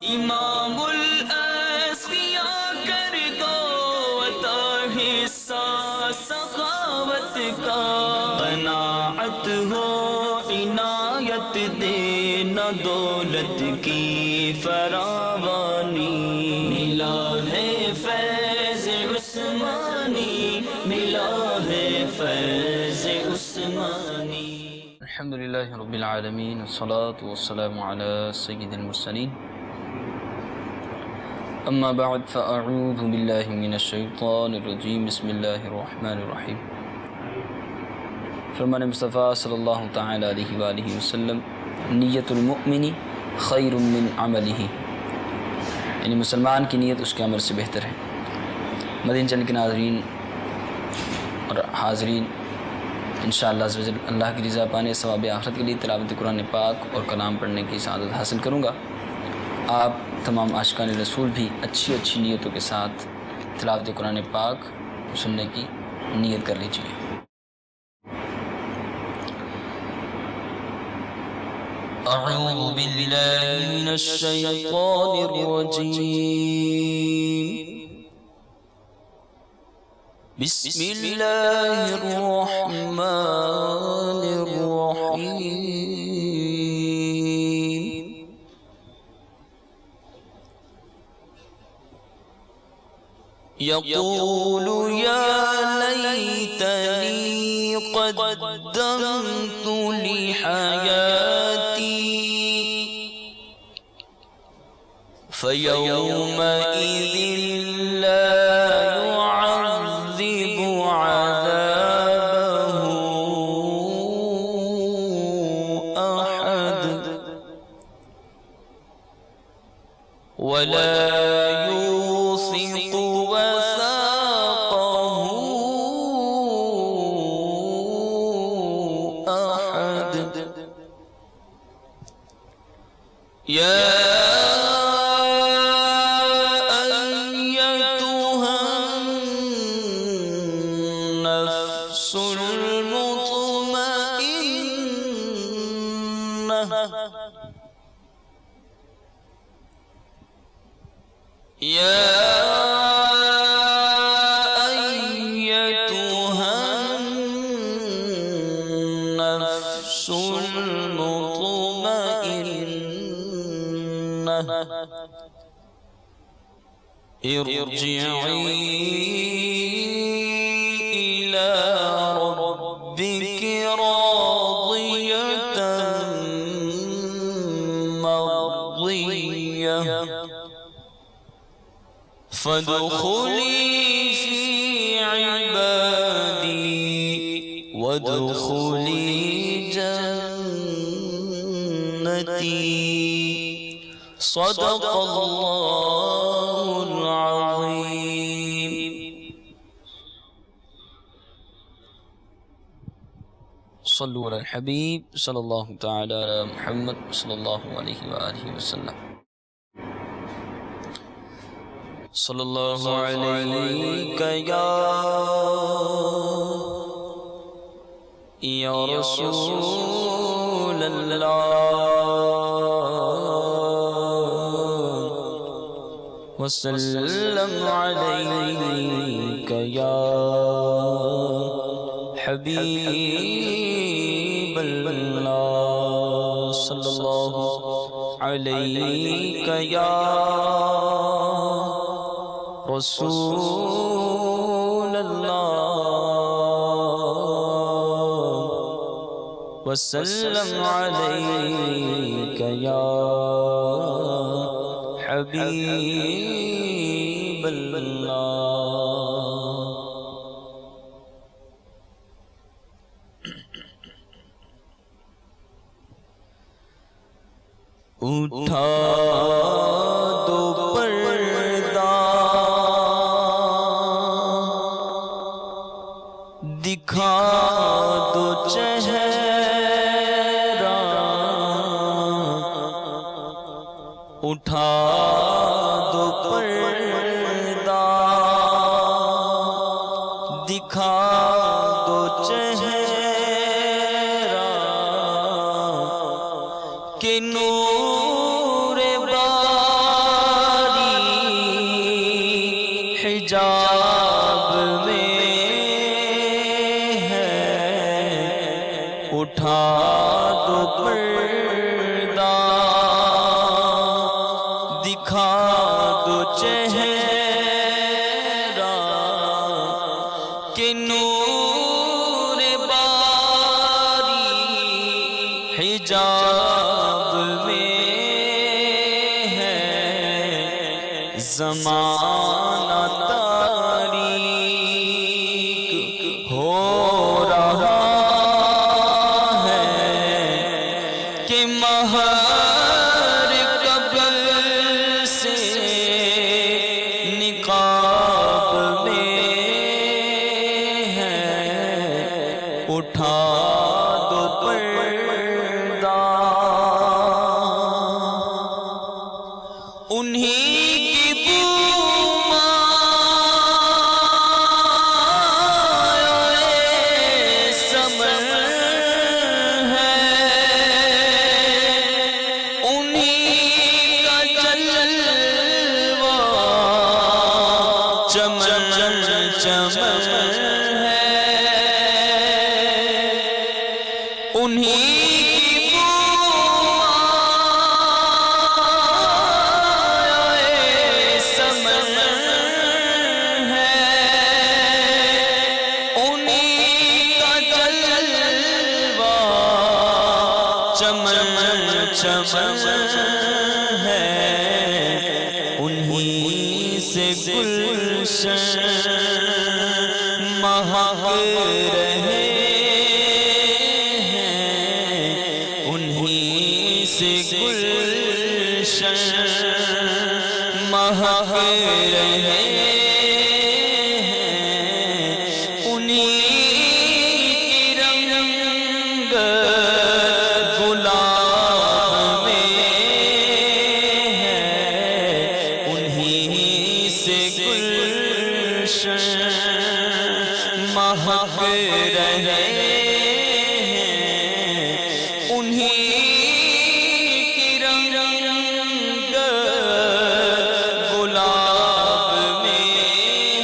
امام الاسقیاء کر دو عطا حصہ سخاوت کا، قناعت ہو عنایت دینا دولت کی فراوانی، ملا ہے فیض عثمانی، ملا ہے فیض عثمانی۔ الحمدللہ رب العالمین والصلاة والسلام علی سید المرسلین، اما بعد فاعوذ باللہ من الشیطان الرجیم، بسم اللہ الرحمن الرحیم۔ فرمان مصطفیٰ صلی اللہ تعالی علیہ وآلہ وسلم، نیت المؤمن خیر من عملہ، یعنی مسلمان کی نیت اس کے عمل سے بہتر ہے۔ مدین چینل کے ناظرین اور حاضرین، انشاءاللہ عز و جل اللہ کی رضا پانے، ثواب آخرت کے لیے تلاوت قرآن پاک اور کلام پڑھنے کی سعادت حاصل کروں گا۔ آپ تمام عاشقان رسول بھی اچھی نیتوں کے ساتھ تلاوت قرآن پاک سننے کی نیت کر لیجیے۔ اعوذ باللہ من الشیطان الرجیم، بسم اللہ الرحمن الرحیم۔ یقول یا لیتنی قدمت لحیاتی فیومئذ لا يعذب عذابه أحد ولا يوثق وثاقه أحد۔ يا أيتها النفس المطمئنة، يا أيتها النفس المطمئنة، ارجعي إلى ربك راضية مرضية فادخلي في عبادي وادخلي جنتي، صدق اللہ العظیم۔ صلو علی الحبیب صلی اللہ تعالی علی محمد صلی اللہ علیہ وآلہ وسلم۔ صلی اللہ علیک یا رسول اللہ، وسلم علیک یا حبیب اللہ، صلی اللہ علیک یا رسول اللہ، وسلم علیک یا حبیب اللہ۔ اٹھا دو پردہ، دکھا دو چہرہ، اٹھا دو پردہ، دکھا دو چہرہ، کہ نور با دکھا دو چہرہ کہ نور باری حجاب میں ہے زمانہ تاریک ہو رہا ہے کہ مہر قبر سے نقاب میں ہے اٹھا دو پردہ انہی کی بو مائے سمر ہے انہی کا جلوہ چمن چمن ہے انہی چمن ہے انہی سے گلشن مہک رہے ہیں انہی سے گلشن مہک رہے ہیں انہی کی رنگ مہک رہے ہیں انہی کی رنگ گلاب میں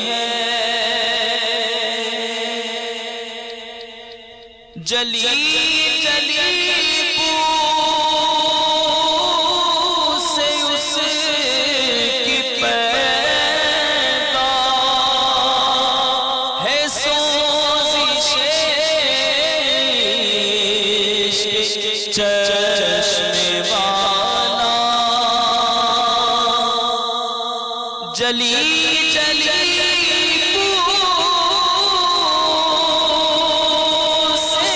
ہے جلی جلی بو سے اس کی چشم والا جلی جلی سے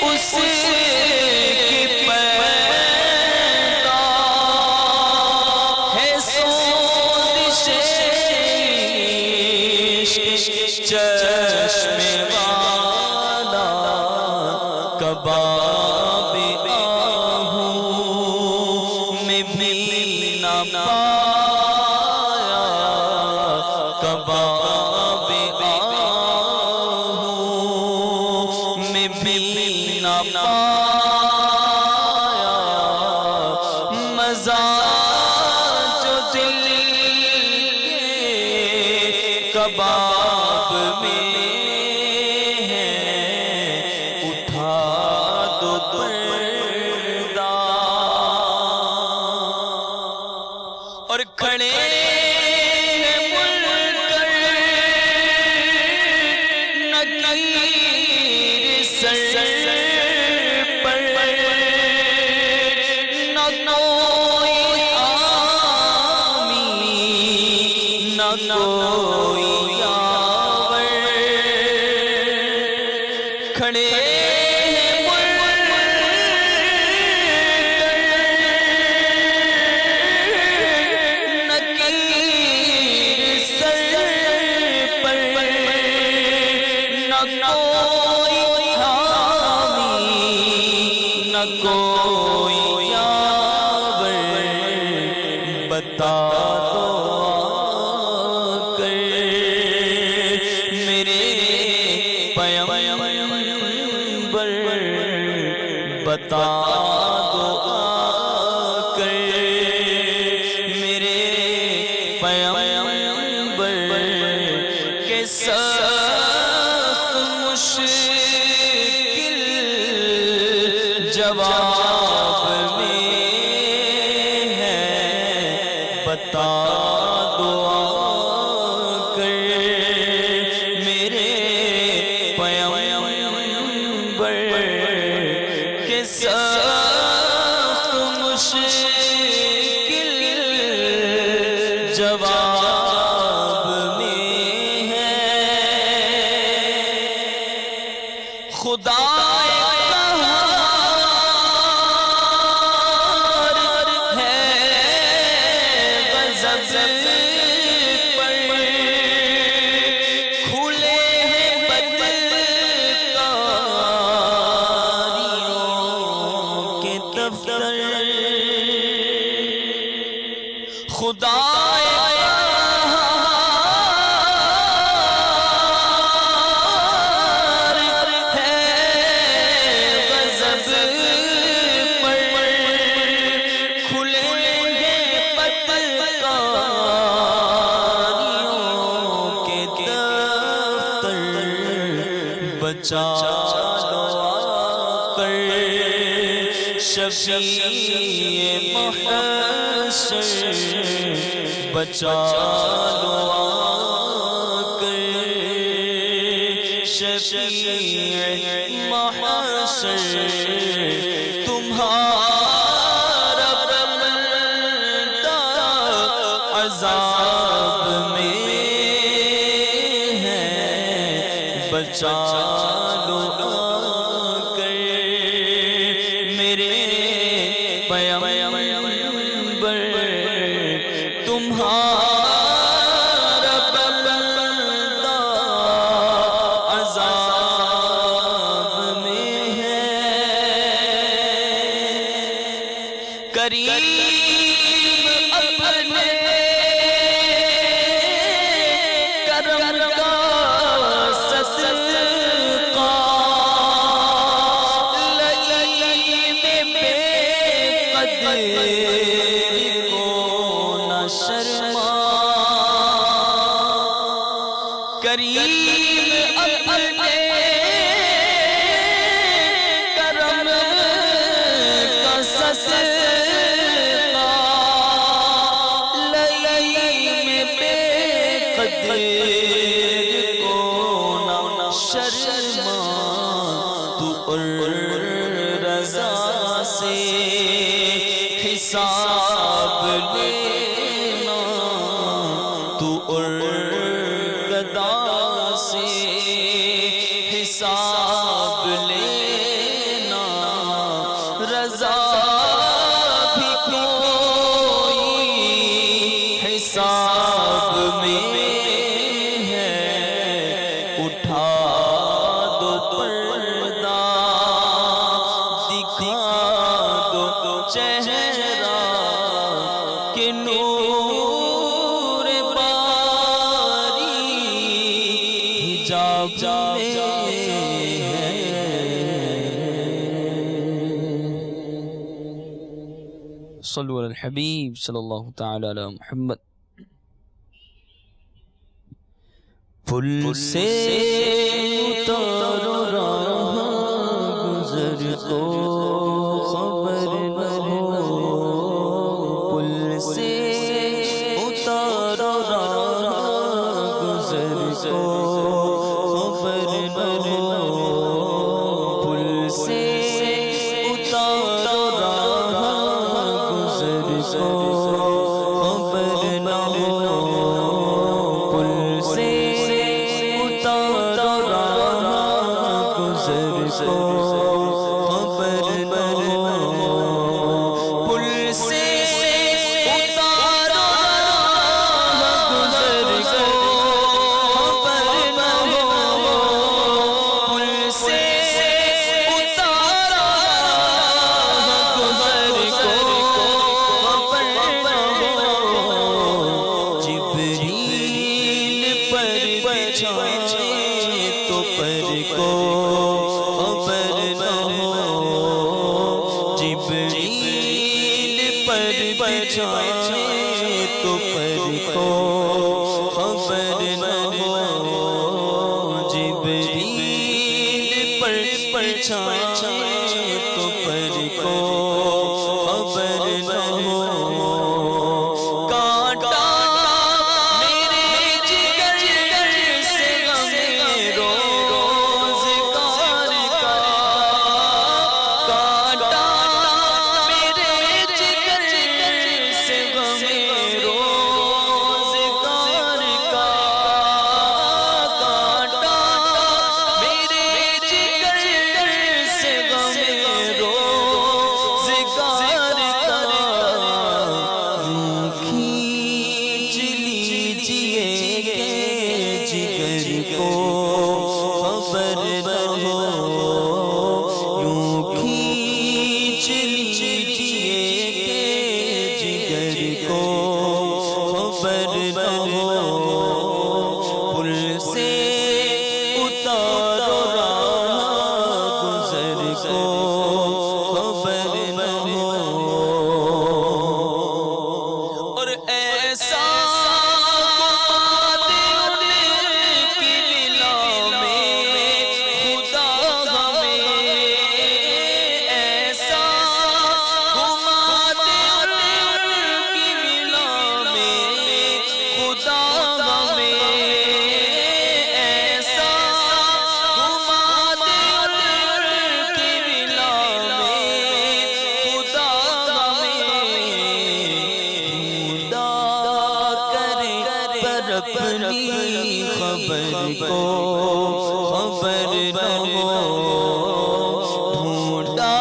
اس کی پیدا ہے سوزش چشم والا کباب آہوں میں بھی نہ پایا کباب آہوں میں بھی نہ پایا مزہ جو دل کے کباب میں اور کھڑے مل کر نکیر سر پر نہ کوئی حامی نہ کوئی یاور کھڑے کوئی یاور بتا دو آ کر میرے پیغمبر بتا دو آ کر میرے پیغمبر کے سخت مشکل جواب میں ہے بتا دعا کر میرے پیغمبر کے سخت مشکل جواب میں ہے خدا خدا بچا لو کر شفیع محشر بچا لو کر شفیع محشر تمہارا بندہ عذاب میں ہے بچا لو کر میرے پیغمبر تمہارا بندہ عذاب میں ہے کریم اپنے کرم کا صدقہ لئیم بے قدر کو نہ شرما کریم اپنے کرم کا صدقہ لئیم بے قدر کو نہ شرما تو اور رضا سے حساب لینا تو اور قضا سے حساب لینا رضا بھی کوئی حساب میں ہے اٹھا دو پردہ دکھا دو چہرہ کہ نور باری حجاب میں ہے صلو علی الحبیب صلی اللہ تعالی علی محمد پل سے اتارو راہ گزر کو خبر نہ ہو پل سے اتارو راہ گزر کو خبر نہ ہو پل سے اتارو راہ گزر کو خبر نہ ہو پل سے اتارو راہ گزر کو خبر نہ ہو پل سے اتارو راہ گزر کو خبر نہ ہو پل سے اتارو راہ گزر کو خبر نہ ہو جبریل پر بچھائے تو پر کو خبر نہ ہو جبریل پر بچھائے تو پر کو خبر نہ ہو جبریل پر بچھائے تو پر کو خبر نہ ہو خبر نہ ہو، پل سے اتارو راہ گزر کو خبر نہ ہو، اور ایسا اپنی خبر کو خبر نہ ہو، ڈھونڈا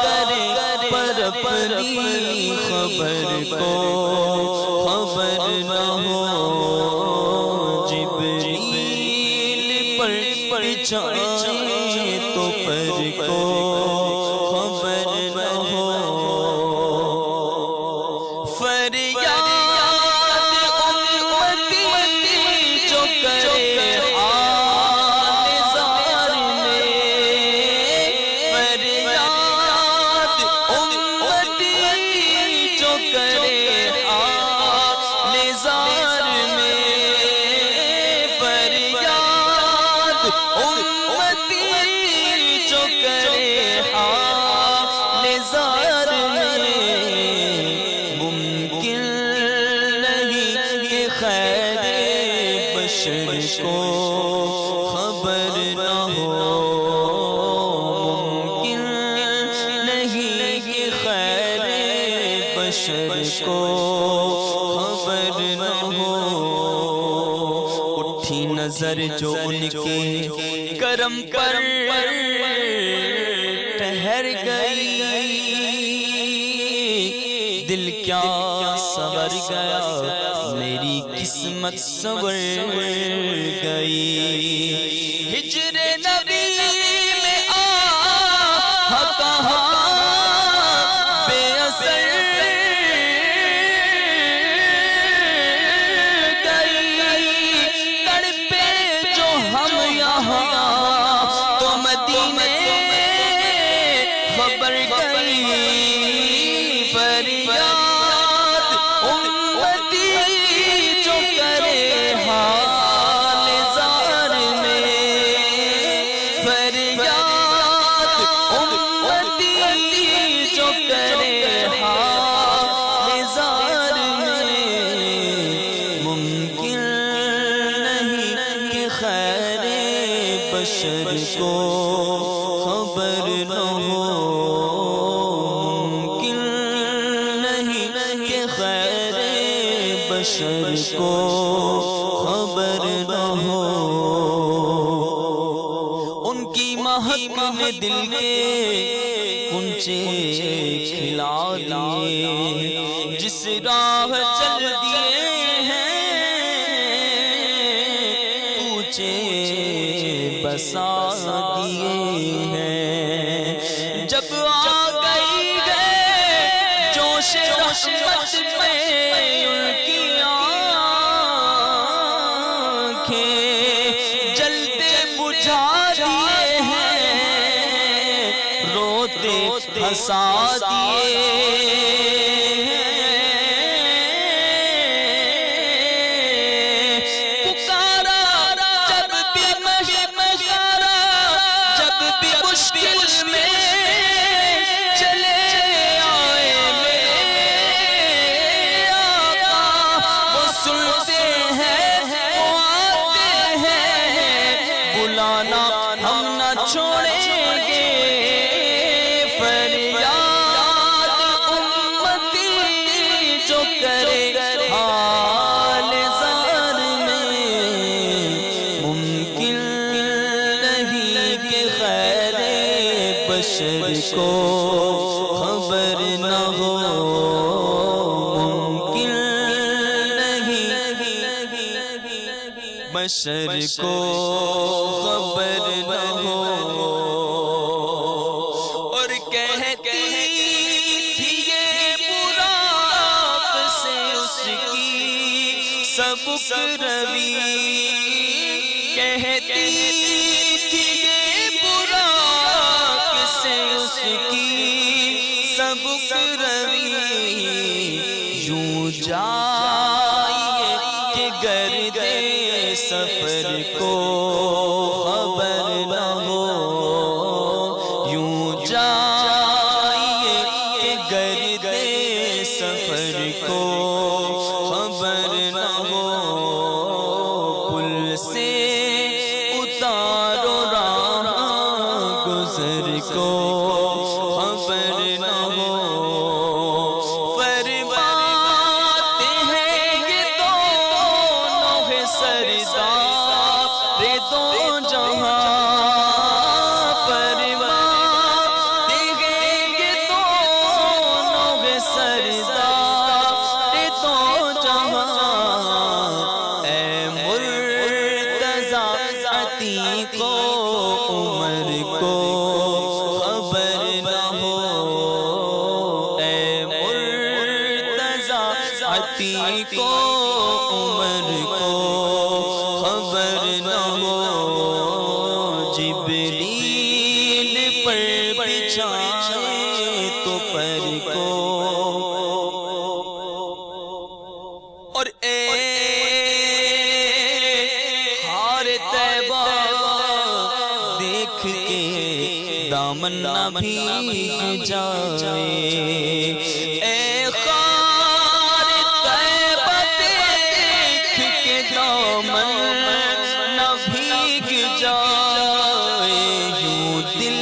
کرے پر اپنی خبر کو خبر نہ ہو، جبریل پر جائے تو پر کو خبر نہ ہو، فریاد کو خبر نہ ہو، ممکن نہیں کہ خیر بشر کو خبر نہ ہو، اٹھی نظر جو ان کے کرم پر ٹھہر گئی، دل کیا سنور گیا، میری قسمت سنور گئی، ہجر نبی میں آہ کہاں بے اثر گئی، تڑپے جو ہم یہاں تو مدینے خبر گئی، فریاد بشر کو خبر نہ ہو، ممکن نہیں کہ خیر بشر کو خبر نہ ہو، ان کی مہک نے دل کے کنچے کھلا دیے، جس راہ چل دیے ہیں بسا دیے ہیں، جب آ گئی ہے جوش رحمت میں ان کی آنکھیں، جلتے بجھا دیے ہیں، روتے ہنسا دیے ہم نہ چھوڑیں گے، فریاد امتی جو کرے حال زار میں، ممکن نہیں کہ خیر بشر کو خبر نہ ہو، ممکن نہیں بشر کو خبر نہ ہو، اور کہتی تھی یہ براق سے اس کی سبک روی کہتی تھی یہ برا کسے اس کی سبک روی یوں جائیے کہ گرد سفر کو خبر نہ ہو یوں جائیے کہ گرد سفر کو خبر نہ ہو پل سے اتارو راہ گزر کو خبر نہ ہو دو جہاں فرماتے ہیں یہ دونوں سردار دو جہاں اے مرتضیٰ عتیق و عمر کو خبر نہ ہو اے مرتضیٰ عتیق و عمر کو خبر نہ ہو جبریل پر بچھائے تو پر کو اور اے ہار طیبہ دیکھ کے دامن نہ بھیگ جائے اے خار طیبہ دیکھ کے دامن نہ بھیگ جائے یوں دل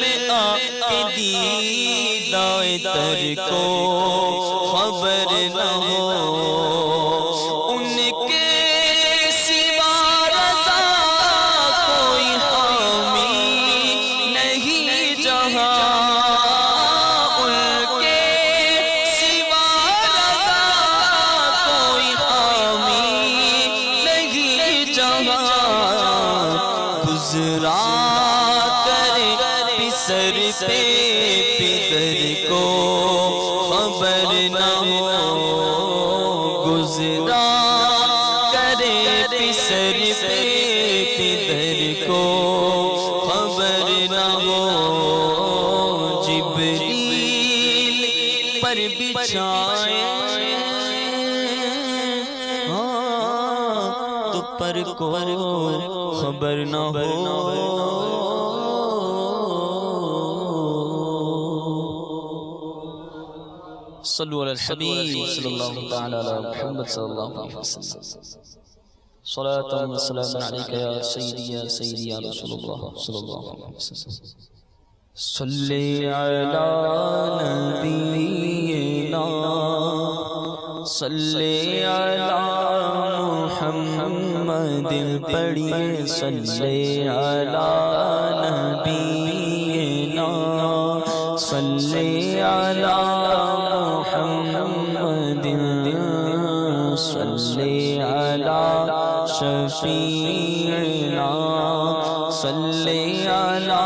میں آ کے دیدائے تر کو خبر نہ ہو ان کے سوا رضا کوئی حامی نہیں جہاں ان کے سوا رضا کوئی حامی نہیں جہاں گزرا کرے پسر پہ پدر کو خبر نہ ہو گزرا کرے پسر پہ پدر کو خبر نہ ہو جبریل پر بچھائے تو پر کو خبر نہ ہو صلو علی الحبیب صلی اللہ تعالی علی محمد صلی اللہ علیہ وسلم صلاة و سلام علیکہ یا سیدی یا رسول اللہ صلی اللہ علیہ وسلم صلی علی نبینا صلی علی محمد پڑھیے صلی علی نبینا صلی علی محمد صلی علی شفیعنا صلی علی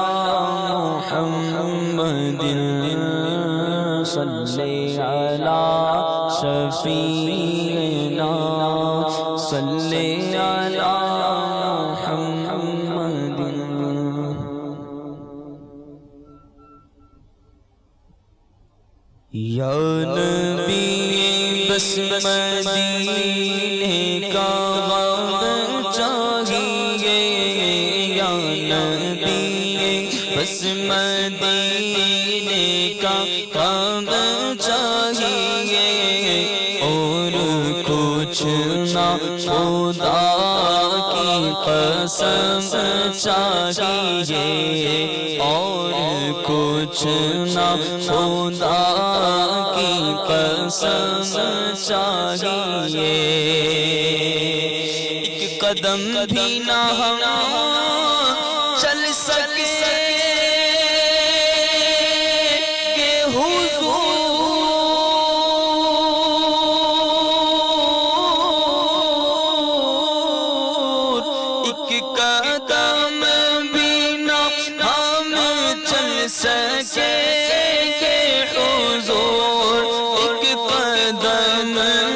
محمد صلی علی شفیعنا صلی علی محمد یا نبی بس مدینے کا غم چاہیے یا نبی بس مدینے کا غم چاہیے اور کچھ نہ خدا کی قسم چاہیے اور کچھ نہ خدا کی قسم چاہیے ایک قدم بھی نہ ہم چل سکے کہ حضور ایک قدم بھی نہ ہم چل سکے کہ حضور ایک قدم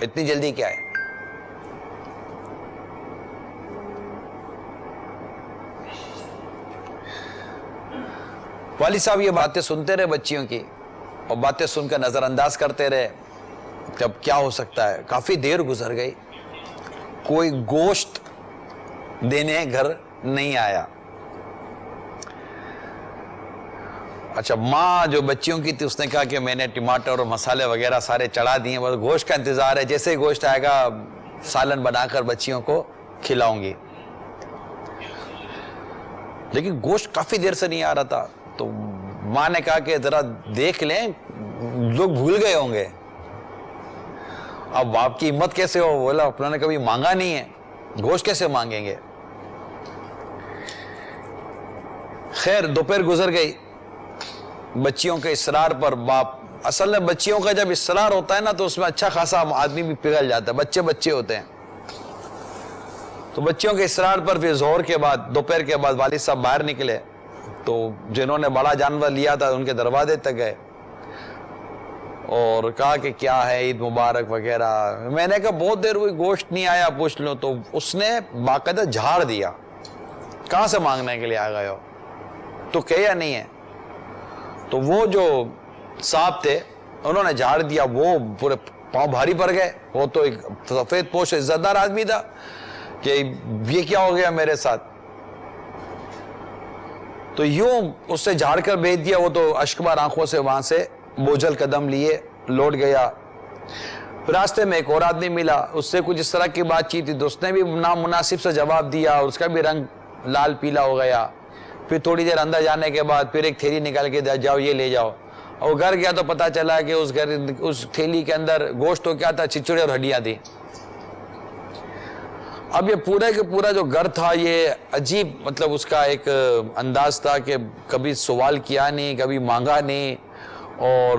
اتنی جلدی کیا ہے؟ والد صاحب یہ باتیں سنتے رہے بچیوں کی، اور باتیں سن کر نظر انداز کرتے رہے کہ اب کیا ہو سکتا ہے. کافی دیر گزر گئی، کوئی گوشت دینے گھر نہیں آیا. اچھا، ماں جو بچیوں کی تھی اس نے کہا کہ میں نے ٹماٹر اور مسالے وغیرہ سارے چڑھا دیے، بس گوشت کا انتظار ہے، جیسے ہی گوشت آئے گا سالن بنا کر بچیوں کو کھلاؤں گی. لیکن گوشت کافی دیر سے نہیں آ رہا تھا، تو ماں نے کہا کہ ذرا دیکھ لیں، لوگ بھول گئے ہوں گے. اب باپ کی ہمت کیسے ہو، بولا انہوں نے کبھی مانگا نہیں ہے، گوشت کیسے مانگیں گے. خیر دوپہر گزر گئی، بچیوں کے اصرار پر باپ، اصل میں بچیوں کا جب اصرار ہوتا ہے نا تو اس میں اچھا خاصا آدمی بھی پگھل جاتا ہے، بچے بچے ہوتے ہیں. تو بچیوں کے اصرار پر پھر ظہر کے بعد، دوپہر کے بعد والد صاحب باہر نکلے، تو جنہوں نے بڑا جانور لیا تھا ان کے دروازے تک گئے اور کہا کہ کیا ہے، عید مبارک وغیرہ. میں نے کہا بہت دیر ہوئی گوشت نہیں آیا، پوچھ لو. تو اس نے باقاعدہ جھاڑ دیا، کہاں سے مانگنے کے لیے آ گئے ہو، تو کہیا نہیں ہے. تو وہ جو صاحب تھے انہوں نے جھاڑ دیا، وہ پورے پاؤں بھاری پڑ گئے. وہ تو ایک سفید پوش عزت دار آدمی تھا کہ یہ کیا ہو گیا میرے ساتھ. تو یوں اس سے جھاڑ کر بھیج دیا. وہ تو اشکبار آنکھوں سے وہاں سے بوجھل قدم لیے لوٹ گیا. راستے میں ایک اور آدمی ملا، اس سے کچھ اس طرح کی بات چیت تھی، تو اس نے بھی نامناسب سے جواب دیا اور اس کا بھی رنگ لال پیلا ہو گیا. پھر تھوڑی دیر اندر جانے کے بعد پھر ایک تھیلی نکال کے دیا، جاؤ یہ لے جاؤ. اور گھر گیا تو پتا چلا کہ اس تھیلی کے اندر گوشت تو کیا تھا، چچڑے اور ہڈیاں تھی. اب یہ پورے کے پورا جو گھر تھا یہ عجیب، مطلب اس کا ایک انداز تھا کہ کبھی سوال کیا نہیں، کبھی مانگا نہیں، اور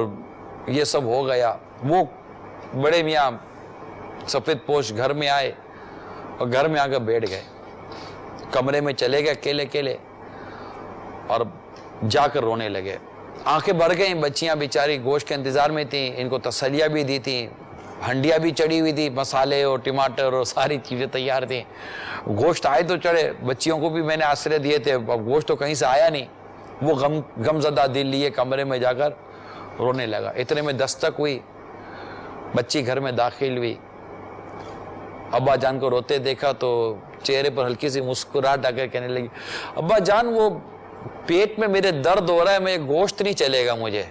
یہ سب ہو گیا. وہ بڑے میاں سفید پوش گھر میں آئے اور گھر میں آ کر بیٹھ گئے، کمرے میں چلے گئے اکیلے اکیلے اور جا کر رونے لگے. آنکھیں بھر گئیں، بچیاں بیچاری گوشت کے انتظار میں تھیں، ان کو تسلیاں بھی دی تھیں، ہنڈیاں بھی چڑھی ہوئی تھی، مسالے اور ٹماٹر اور ساری چیزیں تیار تھیں. گوشت آئے تو چڑھے، بچیوں کو بھی میں نے آسرے دیے تھے، اب گوشت تو کہیں سے آیا نہیں. وہ غم زدہ دل لیے کمرے میں جا کر رونے لگا. اتنے میں دستک ہوئی، بچی گھر میں داخل ہوئی. ابا جان کو روتے دیکھا تو چہرے پر ہلکی سی مسکراہٹ آ کر کہنے لگی، ابا جان وہ پیٹ میں میرے درد ہو رہا ہے، میں گوشت نہیں چلے گا مجھے.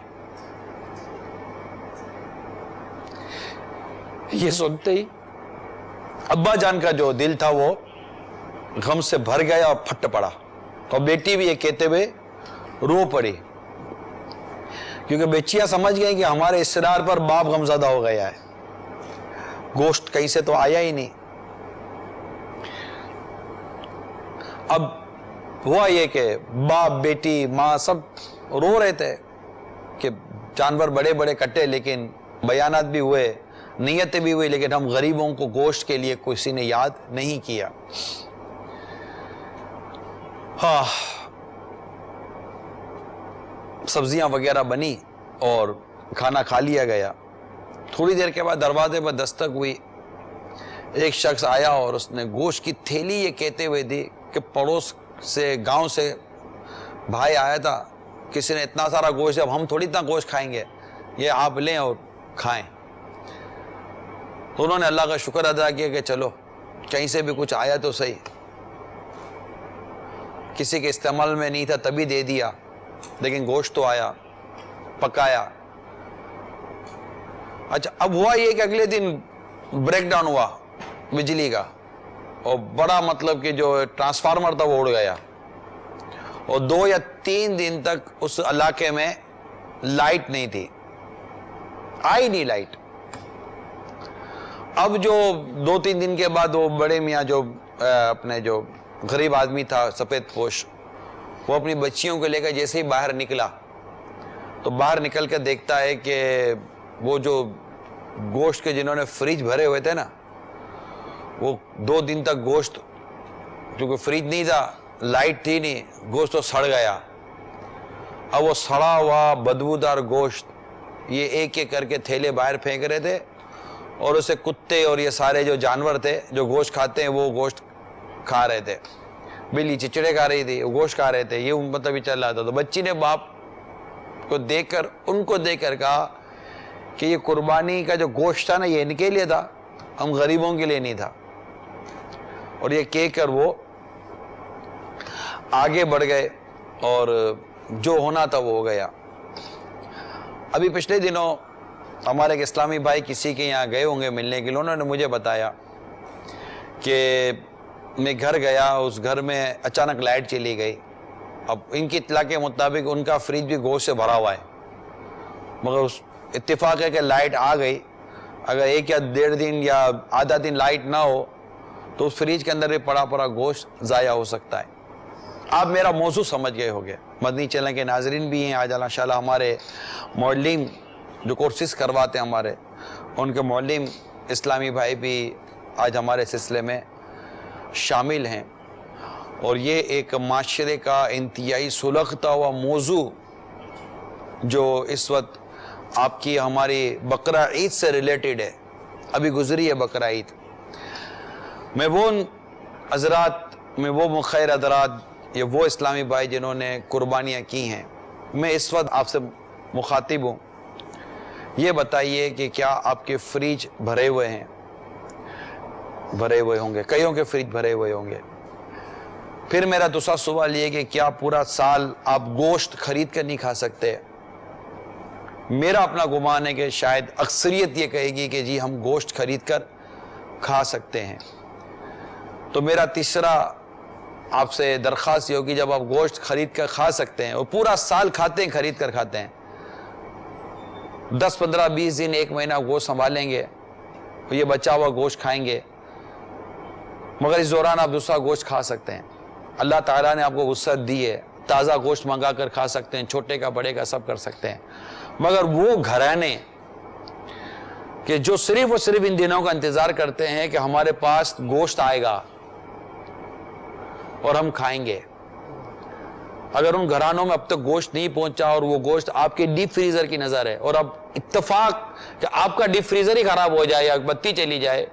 یہ سنتے ہی ابا جان کا جو دل تھا وہ غم سے بھر گیا اور پھٹ پڑا. اور بیٹی بھی یہ کہتے ہوئے رو پڑی، کیونکہ بچیاں سمجھ گئی کہ ہمارے اصرار پر باپ غمزدہ ہو گیا ہے، گوشت کہیں سے تو آیا ہی نہیں. اب ہوا یہ کہ باپ بیٹی ماں سب رو رہے تھے کہ جانور بڑے بڑے کٹے، لیکن بیانات بھی ہوئے، نیتیں بھی ہوئی، لیکن ہم غریبوں کو گوشت کے لیے کسی نے یاد نہیں کیا. ہاں، سبزیاں وغیرہ بنی اور کھانا کھا لیا گیا. تھوڑی دیر کے بعد دروازے پر دستک ہوئی. ایک شخص آیا اور اس نے گوشت کی تھیلی یہ کہتے ہوئے دی کہ پڑوس سے، گاؤں سے بھائی آیا تھا، کسی نے اتنا سارا گوشت، اب ہم تھوڑی اتنا گوشت کھائیں گے، یہ آپ لیں اور کھائیں. تو انہوں نے اللہ کا شکر ادا کیا کہ چلو کہیں سے بھی کچھ آیا تو صحیح. کسی کے استعمال میں نہیں تھا تبھی دے دیا، لیکن گوشت تو آیا، پکایا. اچھا، اب ہوا یہ کہ اگلے دن بریک ڈاؤن ہوا بجلی کا، اور بڑا مطلب کہ جو ٹرانسفارمر تھا وہ اڑ گیا، اور 2 یا 3 دن تک اس علاقے میں لائٹ نہیں تھی، آئی نہیں لائٹ. اب جو 2-3 دن کے بعد وہ بڑے میاں جو اپنے جو غریب آدمی تھا سفید پوش، وہ اپنی بچیوں کو لے کر جیسے ہی باہر نکلا تو باہر نکل کر دیکھتا ہے کہ وہ جو گوشت کے جنہوں نے فریج بھرے ہوئے تھے نا، وہ 2 دن تک گوشت، کیونکہ فریج نہیں تھا، لائٹ تھی نہیں، گوشت تو سڑ گیا. اب وہ سڑا ہوا بدبودار گوشت یہ ایک ایک کر کے تھیلے باہر پھینک رہے تھے اور اسے کتے اور یہ سارے جو جانور تھے جو گوشت کھاتے ہیں وہ گوشت کھا رہے تھے، بلی چچڑے کھا رہی تھی، وہ گوشت کھا رہے تھے، یہ مطلب یہ چل رہا تھا۔ تو بچی نے باپ کو دیکھ کر ان کو دیکھ کر کہا کہ یہ قربانی کا جو گوشت تھا نا یہ ان کے لیے تھا، ہم غریبوں کے لیے نہیں تھا۔ اور یہ کہہ کر وہ آگے بڑھ گئے اور جو ہونا تھا وہ ہو گیا۔ ابھی پچھلے دنوں ہمارے ایک اسلامی بھائی کسی کے یہاں گئے ہوں گے ملنے کے لیے، انہوں نے مجھے بتایا کہ میں گھر گیا، اس گھر میں اچانک لائٹ چلی گئی۔ اب ان کی اطلاع کے مطابق ان کا فریج بھی گوشت سے بھرا ہوا ہے، مگر اس اتفاق ہے کہ لائٹ آ گئی، اگر 1 یا 1.5 دن یا آدھا دن لائٹ نہ ہو تو اس فریج کے اندر بھی پڑا پڑا گوشت ضائع ہو سکتا ہے۔ آپ میرا موضوع سمجھ گئے ہوگے، مدنی چینل کے ناظرین بھی ہیں، آج انشاءاللہ ہمارے معلم جو کورسز کرواتے ہیں ہمارے، ان کے معلم اسلامی بھائی بھی آج ہمارے سلسلے میں شامل ہیں۔ اور یہ ایک معاشرے کا انتہائی سلگتا ہوا موضوع جو اس وقت آپ کی ہماری بقرہ عید سے ریلیٹڈ ہے، ابھی گزری ہے بقرہ عید۔ میں وہ حضرات، میں وہ خیر حضرات یا وہ اسلامی بھائی جنہوں نے قربانیاں کی ہیں، میں اس وقت آپ سے مخاطب ہوں، یہ بتائیے کہ کیا آپ کے فریج بھرے ہوئے ہیں؟ بھرے ہوئے ہوں گے، کئیوں کے فریج بھرے ہوئے ہوں گے۔ پھر میرا دوسرا سوال یہ کہ کیا پورا سال آپ گوشت خرید کر نہیں کھا سکتے؟ میرا اپنا گمان ہے کہ شاید اکثریت یہ کہے گی کہ جی ہم گوشت خرید کر کھا سکتے ہیں۔ تو میرا تیسرا آپ سے درخواست یہ ہوگی، جب آپ گوشت خرید کر کھا سکتے ہیں اور پورا سال کھاتے ہیں، خرید کر کھاتے ہیں، 10 15 20 دن 1 مہینہ گوشت سنبھالیں گے، یہ بچا ہوا گوشت کھائیں گے، مگر اس دوران آپ دوسرا گوشت کھا سکتے ہیں۔ اللہ تعالیٰ نے آپ کو وسعت دی ہے، تازہ گوشت منگا کر کھا سکتے ہیں، چھوٹے کا بڑے کا سب کر سکتے ہیں۔ مگر وہ گھرانے کہ جو صرف اور صرف ان دنوں کا انتظار کرتے ہیں کہ ہمارے پاس گوشت آئے گا اور ہم کھائیں گے، اگر ان گھرانوں میں اب تک گوشت نہیں پہنچا اور وہ گوشت آپ کے ڈیپ فریزر کی نظر ہے، اور اب اتفاق کہ آپ کا ڈیپ فریزر ہی خراب ہو جائے یا بتی چلی جائے،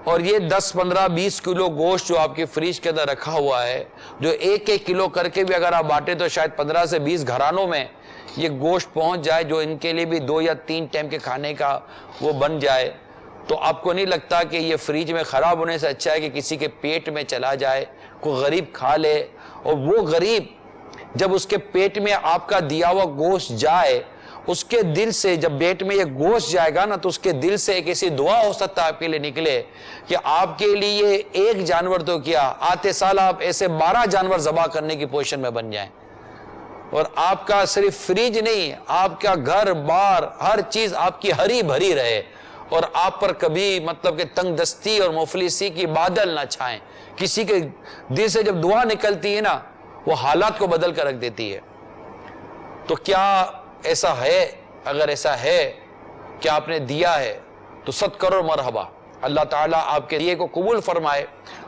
اور یہ 10 15 20 کلو گوشت جو آپ کے فریج کے اندر رکھا ہوا ہے، جو 1 کلو کر کے بھی اگر آپ بانٹے تو شاید 15 سے 20 گھرانوں میں یہ گوشت پہنچ جائے، جو ان کے لیے بھی 2 یا 3 ٹائم کے کھانے کا وہ بن جائے، تو آپ کو نہیں لگتا کہ یہ فریج میں خراب ہونے سے اچھا ہے کہ کسی کے پیٹ میں چلا جائے، کوئی غریب کھا لے، اور وہ غریب جب اس کے پیٹ میں آپ کا دیا ہوا گوشت جائے، اس کے دل سے جب پیٹ میں یہ گوشت جائے گا نا، تو اس کے دل سے ایک ایسی دعا ہو سکتا ہے آپ کے لیے نکلے کہ آپ کے لیے ایک جانور تو کیا، آتے سال آپ ایسے 12 جانور ذبح کرنے کی پوزیشن میں بن جائیں، اور آپ کا صرف فریج نہیں، آپ کا گھر بار ہر چیز آپ کی ہری بھری رہے، اور آپ پر کبھی مطلب کہ تنگ دستی اور مفلسی کی بادل نہ چھائیں۔ کسی کے دل سے جب دعا نکلتی ہے نا، وہ حالات کو بدل کر رکھ دیتی ہے۔ تو کیا ایسا ہے؟ اگر ایسا ہے کہ آپ نے دیا ہے تو 100 کروڑ مرحبا، اللہ تعالیٰ آپ کے دیے کو قبول فرمائے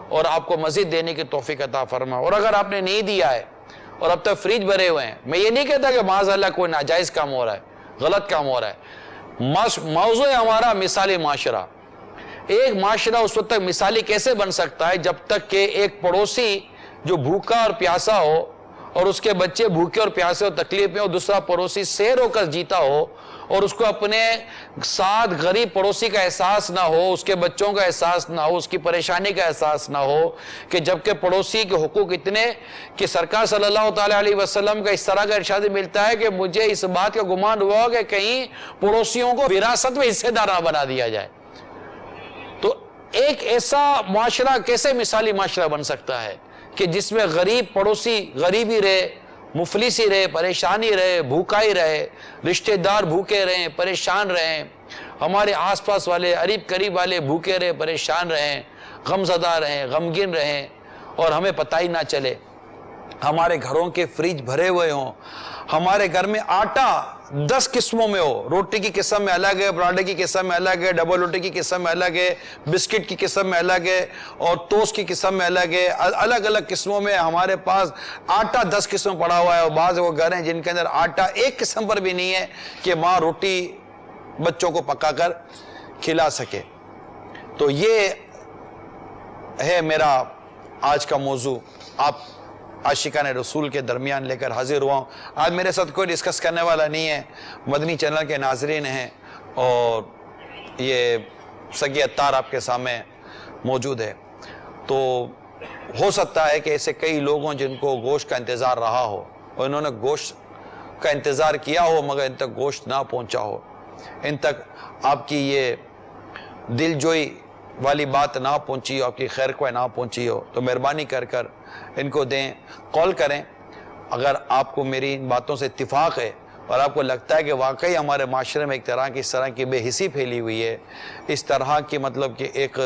اور آپ کو مزید دینے کی توفیق عطا فرمائے۔ اور اگر آپ نے نہیں دیا ہے اور اب تک فریج بھرے ہوئے ہیں، میں یہ نہیں کہتا کہ معاذ اللہ کوئی ناجائز کام ہو رہا ہے، غلط کام ہو رہا ہے، موضوع ہے ہمارا مثالی معاشرہ۔ ایک معاشرہ اس وقت تک مثالی کیسے بن سکتا ہے جب تک کہ ایک پڑوسی جو بھوکا اور پیاسا ہو اور اس کے بچے بھوکے اور پیاسے اور تکلیف میں، اور دوسرا پڑوسی سیر ہو کر جیتا ہو اور اس کو اپنے ساتھ غریب پڑوسی کا احساس نہ ہو، اس کے بچوں کا احساس نہ ہو، اس کی پریشانی کا احساس نہ ہو، کہ جبکہ پڑوسی کے حقوق اتنے کہ سرکار صلی اللہ تعالیٰ علیہ وسلم کا اس طرح کا ارشاد ملتا ہے کہ مجھے اس بات کا گمان ہوا کہ کہیں پڑوسیوں کو وراثت میں حصے دار نہ بنا دیا جائے۔ تو ایک ایسا معاشرہ کیسے مثالی معاشرہ بن سکتا ہے کہ جس میں غریب پڑوسی غریبی رہے، مفلسی رہے، پریشانی رہے، بھوکائی رہے، رشتہ دار بھوکے رہیں، پریشان رہیں، ہمارے آس پاس والے قریب قریب والے بھوکے رہے، پریشان رہیں، غم زدہ رہیں، غمگین رہیں، اور ہمیں پتہ ہی نہ چلے۔ ہمارے گھروں کے فریج بھرے ہوئے ہوں، ہمارے گھر میں آٹا 10 قسموں میں ہو، روٹی کی قسم میں الگ ہے، پراٹھے کی قسم میں الگ ہے، ڈبل روٹی کی قسم میں الگ ہے، بسکٹ کی قسم میں الگ ہے، اور ٹوسٹ کی قسم میں الگ ہے، الگ الگ قسموں میں ہمارے پاس آٹا 10 قسم پڑا ہوا ہے۔ اور بعض وہ گھر ہیں جن کے اندر آٹا ایک قسم پر بھی نہیں ہے کہ ماں روٹی بچوں کو پکا کر کھلا سکے۔ تو یہ ہے میرا آج کا موضوع، آپ عاشقان رسول کے درمیان لے کر حاضر ہوا ہوں۔ آج میرے ساتھ کوئی ڈسکس کرنے والا نہیں ہے، مدنی چینل کے ناظرین ہیں اور یہ سگی اتار آپ کے سامنے موجود ہے۔ تو ہو سکتا ہے کہ ایسے کئی لوگ ہوں جن کو گوشت کا انتظار رہا ہو اور انہوں نے گوشت کا انتظار کیا ہو مگر ان تک گوشت نہ پہنچا ہو، ان تک آپ کی یہ دل جوئی والی بات نہ پہنچی ہو، آپ کی خیر خواہ نہ پہنچی ہو، تو مہربانی کر کر ان کو دیں، کال کریں۔ اگر آپ کو میری ان باتوں سے اتفاق ہے اور آپ کو لگتا ہے کہ واقعی ہمارے معاشرے میں ایک طرح کی اس طرح کی بے حسی پھیلی ہوئی ہے، اس طرح کی مطلب کہ ایک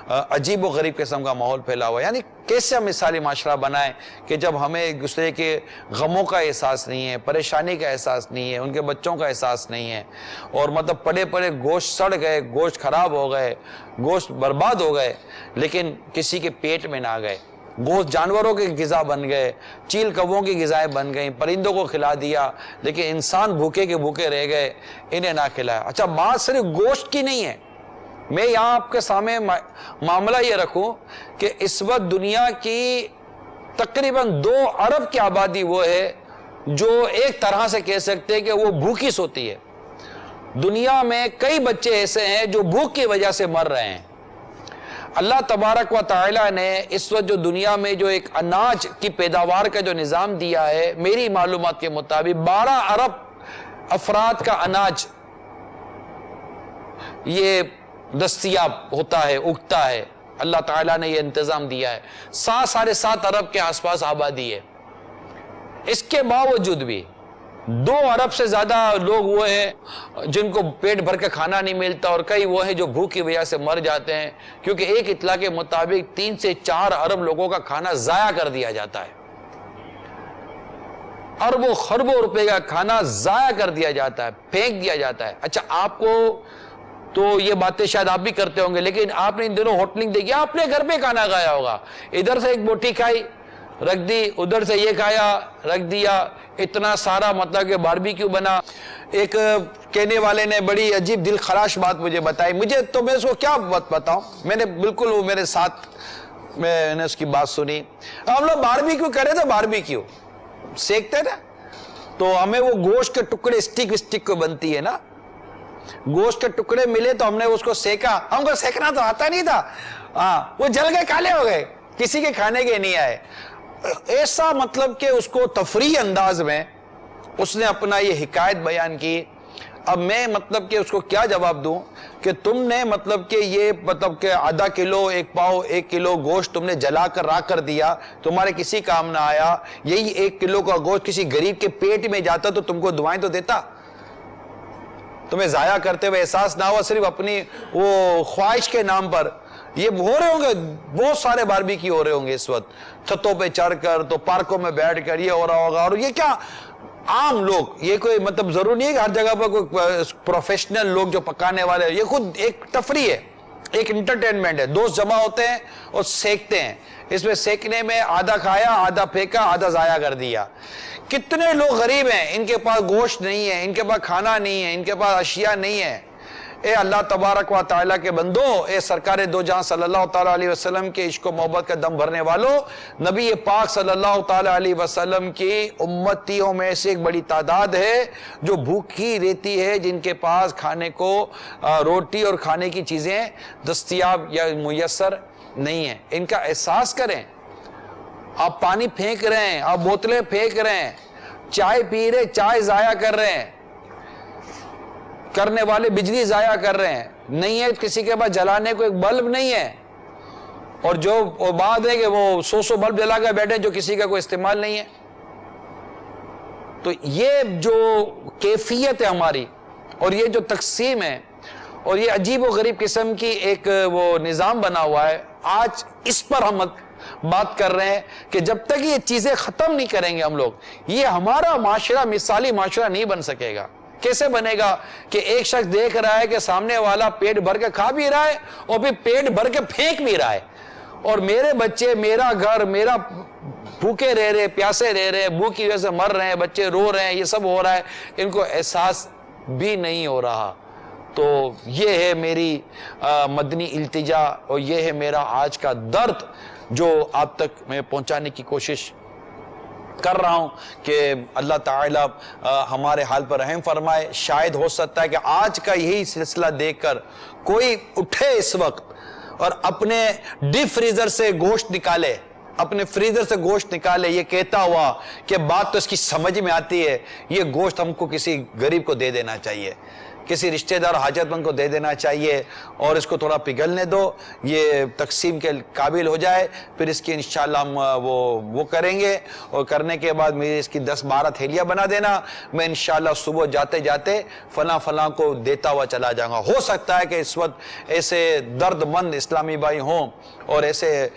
عجیب و غریب قسم کا ماحول پھیلا ہوا ہے، یعنی کیسے ہم مثالی معاشرہ بنائیں کہ جب ہمیں ایک دوسرے کے غموں کا احساس نہیں ہے، پریشانی کا احساس نہیں ہے، ان کے بچوں کا احساس نہیں ہے، اور مطلب پڑے پڑے گوشت سڑ گئے، گوشت خراب ہو گئے، گوشت برباد ہو گئے، لیکن کسی کے پیٹ میں نہ گئے، گوشت جانوروں کی غذا بن گئے، چیل کووں کی غذائیں بن گئیں، پرندوں کو کھلا دیا، لیکن انسان بھوکے کے بھوکے رہ گئے، انہیں نہ کھلایا۔ اچھا، بات صرف گوشت کی نہیں ہے، میں یہاں آپ کے سامنے معاملہ یہ رکھوں کہ اس وقت دنیا کی تقریباً 2 ارب کی آبادی وہ ہے جو ایک طرح سے کہہ سکتے ہیں کہ وہ بھوکی سوتی ہے۔ دنیا میں کئی بچے ایسے ہیں جو بھوک کی وجہ سے مر رہے ہیں۔ اللہ تبارک و تعالی نے اس وقت جو دنیا میں جو ایک اناج کی پیداوار کا جو نظام دیا ہے، میری معلومات کے مطابق 12 ارب افراد کا اناج یہ دستیاب ہوتا ہے، اگتا ہے۔ اللہ تعالیٰ نے یہ انتظام دیا ہے۔ 7.5 ارب کے آس پاس آبادی ہے۔ اس کے باوجود بھی 2 ارب سے زیادہ لوگ وہ ہیں جن کو پیٹ بھر کے کھانا نہیں ملتا، اور کئی وہ ہیں جو بھوک کی وجہ سے مر جاتے ہیں، کیونکہ ایک اطلاع کے مطابق 3 سے 4 ارب لوگوں کا کھانا ضائع کر دیا جاتا ہے۔ اربوں خربوں روپے کا کھانا ضائع کر دیا جاتا ہے، پھینک دیا جاتا ہے۔ اچھا، آپ کو تو یہ باتیں شاید آپ بھی کرتے ہوں گے، لیکن آپ نے ان دنوں ہوٹلنگ دیکھی، آپ نے گھر پہ کھانا کھایا ہوگا، ادھر سے ایک بوٹی کھائی رکھ دی، ادھر سے یہ کھایا رکھ دیا، اتنا سارا مطلب کہ باربیکیو بنا۔ ایک کہنے والے نے بڑی عجیب دل خراش بات مجھے بتائی، مجھے تو میں اس کو کیا بات بتاؤں، میں نے بالکل وہ میرے ساتھ میں نے اس کی بات سنی۔ ہم لوگ باربیکیو کرے تھے، باربیکیو سیکتے تھے، تو ہمیں وہ گوشت کے ٹکڑے اسٹک کو بنتی ہے نا، گوشت کے ٹکڑے ملے تو ہم نے اس کو سیکا، ہم کو سیکنا تو آتا نہیں تھا، ہاں وہ جل گئے، کالے ہو گئے، کسی کے کھانے کے نہیں آئے۔ ایسا مطلب کہ اس کو تفریح انداز میں اس نے اپنا یہ حکایت بیان کی۔ اب میں مطلب کہ اس کو کیا جواب دوں کہ تم نے مطلب کہ یہ مطلب کہ آدھا کلو، 1 پاؤ، 1 کلو گوشت تم نے جلا کر راکھ کر دیا، تمہارے کسی کام نہ آیا۔ یہی 1 کلو کا گوشت کسی غریب کے پیٹ میں جاتا تو تم کو دعائیں تو دیتا، تمہیں ضائع کرتے ہوئے احساس نہ ہوا، صرف اپنی وہ خواہش کے نام پر۔ یہ ہو رہے ہوں گے، بہت سارے باربیکیو ہو رہے ہوں گے اس وقت، چھتوں پہ چڑھ کر، تو پارکوں میں بیٹھ کر یہ ہو رہا ہوگا۔ اور یہ کیا عام لوگ، یہ کوئی مطلب ضرور نہیں ہے کہ ہر جگہ پر کوئی پروفیشنل لوگ جو پکانے والے، یہ خود ایک تفریح ہے، ایک انٹرٹینمنٹ ہے، دوست جمع ہوتے ہیں اور سیکتے ہیں۔ اس میں سیکنے میں آدھا کھایا، آدھا پھینکا، آدھا ضائع کر دیا۔ کتنے لوگ غریب ہیں، ان کے پاس گوشت نہیں ہے، ان کے پاس کھانا نہیں ہے، ان کے پاس اشیاء نہیں ہے۔ اے اللہ تبارک و تعالیٰ کے بندو، اے سرکار دو جہاں صلی اللہ تعالیٰ علیہ وسلم کے عشق و محبت کا دم بھرنے والوں، نبی پاک صلی اللہ تعالیٰ علیہ وسلم کی امتیوں میں سے ایک بڑی تعداد ہے جو بھوکی رہتی ہے، جن کے پاس کھانے کو روٹی اور کھانے کی چیزیں دستیاب یا میسر نہیں ہیں۔ ان کا احساس کریں۔ آپ پانی پھینک رہے ہیں، آپ بوتلیں پھینک رہے ہیں، چائے پی رہے، چائے ضائع کر رہے ہیں، کرنے والے بجلی ضائع کر رہے ہیں، نہیں ہے کسی کے پاس جلانے کو ایک بلب نہیں ہے، اور جو بات ہے کہ وہ 100 بلب جلا کے بیٹھے جو کسی کا کوئی استعمال نہیں ہے۔ تو یہ جو کیفیت ہے ہماری، اور یہ جو تقسیم ہے، اور یہ عجیب و غریب قسم کی ایک وہ نظام بنا ہوا ہے، آج اس پر ہم بات کر رہے ہیں کہ جب تک یہ چیزیں ختم نہیں کریں گے ہم لوگ، یہ ہمارا معاشرہ مثالی معاشرہ نہیں بن سکے گا۔ کیسے بنے گا کہ ایک شخص دیکھ رہا ہے کہ سامنے والا پیٹ بھر کے کھا بھی رہا ہے اور پھر پیٹ بھر کے پھینک بھی رہا ہے، اور میرے بچے، میرا گھر، میرا بھوکے رہ رہے، پیاسے رہ رہے، بھوک کی وجہ سے مر رہے ہیں، بچے رو رہے ہیں، یہ سب ہو رہا ہے، ان کو احساس بھی نہیں ہو رہا۔ تو یہ ہے میری مدنی التجا اور یہ ہے میرا آج کا درد جو آپ تک میں پہنچانے کی کوشش کر رہا ہوں کہ اللہ تعالیٰ ہمارے حال پر رحم فرمائے. شاید ہو سکتا ہے کہ آج کا یہی سلسلہ دیکھ کر کوئی اٹھے اس وقت اور اپنے ڈیپ فریزر سے گوشت نکالے, اپنے فریزر سے گوشت نکالے, یہ کہتا ہوا کہ بات تو اس کی سمجھ میں آتی ہے, یہ گوشت ہم کو کسی غریب کو دے دینا چاہیے, کسی رشتہ دار حاجت مند کو دے دینا چاہیے, اور اس کو تھوڑا پگھلنے دو, یہ تقسیم کے قابل ہو جائے, پھر اس کی انشاءاللہ ہم وہ کریں گے, اور کرنے کے بعد میری اس کی 10-12 تھیلیاں بنا دینا. میں انشاءاللہ صبح جاتے جاتے فلاں کو دیتا ہوا چلا جاؤں گا. ہو سکتا ہے کہ اس وقت ایسے درد مند اسلامی بھائی ہوں اور ایسے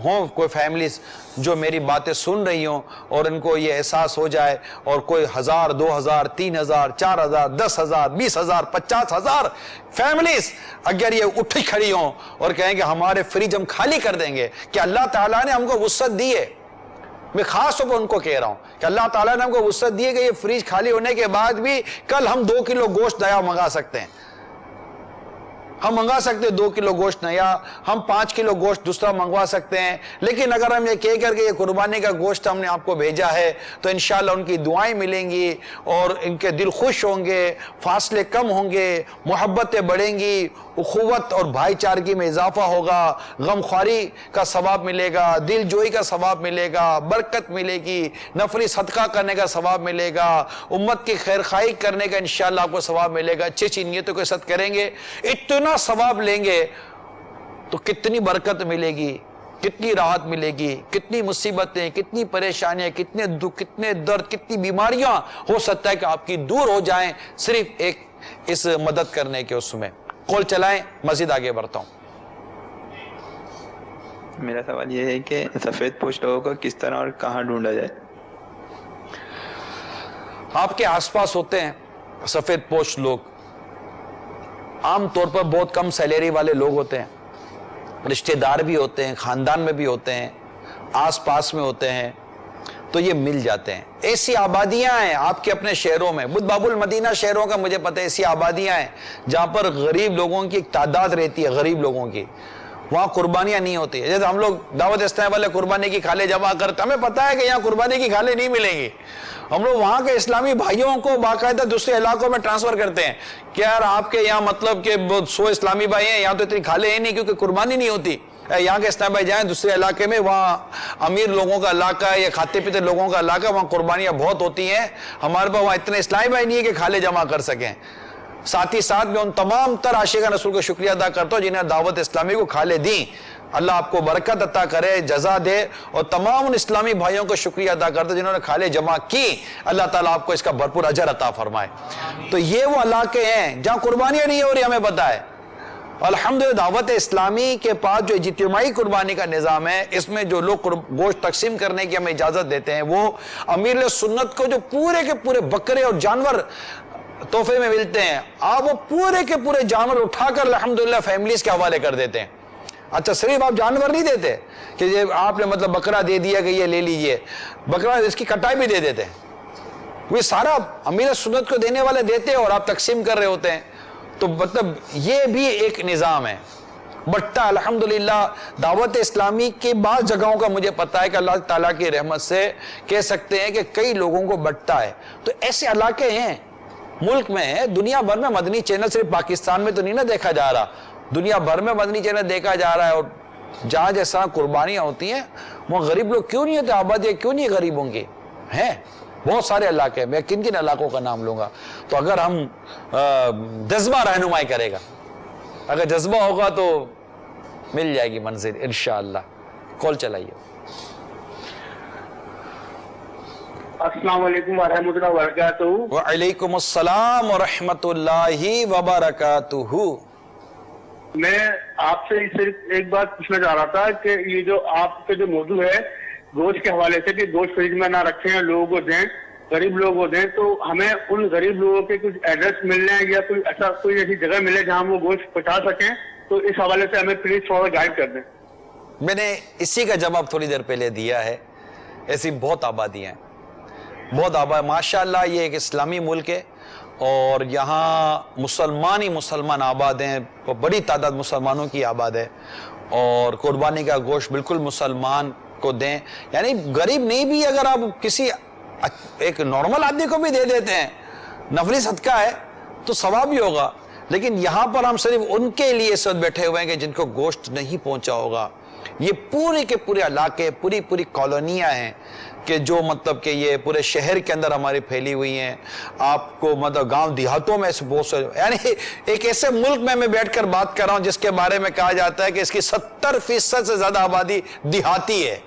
ہوں کوئی فیملیز جو میری باتیں سن رہی ہوں اور ان کو یہ احساس ہو جائے, اور کوئی 1000, 2000, 3000, 4000, 10,000, 20,000, 50,000 فیملیز اگر یہ اٹھی کھڑی ہوں اور کہیں کہ ہمارے فریج ہم خالی کر دیں گے, کہ اللہ تعالیٰ نے ہم کو وسعت دی ہے. میں خاص طور پر ان کو کہہ رہا ہوں کہ اللہ تعالیٰ نے ہم کو وسعت دی ہے کہ یہ فریج خالی ہونے کے بعد بھی کل ہم 2 کلو گوشت نیا منگا سکتے ہیں, ہم منگا سکتے ہیں 2 کلو گوشت نیا, ہم 5 کلو گوشت دوسرا منگوا سکتے ہیں. لیکن اگر ہم یہ کہہ کر کے یہ قربانی کا گوشت ہم نے آپ کو بھیجا ہے تو انشاءاللہ ان کی دعائیں ملیں گی اور ان کے دل خوش ہوں گے, فاصلے کم ہوں گے, محبتیں بڑھیں گی, اخوت اور بھائی چارگی میں اضافہ ہوگا, غمخواری کا ثواب ملے گا, دل جوئی کا ثواب ملے گا, برکت ملے گی, نفلی صدقہ کرنے کا ثواب ملے گا, امت کی خیر خواہی کرنے کا انشاءاللہ آپ کو ثواب ملے گا. اچھی نیتوں کے ساتھ کریں گے, اتنا ثواب لیں گے تو کتنی برکت ملے گی, کتنی راحت ملے گی, کتنی مصیبتیں, کتنی پریشانیاں, کتنے دکھ, کتنے درد, کتنی بیماریاں ہو سکتا ہے کہ آپ کی دور ہو جائیں صرف ایک اس مدد کرنے کے اس میں. کال چلائیں, مزید آگے بڑھتا ہوں. میرا سوال یہ ہے کہ سفید پوش لوگوں کو کس طرح اور کہاں ڈھونڈا جائے؟ آپ کے آس پاس ہوتے ہیں سفید پوش لوگ, عام طور پر بہت کم سیلری والے لوگ ہوتے ہیں, رشتہ دار بھی ہوتے ہیں, خاندان میں بھی ہوتے ہیں, آس پاس میں ہوتے ہیں, تو یہ مل جاتے ہیں. ایسی آبادیاں ہیں آپ کے اپنے شہروں میں, باب المدینہ شہروں کا مجھے پتہ ہے, ایسی آبادیاں ہیں جہاں پر غریب لوگوں کی ایک تعداد رہتی ہے, غریب لوگوں کی, وہاں قربانیاں نہیں ہوتی. جیسے ہم لوگ دعوت اسلامی والے قربانی کی کھالیں جمع کرتے, ہمیں پتہ ہے کہ یہاں قربانی کی کھالیں نہیں ملیں گی, ہم لوگ وہاں کے اسلامی بھائیوں کو باقاعدہ دوسرے علاقوں میں ٹرانسفر کرتے ہیں کہ یار آپ کے یہاں مطلب کہ 100 اسلامی بھائی ہیں, یہاں تو اتنی کھالیں ہیں نہیں کیونکہ قربانی نہیں ہوتی. یہاں کے اسلامی بھائی جائیں دوسرے علاقے میں, وہاں امیر لوگوں کا علاقہ ہے یا کھاتے پیتے لوگوں کا علاقہ, وہاں قربانیاں بہت ہوتی ہیں. ہمارے پاس وہاں اتنے اسلامی بھائی نہیں ہے کہ کھالیں جمع کر سکیں. ساتھ ہی ساتھ میں ان تمام تر عاشقان رسول کو شکریہ ادا کرتا ہوں جنہیں دعوت اسلامی کو کھالیں دیں. اللہ آپ کو برکت عطا کرے, جزا دے, اور تمام ان اسلامی بھائیوں کو شکریہ ادا کرتا ہوں جنہوں نے کھالیں جمع کی. اللہ تعالیٰ آپ کو اس کا بھرپور اجر عطا فرمائے. تو یہ وہ علاقے ہیں جہاں قربانیاں نہیں ہو رہی, ہمیں پتہ ہے. الحمدللہ دعوت اسلامی کے پاس جو اجتماعی قربانی کا نظام ہے, اس میں جو لوگ گوشت تقسیم کرنے کی ہمیں اجازت دیتے ہیں, وہ امیر سنت کو جو پورے کے پورے بکرے اور جانور تحفے میں ملتے ہیں, آپ وہ پورے کے پورے جانور اٹھا کر الحمدللہ فیملیز کے حوالے کر دیتے ہیں. اچھا صرف آپ جانور نہیں دیتے کہ یہ آپ نے مطلب بکرا دے دیا کہ یہ لے لیجئے, بکرا اس کی کٹائی بھی دے دیتے ہیں. وہ سارا امیر سنت کو دینے والے دیتے ہیں اور آپ تقسیم کر رہے ہوتے ہیں. تو مطلب یہ بھی ایک نظام ہے. بٹا الحمدللہ دعوت اسلامی کی بعض جگہوں کا مجھے پتا ہے کہ اللہ تعالیٰ کی رحمت سے کہہ سکتے ہیں کہ کئی لوگوں کو بٹا ہے. تو ایسے علاقے ہیں ملک میں, دنیا بھر میں مدنی چینل صرف پاکستان میں تو نہیں نہ دیکھا جا رہا, دنیا بھر میں مدنی چینل دیکھا جا رہا ہے. اور جہاں جیسا قربانیاں ہوتی ہیں وہ غریب لوگ کیوں نہیں ہوتے, آبادیاں کیوں نہیں غریبوں کی ہیں, بہت سارے علاقے. میں کن کن علاقوں کا نام لوں گا. تو اگر ہم جذبہ رہنمائی کرے گا, اگر جذبہ ہوگا تو مل جائے گی منزل انشاءاللہ. کال چلائیے. السلام علیکم ورحمۃ اللہ وبرکاتہ. وعلیکم السلام ورحمۃ اللہ وبرکاتہ. میں آپ سے صرف ایک بات پوچھنا چاہ رہا تھا کہ یہ جو آپ کا جو موضوع ہے گوشت کے حوالے سے کہ گوشت فریج میں نہ رکھیں, لوگوں کو دیں, غریب لوگوں کو دیں, تو ہمیں ان غریب لوگوں کے کچھ ایڈریس مل جائیں یا کوئی ایسا کوئی ایسی جگہ ملے جہاں وہ گوشت پہنچا سکیں, تو اس حوالے سے ہمیں پلیز تھوڑا گائیڈ کر دیں. میں نے اسی کا جواب تھوڑی دیر پہلے دیا ہے. ایسی بہت آبادیاں ہیں, بہت آباد, ماشاءاللہ یہ ایک اسلامی ملک ہے اور یہاں مسلمان ہی مسلمان آباد ہیں، بڑی تعداد مسلمانوں کی آباد ہے، اور قربانی کا گوشت بالکل مسلمان کو دیں، یعنی غریب نہیں بھی اگر آپ کسی ایک نارمل آدمی کو بھی دے دیتے ہیں، نفلی صدقہ ہے تو ثواب بھی ہوگا. لیکن یہاں پر ہم صرف ان کے لیے اس وقت بیٹھے ہوئے ہیں کہ جن کو گوشت نہیں پہنچا ہوگا. یہ پورے کے پورے علاقے، پوری کالونیاں ہیں کہ جو مطلب کہ یہ پورے شہر کے اندر ہماری پھیلی ہوئی ہیں. آپ کو مطلب گاؤں دیہاتوں میں بہت سے، یعنی ایک ایسے ملک میں بیٹھ کر بات کر رہا ہوں جس کے بارے میں کہا جاتا ہے کہ اس کی 70% سے زیادہ آبادی دیہاتی ہے،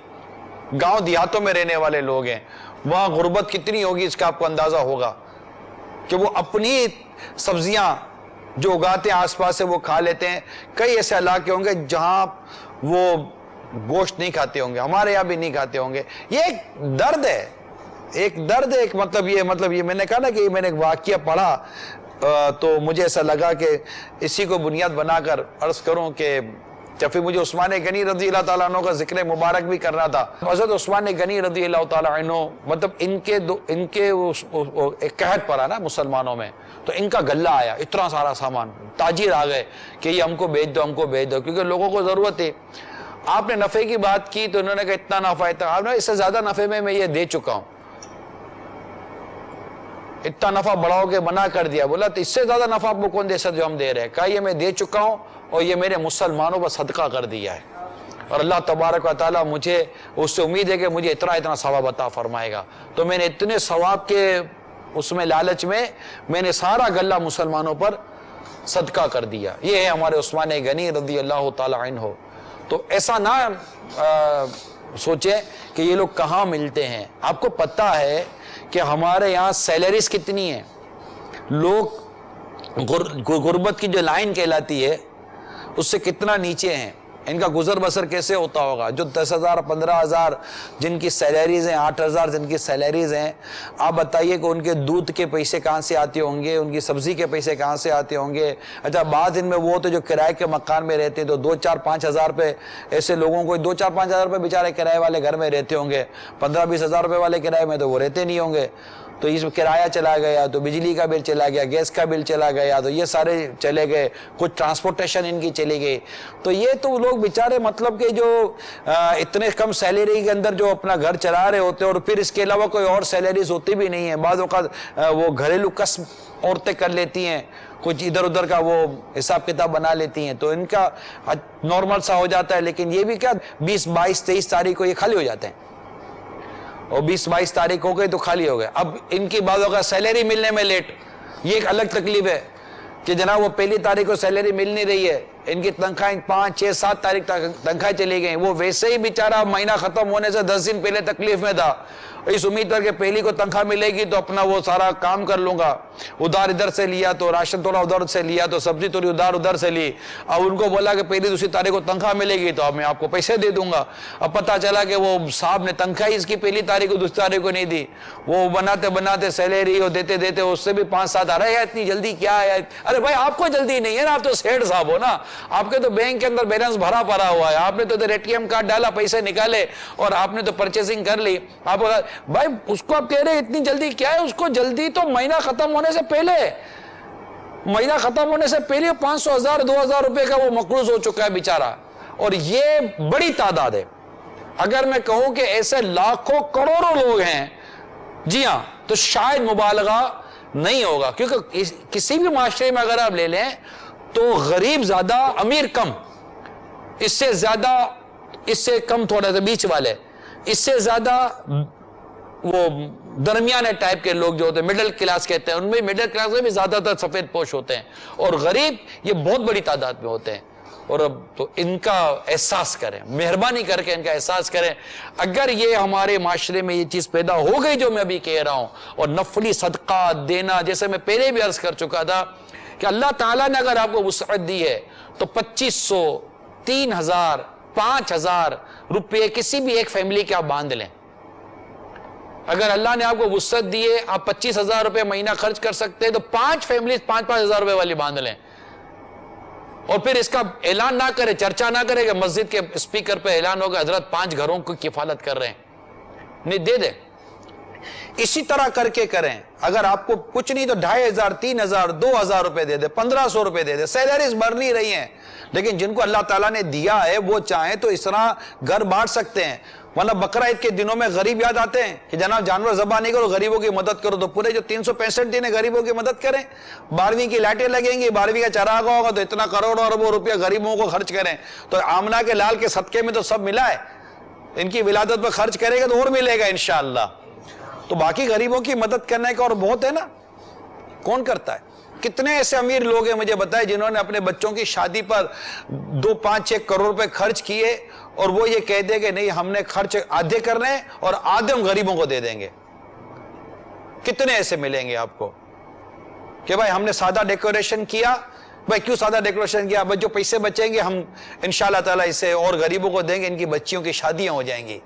گاؤں دیہاتوں میں رہنے والے لوگ ہیں. وہاں غربت کتنی ہوگی اس کا آپ کو اندازہ ہوگا کہ وہ اپنی سبزیاں جو اگاتے ہیں آس پاس سے وہ کھا لیتے ہیں. کئی ایسے علاقے ہوں گے جہاں وہ گوشت نہیں کھاتے ہوں گے، ہمارے یہاں بھی نہیں کھاتے ہوں گے. یہ ایک درد ہے، ایک مطلب یہ میں نے کہا نا کہ میں نے ایک واقعہ پڑھا تو مجھے ایسا لگا کہ اسی کو بنیاد بنا کر عرض کروں کہ جب پھر مجھے عثمان غنی رضی اللہ تعالیٰ عنہ کا ذکر مبارک بھی کرنا تھا. حضرت عثمان غنی رضی اللہ تعالیٰ عنہ مطلب ان کے ایک قحط پڑا نا مسلمانوں میں، تو ان کا غلہ آیا، اتنا سارا سامان، تاجر آ گئے کہ یہ ہم کو بیچ دو، ہم کو بیچ دو، کیونکہ لوگوں کو ضرورت ہے. آپ نے نفع کی بات کی تو انہوں نے کہا اتنا نفع ہے، آپ نے اس سے زیادہ نفع میں یہ دے چکا ہوں، اتنا نفع بڑھاؤ کے منع کر دیا. بولا تو اس سے زیادہ نفع آپ کو کون دے سکتا جو ہم دے رہے ہیں؟ کہا یہ میں دے چکا ہوں اور یہ میرے مسلمانوں پر صدقہ کر دیا ہے، اور اللہ تبارک و تعالیٰ مجھے اس سے امید ہے کہ مجھے اتنا ثواب عطا فرمائے گا. تو میں نے اتنے ثواب کے اس میں لالچ میں نے سارا غلہ مسلمانوں پر صدقہ کر دیا. یہ ہے ہمارے عثمان غنی رضی اللہ تعالیٰ عنہ. تو ایسا نہ سوچیں کہ یہ لوگ کہاں ملتے ہیں. آپ کو پتہ ہے کہ ہمارے یہاں سیلریز کتنی ہیں، لوگ غربت کی جو لائن کہلاتی ہے اس سے کتنا نیچے ہیں، ان کا گزر بسر کیسے ہوتا ہوگا. جو 10,000 15,000 جن کی سیلریز ہیں، 8,000 جن کی سیلریز ہیں، آپ بتائیے کہ ان کے دودھ کے پیسے کہاں سے آتے ہوں گے، ان کی سبزی کے پیسے کہاں سے آتے ہوں گے. اچھا بعض دن میں وہ ہوتے جو کرائے کے مکان میں رہتے ہیں تو 2-4-5 ہزار روپے، ایسے لوگوں کو 2-4-5 ہزار روپے بیچارے کرائے والے گھر میں رہتے ہوں گے. 15-20 ہزار روپے والے کرائے میں تو وہ رہتے نہیں ہوں گے. تو اس میں کرایہ چلا گیا، تو بجلی کا بل چلا گیا، گیس کا بل چلا گیا، تو یہ سارے چلے گئے، کچھ ٹرانسپورٹیشن ان کی چلی گئی. تو یہ تو لوگ بیچارے مطلب کہ جو اتنے کم سیلری کے اندر جو اپنا گھر چلا رہے ہوتے ہیں، اور پھر اس کے علاوہ کوئی اور سیلریز ہوتی بھی نہیں ہے. بعض اوقات وہ گھریلو کسب عورتیں کر لیتی ہیں، کچھ ادھر ادھر کا وہ حساب کتاب بنا لیتی ہیں، تو ان کا نارمل سا ہو جاتا ہے. لیکن یہ بھی کیا 20 22 23 تاریخ کو یہ خالی ہو جاتے ہیں، اور 20 22 تاریخ ہو گئی تو خالی ہو گئے. اب ان کی بعضوں کا سیلری ملنے میں لیٹ، یہ ایک الگ تکلیف ہے کہ جناب وہ پہلی تاریخ کو سیلری مل نہیں رہی ہے، ان کی تنخواہیں 5 6 7 تاریخ تک تنخواہیں چلی گئیں. وہ ویسے ہی بیچارہ مہینہ ختم ہونے سے 10 دن پہلے تکلیف میں تھا، اس امید پر کہ پہلی کو تنخواہ ملے گی تو اپنا وہ سارا کام کر لوں گا. ادھار ادھر سے لیا تو راشن تھوڑا ادھر سے لیا تو سبزی تھوڑی ادھر سے لی. اب ان کو بولا کہ پہلی دوسری تاریخ کو تنخواہ ملے گی تو اب میں آپ کو پیسے دے دوں گا. اب پتہ چلا کہ وہ صاحب نے تنخواہ اس کی پہلی تاریخ کو دوسری تاریخ کو نہیں دی. وہ بناتے سیلری اور دیتے اس سے بھی 5-7 آ رہے ہیں. اتنی جلدی کیا ہے؟ ارے بھائی آپ کو جلدی نہیں ہے نا، آپ تو سیٹ صاحب ہو نا، آپ کے تو بینک کے اندر بیلنس بھرا پڑا ہوا ہے، آپ نے تو ATM کارڈ ڈالا، پیسے نکالے اور آپ نے تو پرچیزنگ کر لی. آپ بھائی اس کو آپ کہہ رہے اتنی جلدی کیا ہے؟ اس کو جلدی تو مہینہ ختم ہونے سے پہلے، مہینہ ختم ہونے سے پہلے 500 1000 2000 روپے کا وہ مقروض ہو چکا ہے بیچارہ. اور یہ بڑی تعداد ہے. اگر میں کہوں کہ ایسے لاکھوں کروڑوں لوگ ہیں، جی ہاں، تو شاید مبالغہ نہیں ہوگا. کیونکہ کسی بھی معاشرے میں اگر آپ لے لیں تو غریب زیادہ، امیر کم، اس سے زیادہ، اس سے کم تھوڑا سا بیچ والے، اس سے زیادہ وہ درمیانے ٹائپ کے لوگ جو ہوتے ہیں، مڈل کلاس کہتے ہیں، ان میں مڈل کلاس میں بھی زیادہ تر سفید پوش ہوتے ہیں، اور غریب یہ بہت بڑی تعداد میں ہوتے ہیں. اور اب تو ان کا احساس کریں، مہربانی کر کے ان کا احساس کریں. اگر یہ ہمارے معاشرے میں یہ چیز پیدا ہو گئی جو میں ابھی کہہ رہا ہوں، اور نفلی صدقہ دینا، جیسے میں پہلے بھی عرض کر چکا تھا کہ اللہ تعالیٰ نے اگر آپ کو وسعت دی ہے تو 2500 3000 5000 روپے کسی بھی ایک فیملی کے آپ باندھ لیں. اگر اللہ نے آپ کو وسعت دی ہے، آپ 25,000 روپے مہینہ خرچ کر سکتے ہیں، تو 5 فیملیز 5-5 ہزار روپے والی باندھ لیں. اور پھر اس کا اعلان نہ کرے، چرچا نہ کرے کہ مسجد کے اسپیکر پہ اعلان ہوگا حضرت 5 گھروں کو کفالت کر رہے ہیں. نہیں، دے دیں. اسی طرح کر کے کریں. اگر آپ کو کچھ نہیں تو 2500 3000 2000 روپے دے دے, 1500 روپے دے دے, سیلریز بڑھ نہیں رہی ہیں, لیکن جن کو اللہ تعالیٰ نے دیا ہے وہ چاہیں تو اس طرح گھر بانٹ سکتے ہیں. ورنہ بقرہ عید کے دنوں میں غریب یاد آتے ہیں کہ جناب جانور ذبح نہیں کرو, غریبوں کی مدد کرو, تو پورے جو 365 دن ہے غریبوں کی مدد کریں. 12ویں کی لائٹیں لگیں گی, 12ویں کا چراغ ہوگا تو اتنا کروڑوں اربوں روپیہ غریبوں کو خرچ کریں. تو آمنہ کے لال کے صدقے میں تو سب ملا ہے, ان کی ولادت پہ خرچ کرے گا تو اور ملے گا انشاءاللہ. تو باقی غریبوں کی مدد کرنے کا اور بہت ہے نا, کون کرتا ہے؟ کتنے ایسے امیر لوگ ہیں مجھے بتائے جنہوں نے اپنے بچوں کی شادی پر 2 5 6 کروڑ روپے خرچ کیے اور وہ یہ کہہ دے کہ نہیں ہم نے خرچ آدھے کرنے ہیں اور آدھے ہم غریبوں کو دے دیں گے. کتنے ایسے ملیں گے آپ کو کہ بھائی ہم نے سادہ ڈیکوریشن کیا. بھائی کیوں سادہ ڈیکوریشن کیا؟ بھائی جو پیسے بچیں گے ہم انشاءاللہ تعالیٰ اسے اور غریبوں کو دیں گے, ان کی بچیوں کی شادیاں ہو جائیں گی.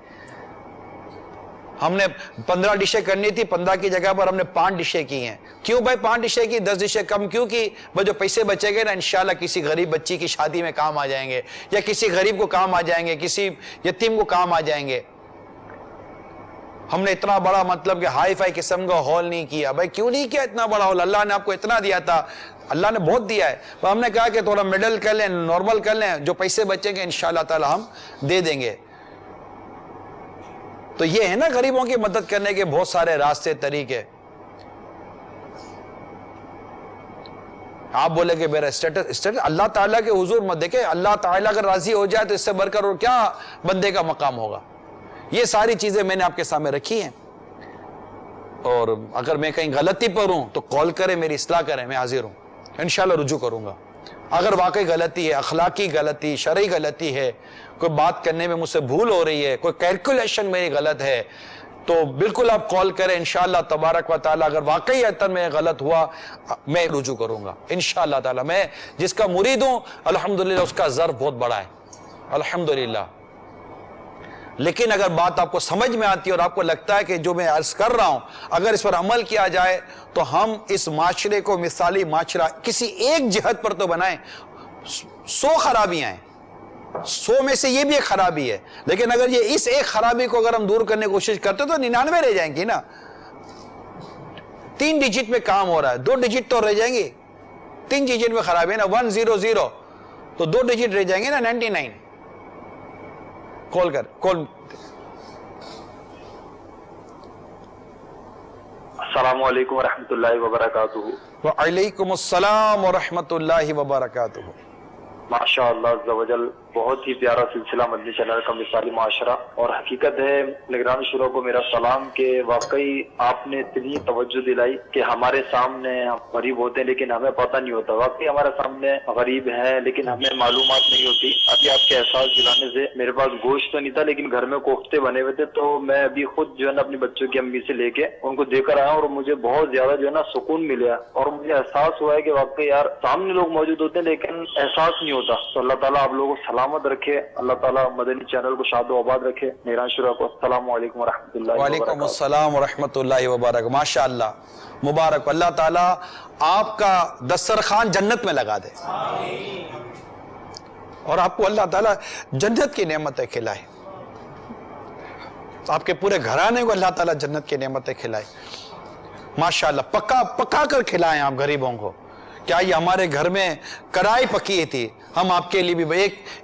ہم نے 15 ڈشیں کرنی تھی, 15 کی جگہ پر ہم نے 5 ڈشیں کی ہیں. کیوں بھائی 5 ڈشیں کی, 10 ڈشیں کم کیوں کی؟ بھائی جو پیسے بچے گے نا انشاءاللہ کسی غریب بچی کی شادی میں کام آ جائیں گے, یا کسی غریب کو کام آ جائیں گے, کسی یتیم کو کام آ جائیں گے. ہم نے اتنا بڑا مطلب کہ ہائی فائی قسم کا ہال نہیں کیا. بھائی کیوں نہیں کیا اتنا بڑا ہال؟ اللہ نے آپ کو اتنا دیا تھا, اللہ نے بہت دیا ہے. تو ہم نے کہا کہ تھوڑا مڈل کر لیں, نارمل کر لیں, جو پیسے بچیں گے انشاءاللہ تعالی ہم دے دیں گے. تو یہ ہے نا غریبوں کی مدد کرنے کے بہت سارے راستے طریقے. آپ بولے کہ میرا اسٹیٹس اللہ تعالیٰ کے حضور مت دیکھیں, اللہ تعالیٰ اگر راضی ہو جائے تو اس سے بڑھ کر اور کیا بندے کا مقام ہوگا. یہ ساری چیزیں میں نے آپ کے سامنے رکھی ہیں, اور اگر میں کہیں غلطی پر ہوں تو کال کریں, میری اصلاح کریں, میں حاضر ہوں, انشاءاللہ رجوع کروں گا. اگر واقعی غلطی ہے, اخلاقی غلطی, شرعی غلطی ہے, کوئی بات کرنے میں مجھ سے بھول ہو رہی ہے, کوئی کیلکولیشن میری غلط ہے, تو بالکل آپ کال کریں انشاءاللہ تبارک و تعالی. اگر واقعی اتن میں غلط ہوا میں رجوع کروں گا انشاءاللہ تعالی. میں جس کا مرید ہوں الحمدللہ اس کا ظرف بہت بڑا ہے الحمدللہ. لیکن اگر بات آپ کو سمجھ میں آتی ہے اور آپ کو لگتا ہے کہ جو میں عرض کر رہا ہوں اگر اس پر عمل کیا جائے تو ہم اس معاشرے کو مثالی معاشرہ کسی ایک جہت پر تو بنائیں. 100 خرابیاں ہیں, 100 میں سے یہ بھی ایک خرابی ہے, لیکن اگر یہ اس ایک خرابی کو اگر ہم دور کرنے کی کوشش کرتے تو 99 رہ جائیں گی نا. 3 ڈیجٹ میں کام ہو رہا ہے, 2 ڈیجٹ تو رہ جائیں گی. 3 ڈیجٹ میں خرابی ہے نا, 100 تو 2 ڈیجٹ رہ جائیں گے نا 99. کال کر کال. السلام علیکم ورحمۃ اللہ وبرکاتہ. وعلیکم السلام ورحمۃ اللہ وبرکاتہ. ماشاء اللہ عز و جل, بہت ہی پیارا سلسلہ مدنی چینل کا مثالی معاشرہ. اور حقیقت ہے نگران شورا کو میرا سلام کہ واقعی آپ نے اتنی توجہ دلائی کہ ہمارے سامنے ہم غریب ہوتے ہیں لیکن ہمیں پتہ نہیں ہوتا. واقعی ہمارے سامنے غریب ہیں لیکن ہمیں معلومات نہیں ہوتی. ابھی آپ کے احساس دلانے سے میرے پاس گوشت تو نہیں تھا لیکن گھر میں کوفتے بنے ہوئے تھے, تو میں ابھی خود جو ہے نا اپنی بچوں کی امی سے لے کے ان کو دے کر آیا, اور مجھے بہت زیادہ جو ہے نا سکون ملا, اور مجھے احساس ہوا ہے کہ واقعی یار سامنے لوگ موجود ہوتے ہیں لیکن احساس نہیں ہوتا. تو اللہ تعالیٰ آپ لوگوں کو سلامت رکھے, اللہ تعالیٰ مدنی چینل کو شاد و آباد رکھے. نگران شورا کو السلام علیکم ورحمۃ اللہ. وعلیکم السلام ورحمۃ اللہ وبرکاتہ. ماشاء اللہ مبارک, اللہ تعالیٰ آپ کا دسترخوان جنت میں لگا دے اور آپ کو اللہ تعالیٰ جنت کی نعمتیں کھلائے, آپ کے پورے گھرانے کو اللہ تعالیٰ جنت کی نعمتیں کھلائے. ماشاء اللہ پکا کر کھلائیں آپ غریبوں کو. کیا یہ ہمارے گھر میں کڑھائی پکی تھی, ہم آپ کے لیے بھی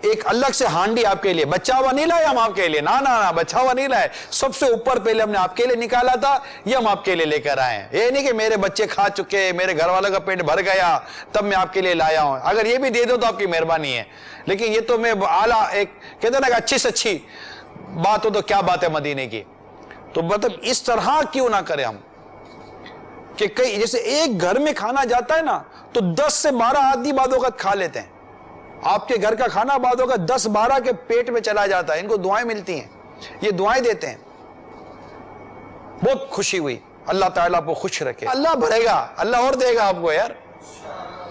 ایک الگ سے ہانڈی آپ کے لیے, بچا ہوا نہیں لائے ہم آپ کے لیے, نا بچا ہوا نہیں لائے, سب سے اوپر پہلے ہم نے آپ کے لیے نکالا تھا, یہ ہم آپ کے لیے لے کر آئے ہیں. یہ نہیں کہ میرے بچے کھا چکے, میرے گھر والوں کا پیٹ بھر گیا تب میں آپ کے لیے لایا ہوں. اگر یہ بھی دے دو تو آپ کی مہربانی ہے, لیکن یہ تو میں اعلیٰ ایک کہتے ہیں نا کہ اچھی سے اچھی بات ہو تو کیا بات ہے مدینے کی. تو مطلب اس طرح کیوں نہ کریں ہم کہ کئی جیسے ایک گھر میں کھانا جاتا ہے نا تو 10 سے 12 آدمی بعد وقت کھا لیتے ہیں. آپ کے گھر کا کھانا بعد وقت 10-12 کے پیٹ میں چلا جاتا ہے, ان کو دعائیں ملتی ہیں, یہ دعائیں دیتے ہیں. بہت خوشی ہوئی, اللہ تعالیٰ آپ کو خوش رکھے. اللہ بھرے گا, اللہ اور دے گا آپ کو یار.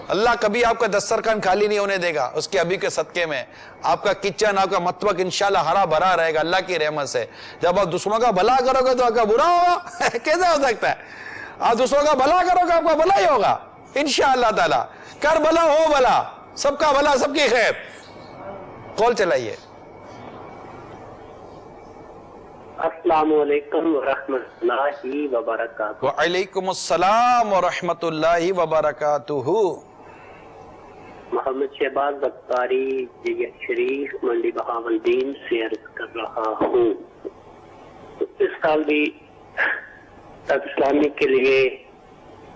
اللہ کبھی آپ کا دسترخوان خالی نہیں ہونے دے گا. اس کے ابھی کے صدقے میں آپ کا کچن, آپ کا مطبخ انشاءاللہ ہرا بھرا رہے گا اللہ کی رحمت سے. جب آپ دوسروں کا بھلا کرو گے تو آپ کا برا ہوگا کیسے ہو سکتا ہے؟ آپ دوسروں کا بھلا کرو گے آپ کا بھلا ہی ہوگا انشاءاللہ تعالیٰ. کر بھلا ہو بھلا, سب کا بھلا سب کی خیر. کال چلائیے. السلام علیکم ورحمۃ اللہ وبرکاتہ۔ وعلیکم السلام ورحمۃ اللہ وبرکاتہ۔ محمد شہباز بختاری جگہ شریف منڈی بہاولدین سے عرض کر رہا ہوں، اس سال بھی تب اسلامی کے لیے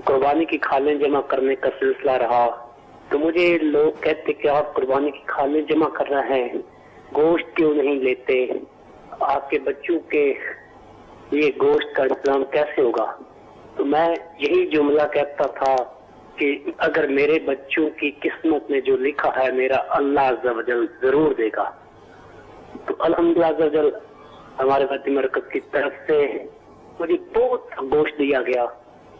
قربانی کی کھالیں جمع کرنے کا سلسلہ رہا، تو مجھے لوگ کہتے کہ آپ قربانی کی کھالیں جمع کر رہے ہیں، گوشت کیوں نہیں لیتے؟ آپ کے بچوں کے لیے گوشت کا انتظام کیسے ہوگا؟ تو میں یہی جملہ کہتا تھا کہ اگر میرے بچوں کی قسمت میں جو لکھا ہے میرا اللہ عز و جل ضرور دے گا۔ تو الحمدللہ عز و جل ہمارے وطن مرکز کی طرف سے مجھے بہت گوشت دیا گیا،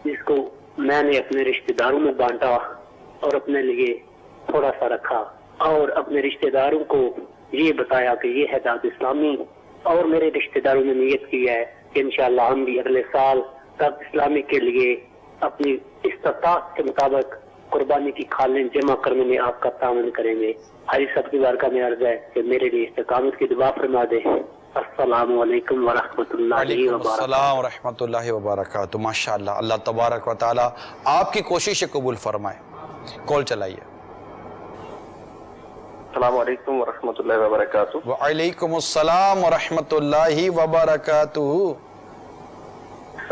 جس کو میں نے اپنے رشتہ داروں میں بانٹا اور اپنے لیے تھوڑا سا رکھا، اور اپنے رشتہ داروں کو یہ بتایا کہ یہ ہے دعوت اسلامی، اور میرے رشتہ داروں نے نیت کی ہے کہ انشاءاللہ ہم بھی اگلے سال دعوت اسلامی کے لیے اپنی استطاعت کے مطابق قربانی کی کھالیں جمع کرنے میں آپ کا تعاون کریں گے۔ حاجی صاحب کی بارگاہ میں عرض ہے کہ میرے لیے استقامت کی دعا فرما دیں۔ السلام علیکم ورحمۃ اللہ وعلیکم وبرکاتہ۔ السلام ورحمۃ اللہ وبرکاتہ۔ ماشاءاللہ، اللہ تبارک و تعالی آپ کی کوشش قبول فرمائے۔ کال چلائیے۔ السلام علیکم ورحمۃ اللہ وبرکاتہ۔ وعلیکم السلام ورحمۃ اللہ وبرکاتہ۔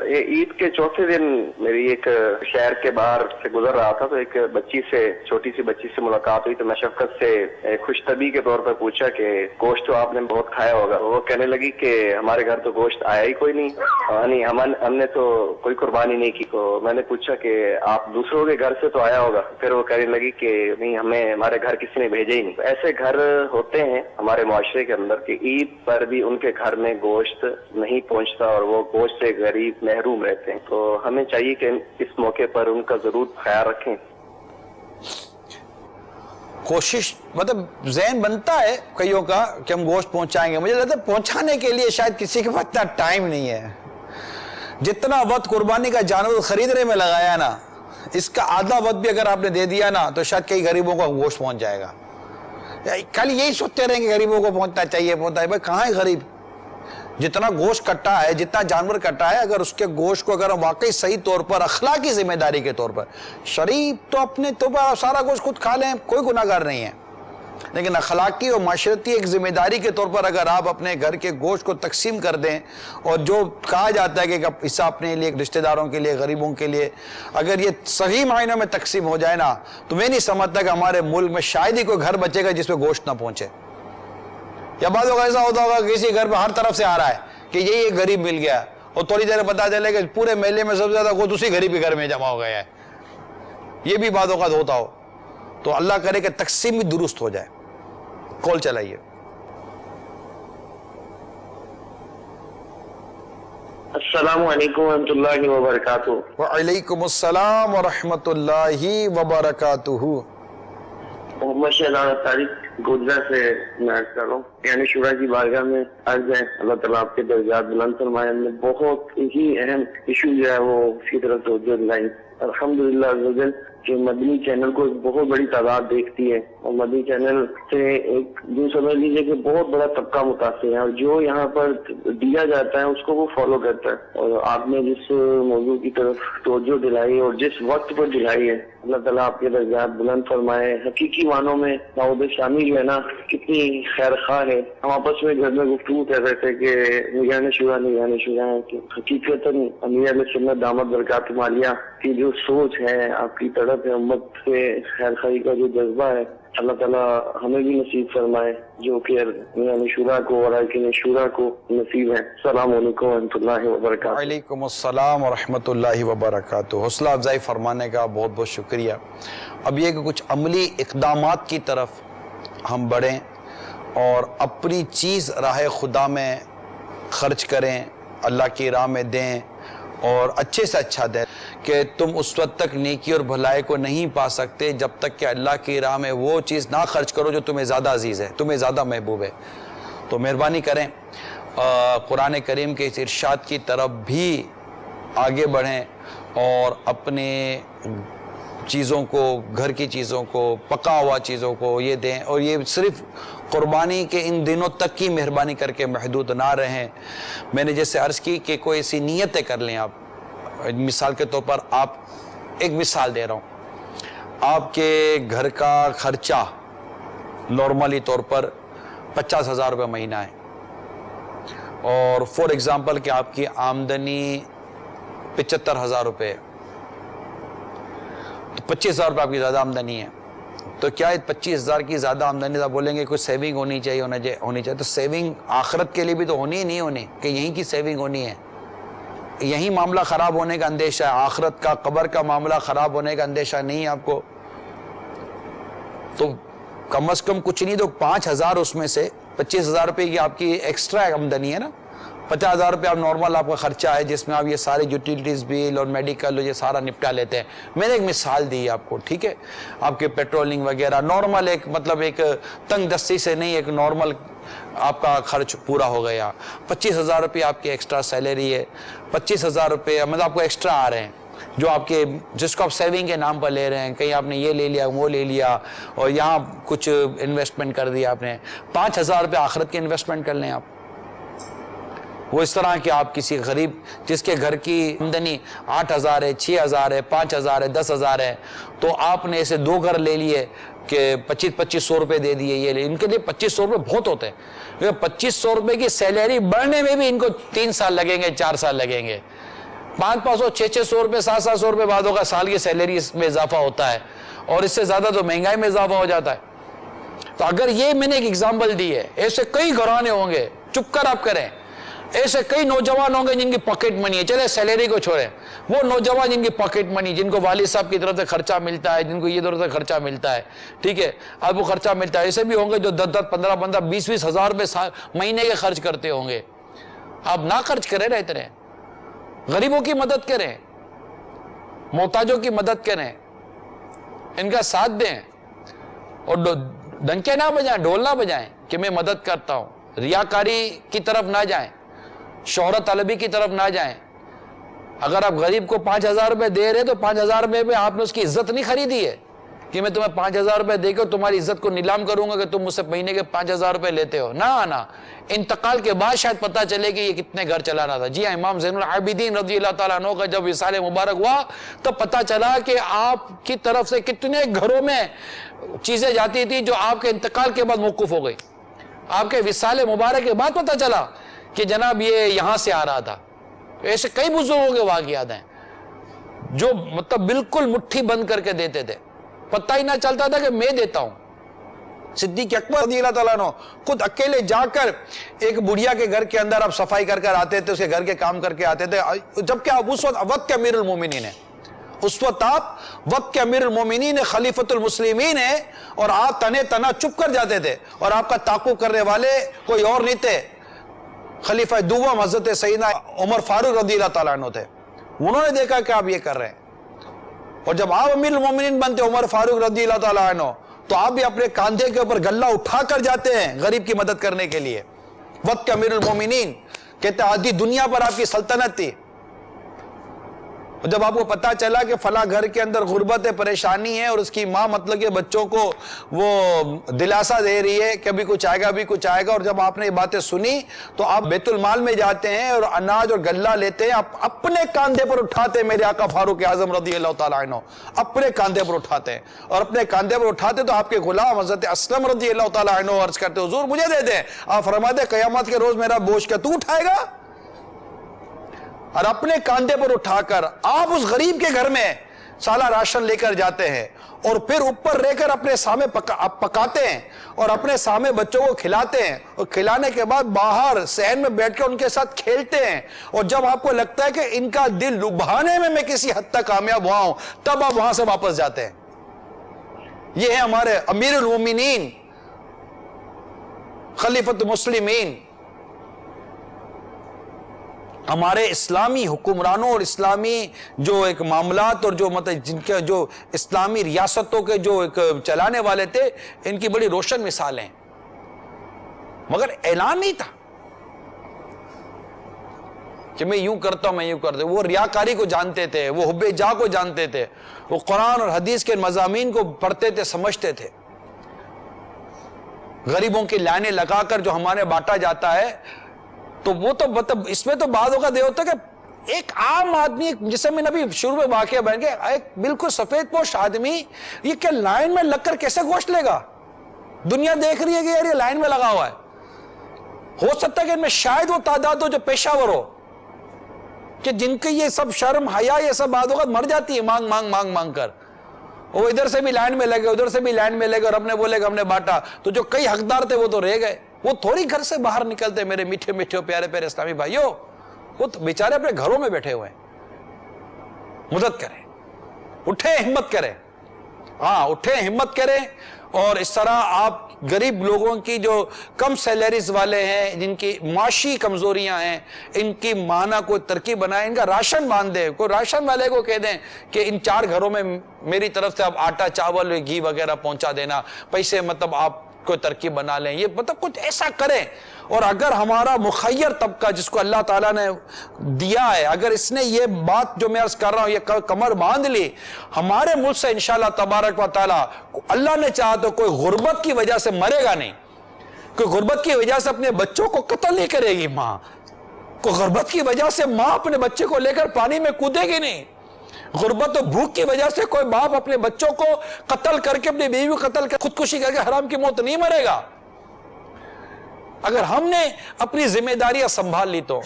یہ عید کے چوتھے دن میری ایک شہر کے باہر سے گزر رہا تھا، تو ایک بچی سے، چھوٹی سی بچی سے ملاقات ہوئی، تو میں شفقت سے خوش طبی کے طور پر پوچھا کہ گوشت تو آپ نے بہت کھایا ہوگا۔ وہ کہنے لگی کہ ہمارے گھر تو گوشت آیا ہی کوئی نہیں، یعنی ہم نے تو کوئی قربانی نہیں کی۔ تو میں نے پوچھا کہ آپ دوسروں کے گھر سے تو آیا ہوگا، پھر وہ کہنے لگی کہ نہیں، ہمارے گھر کسی نے بھیجا ہی نہیں۔ ایسے گھر ہوتے ہیں ہمارے معاشرے کے اندر کہ عید پر بھی ان کے گھر میں گوشت نہیں پہنچتا اور وہ گوشت سے غریب محروم رہتے ہیں، تو ہمیں چاہیے کہ اس موقع پر ان کا ضرور خیال رکھیں۔ کوشش مطلب ذہن بنتا ہے کئیوں کا کہ ہم گوشت پہنچائیں گے، مجھے لگتا ہے پہنچانے کے لیے شاید کسی کے پاس اتنا ٹائم نہیں ہے۔ جتنا وقت قربانی کا جانور خریدنے میں لگایا نا، اس کا آدھا وقت بھی اگر آپ نے دے دیا نا، تو شاید کئی غریبوں کا گوشت پہنچ جائے گا۔ خالی یہی سوچتے رہیں کہ غریبوں کو پہنچنا چاہیے، پہنچتا ہے، بھائی کہاں ہے غریب؟ جتنا گوشت کٹا ہے، جتنا جانور کٹا ہے، اگر اس کے گوشت کو اگر ہم واقعی صحیح طور پر اخلاقی ذمہ داری کے طور پر، شریف تو اپنے تو سارا گوشت خود کھا لیں، کوئی گناہ گار نہیں ہے، لیکن اخلاقی اور معاشرتی ایک ذمہ داری کے طور پر اگر آپ اپنے گھر کے گوشت کو تقسیم کر دیں، اور جو کہا جاتا ہے کہ حصہ اپنے لیے، رشتہ داروں کے لیے، غریبوں کے لیے، اگر یہ صحیح معنوں میں تقسیم ہو جائے نا، تو میں نہیں سمجھتا کہ ہمارے ملک میں شاید ہی کوئی گھر بچے گا جس پہ گوشت نہ پہنچے۔ یا بعض وقت ایسا ہوتا ہوگا کسی گھر پہ ہر طرف سے آ رہا ہے کہ یہی ایک غریب مل گیا، اور تھوڑی دیر پتا چلے کہ پورے محلے میں سب سے زیادہ گوشت اسی غریب کے گھر میں جمع ہو گیا ہے۔ یہ بھی بعض اوقات ہوتا ہو، تو اللہ کرے کہ تقسیم بھی درست ہو جائے۔ کال چلائیے۔ السلام علیکم ورحمۃ اللہ وبرکاتہ۔ وعلیکم السلام ورحمۃ اللہ وبرکاتہ۔ محمد شہزاد طارق گودرا سے میں عرض کر رہا ہوں، یعنی شورا کی بارگاہ میں عرض ہے اللہ تعالیٰ آپ کے درجات بلند فرمائے۔ ہم نے بہت ہی اہم ایشو جو ہے وہ اس کی طرف توجہ دلائی۔ الحمدللہ عزوجل کہ مدنی چینل کو بہت بڑی تعداد دیکھتی ہے، اور مدنی چینل سے ایک جو سمجھ لیجیے کہ بہت بڑا طبقہ متاثر ہے، اور جو یہاں پر دیا جاتا ہے اس کو وہ فالو کرتا ہے۔ اور آپ نے جس موضوع کی طرف توجہ دلائی اور جس وقت پر دلائی ہے، اللہ تعالیٰ آپ کے درجات بلند فرمائے۔ حقیقی معنوں میں داؤد شامی جو ہے نا کتنی خیر خواہ ہے۔ ہم آپس میں گھر میں گفتگو کر رہے تھے کہ نگران شورا ہے کہ حقیقتاً امیر علیہ سنت دامت برکاتہم عالیہ کی جو سوچ ہے، آپ کی طرف امت سے خیر خواہی کا جو جذبہ ہے، اللہ تعالیٰ ہمیں بھی نصیب فرمائے جو کہ نگران شورا کو اور ارکان شورا کو نصیب ہے۔ السلام علیکم ورحمۃ اللہ وبرکاتہ۔ وعلیکم السلام ورحمۃ اللہ وبرکاتہ۔ حوصلہ افزائی فرمانے کا بہت بہت شکریہ۔ اب یہ کہ کچھ عملی اقدامات کی طرف ہم بڑھیں اور اپنی چیز راہ خدا میں خرچ کریں، اللہ کی راہ میں دیں، اور اچھے سے اچھا دیں کہ تم اس وقت تک نیکی اور بھلائی کو نہیں پا سکتے جب تک کہ اللہ کی راہ میں وہ چیز نہ خرچ کرو جو تمہیں زیادہ عزیز ہے، تمہیں زیادہ محبوب ہے۔ تو مہربانی کریں، قرآن کریم کے اس ارشاد کی طرف بھی آگے بڑھیں اور اپنے چیزوں کو، گھر کی چیزوں کو، پکا ہوا چیزوں کو یہ دیں، اور یہ صرف قربانی کے ان دنوں تک کی مہربانی کر کے محدود نہ رہیں۔ میں نے جیسے عرض کی کہ کوئی ایسی نیتیں کر لیں آپ، مثال کے طور پر آپ، ایک مثال دے رہا ہوں، آپ کے گھر کا خرچہ نارملی طور پر 50,000 روپے مہینہ ہے، اور فور ایگزامپل کہ آپ کی آمدنی 75,000 روپے ہے، تو 25,000 روپے آپ کی زیادہ آمدنی ہے، تو کیا 25,000 کی زیادہ آمدنی آپ بولیں گے کوئی سیونگ ہونی چاہیے، تو سیونگ آخرت کے لیے بھی تو ہونی ہی نہیں ہونی کہ یہیں کی سیونگ ہونی ہے، یہیں معاملہ خراب ہونے کا اندیشہ ہے، آخرت کا، قبر کا معاملہ خراب ہونے کا اندیشہ نہیں ہے آپ کو، تو کم از کم کچھ نہیں تو 5,000 اس میں سے 25,000 روپے کی آپ کی ایکسٹرا آمدنی ہے نا، 50,000 روپے آپ نارمل آپ کا خرچہ ہے جس میں آپ یہ سارے یوٹیلیٹیز بل اور میڈیکل یہ سارا نپٹا لیتے ہیں۔ میں نے ایک مثال دی آپ کو، ٹھیک ہے، آپ کے پیٹرولنگ وغیرہ نارمل ایک مطلب ایک تنگ دستی سے نہیں، ایک نارمل آپ کا خرچ پورا ہو گیا، 25,000 روپے آپ کی ایکسٹرا سیلری ہے، 25,000 روپے مطلب آپ کو ایکسٹرا آ رہے ہیں جو آپ کے، جس کو آپ سیونگ کے نام پر لے رہے ہیں، کہیں آپ نے یہ لے لیا وہ لے لیا اور یہاں کچھ انویسٹمنٹ کر دیا آپ نے، 5,000 روپے آخرت کے انویسٹمنٹ کر لیں آپ۔ وہ اس طرح کہ آپ کسی غریب جس کے گھر کی آمدنی 8,000 ہے، 6,000 ہے، 5,000 ہے، 10,000 ہے، تو آپ نے ایسے 2 گھر لے لیے کہ 2500 روپے دے دیے، یہ ان کے لیے 2500 روپے بہت ہوتے ہیں، 2500 روپے کی سیلری بڑھنے میں بھی ان کو 3 سال لگیں گے، 4 سال لگیں گے، 500 600 روپے 700 روپے بعد ہوگا سال کی سیلری اس میں اضافہ ہوتا ہے، اور اس سے زیادہ تو مہنگائی میں اضافہ ہو جاتا ہے۔ تو اگر یہ میں نے ایک ایگزامپل دی ہے، ایسے کئی گھرانے ہوں گے، چپ کر آپ کریں، ایسے کئی نوجوان ہوں گے جن کی پاکٹ منی ہے، چلے سیلری کو چھوڑیں، وہ نوجوان جن کی پاکٹ منی، جن کو والد صاحب کی طرف سے خرچہ ملتا ہے، جن کو یہ طرف سے خرچہ ملتا ہے، ٹھیک ہے، اب وہ خرچہ ملتا ہے، ایسے بھی ہوں گے جو 10 15 20 ہزار روپے مہینے کے خرچ کرتے ہوں گے۔ آپ نہ خرچ کریں، رہتے رہیں، غریبوں کی مدد کریں، محتاجوں کی مدد کریں، ان کا ساتھ دیں، اور ڈنکے نہ بجائیں، ڈھول نہ بجائیں کہ میں مدد کرتا ہوں، ریاکاری کی طرف نہ جائیں، شہرت طلبی کی طرف نہ جائیں۔ اگر آپ غریب کو 5,000 روپے دے رہے تو 5,000 روپے پہ آپ نے اس کی عزت نہیں خریدی ہے کہ میں تمہیں 5,000 روپے دے کے تمہاری عزت کو نیلام کروں گا کہ تم مجھ سے مہینے کے 5,000 روپے لیتے ہو، نہ انتقال کے بعد شاید پتہ چلے کہ یہ کتنے گھر چلا رہا تھا۔ جی ہاں، امام زین العابدین رضی اللہ تعالیٰ عنہ کا جب وصال مبارک ہوا تو پتہ چلا کہ آپ کی طرف سے کتنے گھروں میں چیزیں جاتی تھی جو آپ کے انتقال کے بعد موقوف ہو گئی، آپ کے وصال مبارک کے بعد پتہ چلا کہ جناب یہ یہاں سے آ رہا تھا۔ ایسے کئی بزرگوں کے واقعات ہیں جو مطلب بالکل مٹھی بند کر کے دیتے تھے، پتہ ہی نہ چلتا تھا کہ میں دیتا ہوں۔ صدیق اکبر رضی اللہ تعالیٰ عنہ خود اکیلے جا کر ایک بڑھیا کے گھر کے اندر آپ صفائی کر آتے تھے، اس کے گھر کے کام کر کے آتے تھے، جبکہ آپ اس وقت کے امیر المومنین ہیں، اس وقت آپ وقت کے امیر المومنین خلیفۃ المسلمین ہیں، اور آپ تنے تنا چپ کر جاتے تھے، اور آپ کا تعاقب کرنے والے کوئی اور نہیں تھے، خلیفہ دوم حضرت سیدنا عمر فاروق رضی اللہ تعالیٰ عنہ تھے۔ انہوں نے دیکھا کہ آپ یہ کر رہے ہیں، اور جب آپ امیر المومنین بنتے عمر فاروق رضی اللہ تعالیٰ عنہ تو آپ بھی اپنے کاندھے کے اوپر گلہ اٹھا کر جاتے ہیں غریب کی مدد کرنے کے لیے۔ وقت کے امیر المومنین کہتے ہیں آدھی دنیا پر آپ کی سلطنت تھی، اور جب آپ کو پتا چلا کہ فلاں گھر کے اندر غربت ہے، پریشانی ہے، اور اس کی ماں مطلب کہ بچوں کو وہ دلاسا دے رہی ہے کہ ابھی کچھ آئے گا، ابھی کچھ آئے گا، اور جب آپ نے یہ باتیں سنی تو آپ بیت المال میں جاتے ہیں اور اناج اور غلہ لیتے ہیں، آپ اپنے کاندھے پر اٹھاتے ہیں، میرے آقا فاروق اعظم رضی اللہ تعالیٰ عنہ اپنے کاندھے پر اٹھاتے ہیں، اور اپنے کاندھے پر اٹھاتے تو آپ کے غلام حضرت اسلم رضی اللہ تعالیٰ عنہ عرض کرتے حضور مجھے دے دیں، آپ فرماتے قیامت کے روز میرا بوجھ کیا تو اٹھائے گا؟ اور اپنے کاندھے پر اٹھا کر آپ اس غریب کے گھر میں سالہ راشن لے کر جاتے ہیں، اور پھر اوپر رہ کر اپنے سامنے پکاتے ہیں، اور اپنے سامنے بچوں کو کھلاتے ہیں، اور کھلانے کے بعد باہر صحن میں بیٹھ کر ان کے ساتھ کھیلتے ہیں، اور جب آپ کو لگتا ہے کہ ان کا دل لبھانے میں کسی حد تک کامیاب ہوا ہوں تب آپ وہاں سے واپس جاتے ہیں۔ یہ ہے ہمارے امیر المومنین خلیفۃ المسلمین، ہمارے اسلامی حکمرانوں اور اسلامی جو ایک معاملات اور جو مطلب جن کے جو اسلامی ریاستوں کے جو ایک چلانے والے تھے، ان کی بڑی روشن مثالیں، مگر اعلان نہیں تھا۔ کہ میں یوں کرتا ہوں، میں یوں کرتا ہوں. وہ ریاکاری کو جانتے تھے، وہ حب جاہ کو جانتے تھے، وہ قرآن اور حدیث کے مضامین کو پڑھتے تھے، سمجھتے تھے. غریبوں کی لائنیں لگا کر جو ہمارے بانٹا جاتا ہے، تو وہ تو مطلب اس میں تو بعض اوقات یہ ہوتا ہے کہ ایک عام آدمی، جسے میں نبی شروع میں واقعہ بیان کے، ایک بالکل سفید پوش آدمی یہ کہ لائن میں لگ کر کیسے گوشت لے گا؟ دنیا دیکھ رہی ہے کہ یار یہ لائن میں لگا ہوا ہے. ہو سکتا ہے کہ ان میں شاید وہ تعداد ہو جو پیشہ ور ہو، کہ جن کی یہ سب شرم حیا یہ سب بعض اوقات مر جاتی ہے مانگ مانگ مانگ مانگ کر. وہ ادھر سے بھی لائن میں لگے، ادھر سے بھی لائن میں لگے، اور ہم نے بولے کہ ہم نے بانٹا، تو جو کئی حقدار تھے وہ تو رہ گئے. وہ تھوڑی گھر سے باہر نکلتے میرے میٹھے میٹھے پیارے پیارے اسلامی بھائیوں. وہ تو بیچارے اپنے گھروں میں بیٹھے ہوئے ہیں. مدد کریں، اٹھیں ہمت کریں. ہاں اٹھیں ہمت کریں. اور اس طرح آپ غریب لوگوں کی جو کم سیلریز والے ہیں، جن کی معاشی کمزوریاں ہیں، ان کی مانا کوئی ترکیب بنائیں، ان کا راشن باندھ دیں. کوئی راشن والے کو کہہ دیں کہ ان 4 گھروں میں میری طرف سے آپ آٹا چاول گھی وغیرہ پہنچا دینا، پیسے مطلب آپ کوئی ترکیب بنا لیں. یہ مطلب کچھ ایسا کریں. اور اگر ہمارا مخیر طبقہ جس کو اللہ تعالیٰ نے دیا ہے، اگر اس نے یہ بات جو میں عرض کر رہا ہوں یہ کمر باندھ لی، ہمارے ملک سے انشاءاللہ تبارک و تعالیٰ، اللہ نے چاہا تو کوئی غربت کی وجہ سے مرے گا نہیں. کوئی غربت کی وجہ سے اپنے بچوں کو قتل نہیں کرے گی ماں. کوئی غربت کی وجہ سے ماں اپنے بچے کو لے کر پانی میں کودے گی نہیں. غربت و بھوک کی وجہ سے کوئی باپ اپنے بچوں کو قتل کر کے، اپنی بیوی کو قتل کر خودکشی کر کے حرام کی موت نہیں مرے گا. اگر ہم نے اپنی ذمہ داریاں سنبھال لی تو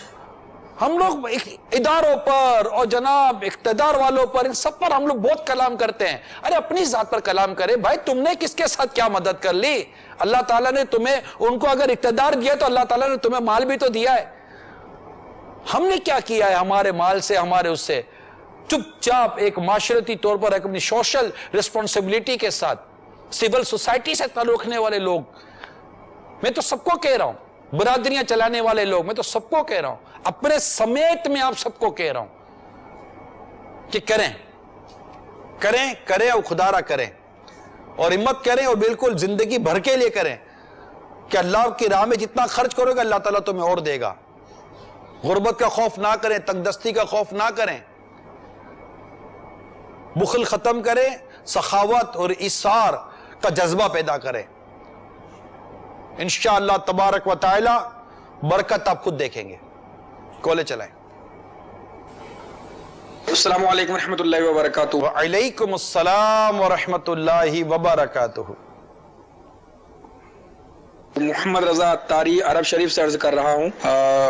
ہم لوگ اداروں پر اور جناب اقتدار والوں پر، ان سب پر ہم لوگ بہت کلام کرتے ہیں. ارے اپنی ذات پر کلام کرے بھائی. تم نے کس کے ساتھ کیا مدد کر لی؟ اللہ تعالیٰ نے تمہیں، ان کو اگر اقتدار دیا تو اللہ تعالیٰ نے تمہیں مال بھی تو دیا ہے. ہم نے کیا کیا ہے ہمارے مال سے، ہمارے اس سے؟ چپ چاپ ایک معاشرتی طور پر ایک اپنی سوشل ریسپانسبلٹی کے ساتھ سول سوسائٹی سے تعلق رکھنے والے لوگ، میں تو سب کو کہہ رہا ہوں، برادریاں چلانے والے لوگ، میں تو سب کو کہہ رہا ہوں، اپنے سمیت میں آپ سب کو کہہ رہا ہوں کہ کریں کریں کریں اور خدا را کریں اور ہمت کریں اور بالکل زندگی بھر کے لیے کریں کہ اللہ کی راہ میں جتنا خرچ کرو گے اللہ تعالیٰ تمہیں اور دے گا. غربت کا خوف نہ کریں، تنگ دستی کا خوف نہ کریں، بخل ختم کریں، سخاوت اور ایثار کا جذبہ پیدا کریں. انشاءاللہ تبارک و تعالی برکت آپ خود دیکھیں گے. کولے چلائیں. السلام علیکم ورحمۃ اللہ وبرکاتہ. وعلیکم السلام ورحمۃ اللہ وبرکاتہ. محمد رضا اتاری عرب شریف سے عرض کر رہا ہوں.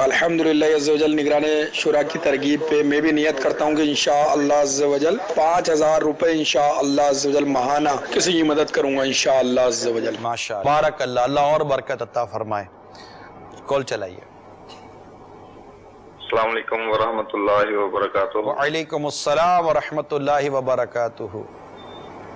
الحمدللہ عز و جل نگران شورا کی ترغیب پہ میں بھی نیت کرتا ہوں کہ انشاءاللہ عز و جل 5000 روپے انشاءاللہ عز و جل ماہانہ کسی کی مدد کروں گا انشاءاللہ عز و جل. ماشاءاللہ بارک اللہ، اللہ اور برکت عطا فرمائے. کال چلائیے. السلام علیکم ورحمۃ اللہ وبرکاتہ. وعلیکم السلام ورحمۃ اللہ وبرکاتہ.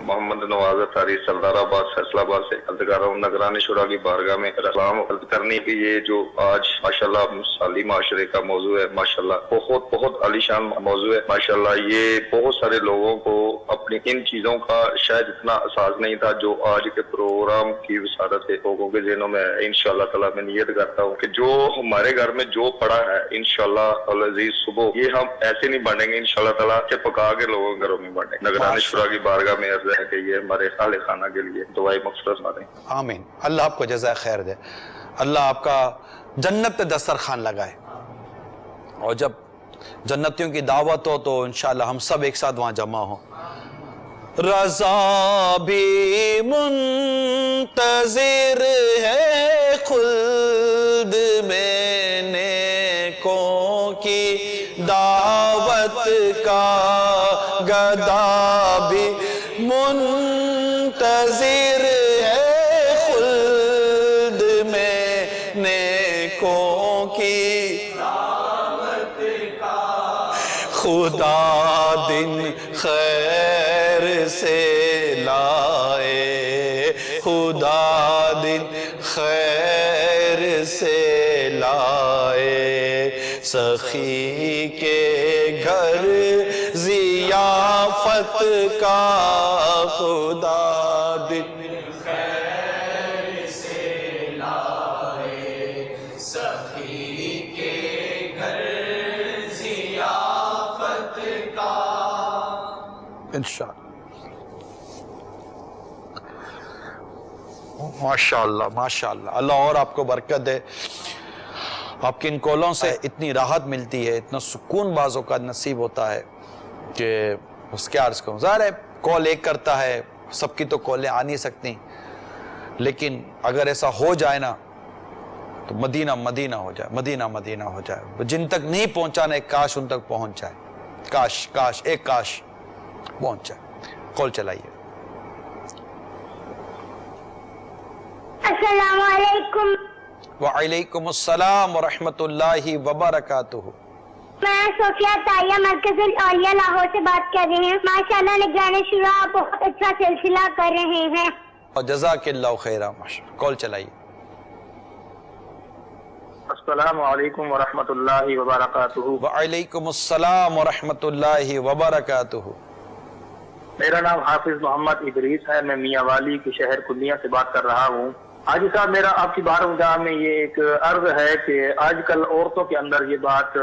محمد نواز اتاری سردار آباد فیصل آباد سے عرض کر رہا ہوں. نگران شورا کی بارگاہ میں سلام عرض کرنے کی یہ جو آج ماشاءاللہ مثالی معاشرے کا موضوع ہے، ماشاءاللہ بہت بہت عالی شان موضوع ہے. ماشاءاللہ یہ بہت سارے لوگوں کو اپنی ان چیزوں کا شاید اتنا احساس نہیں تھا جو آج کے پروگرام کی وسادت ہے لوگوں کے ذہنوں میں ہے. انشاءاللہ تعالیٰ میں نیت کرتا ہوں کہ جو ہمارے گھر میں جو پڑا ہے انشاءاللہ العزیز صبح یہ ہم ایسے نہیں بانٹیں گے انشاءاللہ تعالیٰ کہ پکا کے لوگوں کے گھروں میں بانٹیں. نگران شورا کی بارگاہ میں عرض ہے کہ یہ ہمارے خالق خانہ کے لیے دعائیں مغفرت مانیں. آمین. اللہ آپ کو جزائے خیر دے، اللہ آپ کا جنت پہ دسترخوان لگائے، اور جب جنتیوں کی دعوت ہو تو انشاءاللہ ہم سب ایک ساتھ وہاں جمع ہوں. رضا بھی منتظر ہے خلد میں، نیکوں کی دعوت کا گدا بھی منتظر ہے خلد میں، نیکوں کی دعوت کا خدا دن خیر سے لائے، خدا دن خیر سے لائے. سخی کے گھر ضیافت کا خدا دن خیر سے لائے. سخی کے گھر انشاءاللہ. ماشاءاللہ ماشاءاللہ. اللہ اور آپ کو برکت دے. آپ کی ان کالوں سے اتنی راحت ملتی ہے, اتنا سکون بعض اوقات نصیب ہوتا ہے کہ اس کے عرض کروں. ظاہر ہے کال ایک کرتا ہے, سب کی تو کالیں آ نہیں سکتی, لیکن اگر ایسا ہو جائے نا تو مدینہ مدینہ ہو جائے, مدینہ مدینہ ہو جائے. جن تک نہیں پہنچانا ایک کاش ان تک پہنچ جائے, کاش کاش ایک کاش پہنچ جائے. کال چلائیے. السلام علیکم. وعلیکم السلام ورحمۃ اللہ وبرکاتہ. میں صوفیہ طاہیہ مرکز الاولیاء لاہور سے بات کر رہی ہوں. ماشاءاللہ نگران شورا آپ بہت اچھا سلسلہ کر رہے ہیں. اور جزاک اللہ خیرہ. کال چلائیے. السلام علیکم ورحمۃ اللہ وبرکاتہ. وعلیکم السلام ورحمۃ اللہ وبرکاتہ. میرا نام حافظ محمد ادریس ہے. میں میاں والی کے شہر کلیا سے بات کر رہا ہوں. حاجی صاحب, میرا آپ کی بارگاہ میں یہ ایک عرض ہے کہ آج کل عورتوں کے اندر یہ بات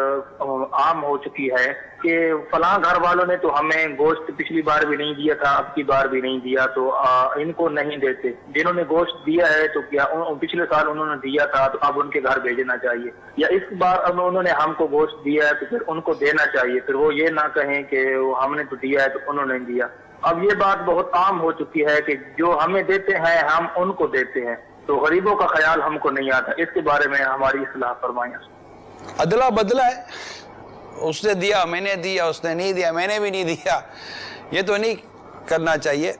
عام ہو چکی ہے کہ فلاں گھر والوں نے تو ہمیں گوشت پچھلی بار بھی نہیں دیا تھا, اب کی بار بھی نہیں دیا, تو ان کو نہیں دیتے. جنہوں نے گوشت دیا ہے تو کیا پچھلے سال انہوں نے دیا تھا تو اب ان کے گھر بھیجنا چاہیے, یا اس بار انہوں نے ہم کو گوشت دیا ہے تو پھر ان کو دینا چاہیے, پھر وہ یہ نہ کہیں کہ ہم نے تو دیا ہے تو انہوں نے دیا. اب یہ بات بہت عام ہو چکی ہے کہ جو ہمیں دیتے ہیں ہم ان کو دیتے ہیں, تو غریبوں کا خیال ہم کو نہیں آتا. اس کے بارے میں ہماری اصلاح فرمائیں. ادلا بدلا ہے, اس نے دیا میں نے دیا, اس نے نہیں دیا میں نے بھی نہیں دیا, یہ تو نہیں کرنا چاہیے.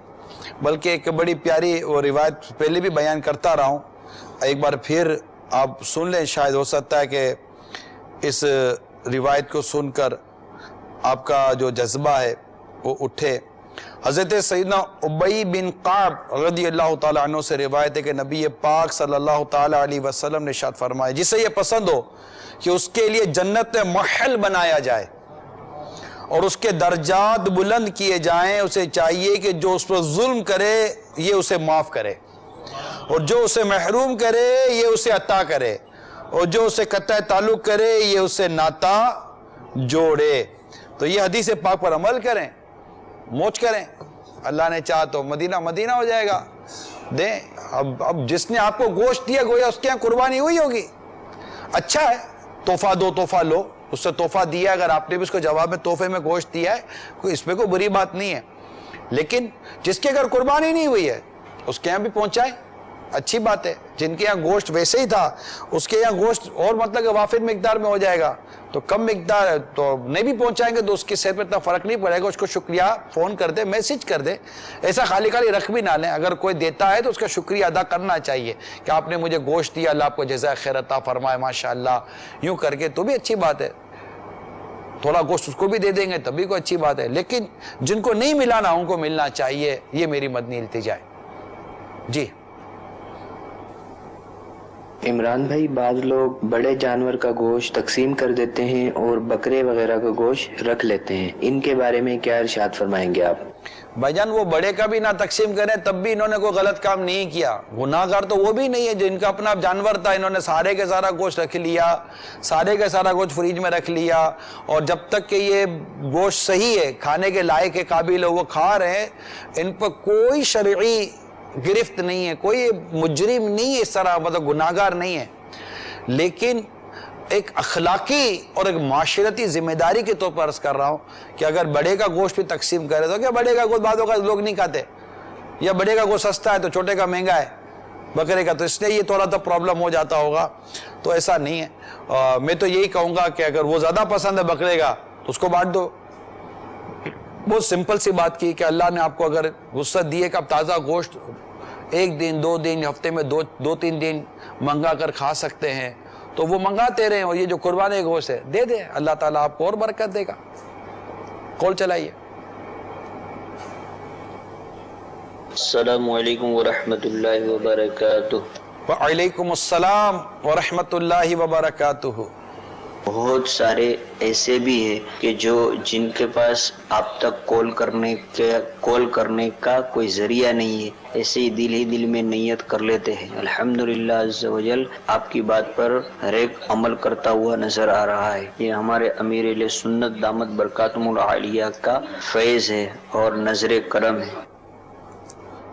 بلکہ ایک بڑی پیاری وہ روایت پہلے بھی بیان کرتا رہا ہوں, ایک بار پھر آپ سن لیں, شاید ہو سکتا ہے کہ اس روایت کو سن کر آپ کا جو جذبہ ہے وہ اٹھے. حضرت سیدنا ابی بن قعب رضی اللہ تعالیٰ عنہ سے روایت ہے کہ نبی پاک صلی اللہ تعالیٰ علیہ وسلم نے ارشاد فرمایا, جسے یہ پسند ہو کہ اس کے لیے جنت میں محل بنایا جائے اور اس کے درجات بلند کیے جائیں, اسے چاہیے کہ جو اس پر ظلم کرے یہ اسے معاف کرے, اور جو اسے محروم کرے یہ اسے عطا کرے, اور جو اسے قطع تعلق کرے یہ اسے ناتا جوڑے. تو یہ حدیث پاک پر عمل کریں, موج کریں. اللہ نے چاہا تو مدینہ مدینہ ہو جائے گا. دیں. اب جس نے آپ کو گوشت دیا گویا اس کے یہاں قربانی ہوئی ہوگی. اچھا ہے, تحفہ دو, تحفہ لو, اس سے تحفہ دیا, اگر آپ نے بھی اس کو جواب میں تحفے میں گوشت دیا ہے اس میں کوئی بری بات نہیں ہے. لیکن جس کے اگر قربانی نہیں ہوئی ہے اس کے یہاں بھی پہنچائیں, اچھی بات ہے. جن کے یہاں گوشت ویسے ہی تھا اس کے یہاں گوشت اور مطلب کہ وافر مقدار میں ہو جائے گا, تو کم مقدار ہے تو نہیں بھی پہنچائیں گے تو اس کی صحت پہ اتنا فرق نہیں پڑے گا. اس کو شکریہ فون کر دے, میسج کر دے, ایسا خالی خالی رکھ بھی نہ لیں. اگر کوئی دیتا ہے تو اس کا شکریہ ادا کرنا چاہیے کہ آپ نے مجھے گوشت دیا, اللہ آپ کو جزائے خیر عطا فرمائے, ماشاءاللہ, یوں کر کے تو بھی اچھی بات ہے. تھوڑا گوشت اس کو بھی دے دیں گے تب بھی کوئی اچھی بات ہے. لیکن جن کو نہیں ملا نا ان کو ملنا چاہیے, یہ میری مدنی التجا ہے. جی عمران بھائی, بعض لوگ بڑے جانور کا گوشت تقسیم کر دیتے ہیں اور بکرے وغیرہ کا گوشت رکھ لیتے ہیں, ان کے بارے میں کیا ارشاد فرمائیں گے آپ؟ بھائی جان, وہ بڑے کا بھی نہ تقسیم کریں تب بھی انہوں نے کوئی غلط کام نہیں کیا. گناہ گار تو وہ بھی نہیں ہے جن کا اپنا جانور تھا, انہوں نے سارے کے سارا گوشت رکھ لیا, سارے کا سارا گوشت فریج میں رکھ لیا, اور جب تک کہ یہ گوشت صحیح ہے, کھانے کے لائق کے قابل ہے, وہ کھا رہے ہیں, ان پر کوئی شرعی گرفت نہیں ہے, کوئی مجرم نہیں ہے, اس طرح مطلب گناہگار نہیں ہے. لیکن ایک اخلاقی اور ایک معاشرتی ذمہ داری کے طور پر عرض کر رہا ہوں کہ اگر بڑے کا گوشت بھی تقسیم کرے تو کیا بڑے کا گوشت بعضوں کا لوگ نہیں کھاتے, یا بڑے کا گوشت سستا ہے تو چھوٹے کا مہنگا ہے بکرے کا, تو اس لیے یہ تھوڑا سا پرابلم ہو جاتا ہوگا. تو ایسا نہیں ہے. میں تو یہی کہوں گا کہ اگر وہ زیادہ پسند ہے بکرے کا تو اس کو بانٹ دو. بہت سمپل سی بات کی کہ اللہ نے آپ کو اگر وسعت دی ہے کہ آپ تازہ گوشت ایک دن, 2 دن, ہفتے میں 2-3 دن منگا کر کھا سکتے ہیں تو وہ منگاتے رہیں, اور یہ جو قربانی گوشت ہے دے دیں, اللہ تعالیٰ آپ کو اور برکت دے گا. کال چلائیے. السلام علیکم ورحمۃ اللہ وبرکاتہ. وعلیکم السلام ورحمۃ اللہ وبرکاتہ. بہت سارے ایسے بھی ہیں کہ جن کے پاس آپ تک کال کرنے کا کوئی ذریعہ نہیں ہے، ایسے ہی دل میں نیت کر لیتے ہیں۔ الحمدللہ عز و جل آپ کی بات پر ہر ایک عمل کرتا ہوا نظر آ رہا ہے۔ یہ ہمارے امیر اہل سنت دامت برکاتہم العالیہ کا فیض ہے اور نظر کرم ہے۔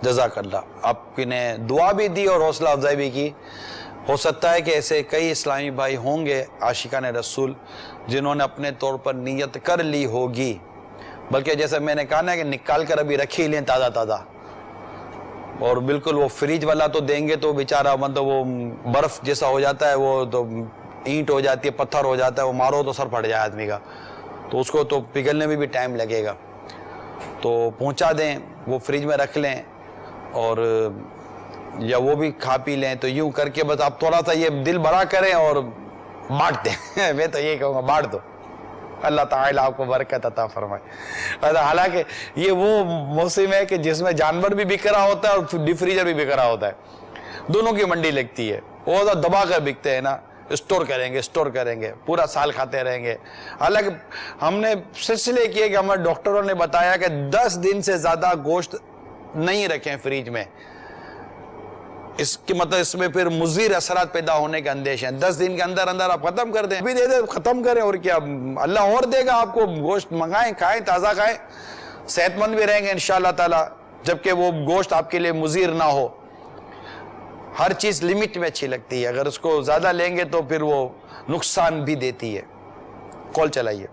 جزاک اللہ، آپ نے دعا بھی دی اور حوصلہ افزائی بھی کی۔ ہو سکتا ہے کہ ایسے کئی اسلامی بھائی ہوں گے عاشقان رسول جنہوں نے اپنے طور پر نیت کر لی ہوگی، بلکہ جیسے میں نے کہا نا کہ نکال کر ابھی رکھ ہی لیں تازہ تازہ، اور بالکل وہ فریج والا تو دیں گے تو بیچارہ مطلب وہ برف جیسا ہو جاتا ہے، وہ تو اینٹ ہو جاتی ہے، پتھر ہو جاتا ہے، وہ مارو تو سر پھٹ جائے آدمی کا، تو اس کو تو پگھلنے میں بھی ٹائم لگے گا۔ تو پہنچا دیں، وہ فریج میں رکھ لیں، اور یا وہ بھی کھا پی لیں۔ تو یوں کر کے بس آپ تھوڑا سا یہ دل بڑا کریں اور بانٹ دیں۔ میں تو یہ کہوں گا بانٹ دو، اللہ تعالیٰ آپ کو برکت عطا فرمائے۔ حالانکہ یہ وہ موسم ہے کہ جس میں جانور بھی بک رہا ہوتا ہے اور ڈی فریزر بھی بک رہا ہوتا ہے، دونوں کی منڈی لگتی ہے، وہ تو دبا کر بکتے ہیں نا، اسٹور کریں گے پورا سال کھاتے رہیں گے۔ حالانکہ ہم نے سلسلے کیے کہ ہمارے ڈاکٹروں نے بتایا کہ 10 دن سے زیادہ گوشت نہیں رکھیں فریج میں، اس کے مطلب اس میں پھر مضر اثرات پیدا ہونے کے اندیش ہیں۔ 10 دن کے اندر آپ ختم کر دیں، ابھی دے دیں ختم کریں، اور کیا اللہ اور دے گا آپ کو، گوشت منگائیں، کھائیں، تازہ کھائیں، صحت مند بھی رہیں گے انشاءاللہ تعالی، جبکہ وہ گوشت آپ کے لیے مضر نہ ہو۔ ہر چیز لمٹ میں اچھی لگتی ہے، اگر اس کو زیادہ لیں گے تو پھر وہ نقصان بھی دیتی ہے۔ کال چلائیے۔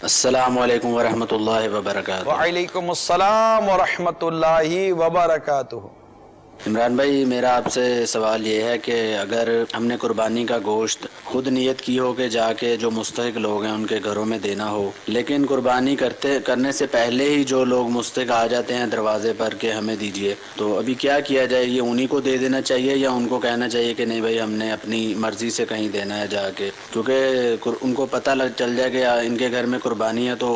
السلام علیکم ورحمۃ اللہ وبرکاتہ۔ وعلیکم السلام ورحمۃ اللہ وبرکاتہ۔ عمران بھائی، میرا آپ سے سوال یہ ہے کہ اگر ہم نے قربانی کا گوشت خود نیت کی ہو کہ جا کے جو مستحق لوگ ہیں ان کے گھروں میں دینا ہو، لیکن قربانی کرنے سے پہلے ہی جو لوگ مستحق آ جاتے ہیں دروازے پر کہ ہمیں دیجئے، تو ابھی کیا کیا جائے؟ یہ انہی کو دے دینا چاہیے یا ان کو کہنا چاہیے کہ نہیں بھائی ہم نے اپنی مرضی سے کہیں دینا ہے جا کے؟ کیونکہ ان کو پتہ چل جائے کہ ان کے گھر میں قربانی ہے تو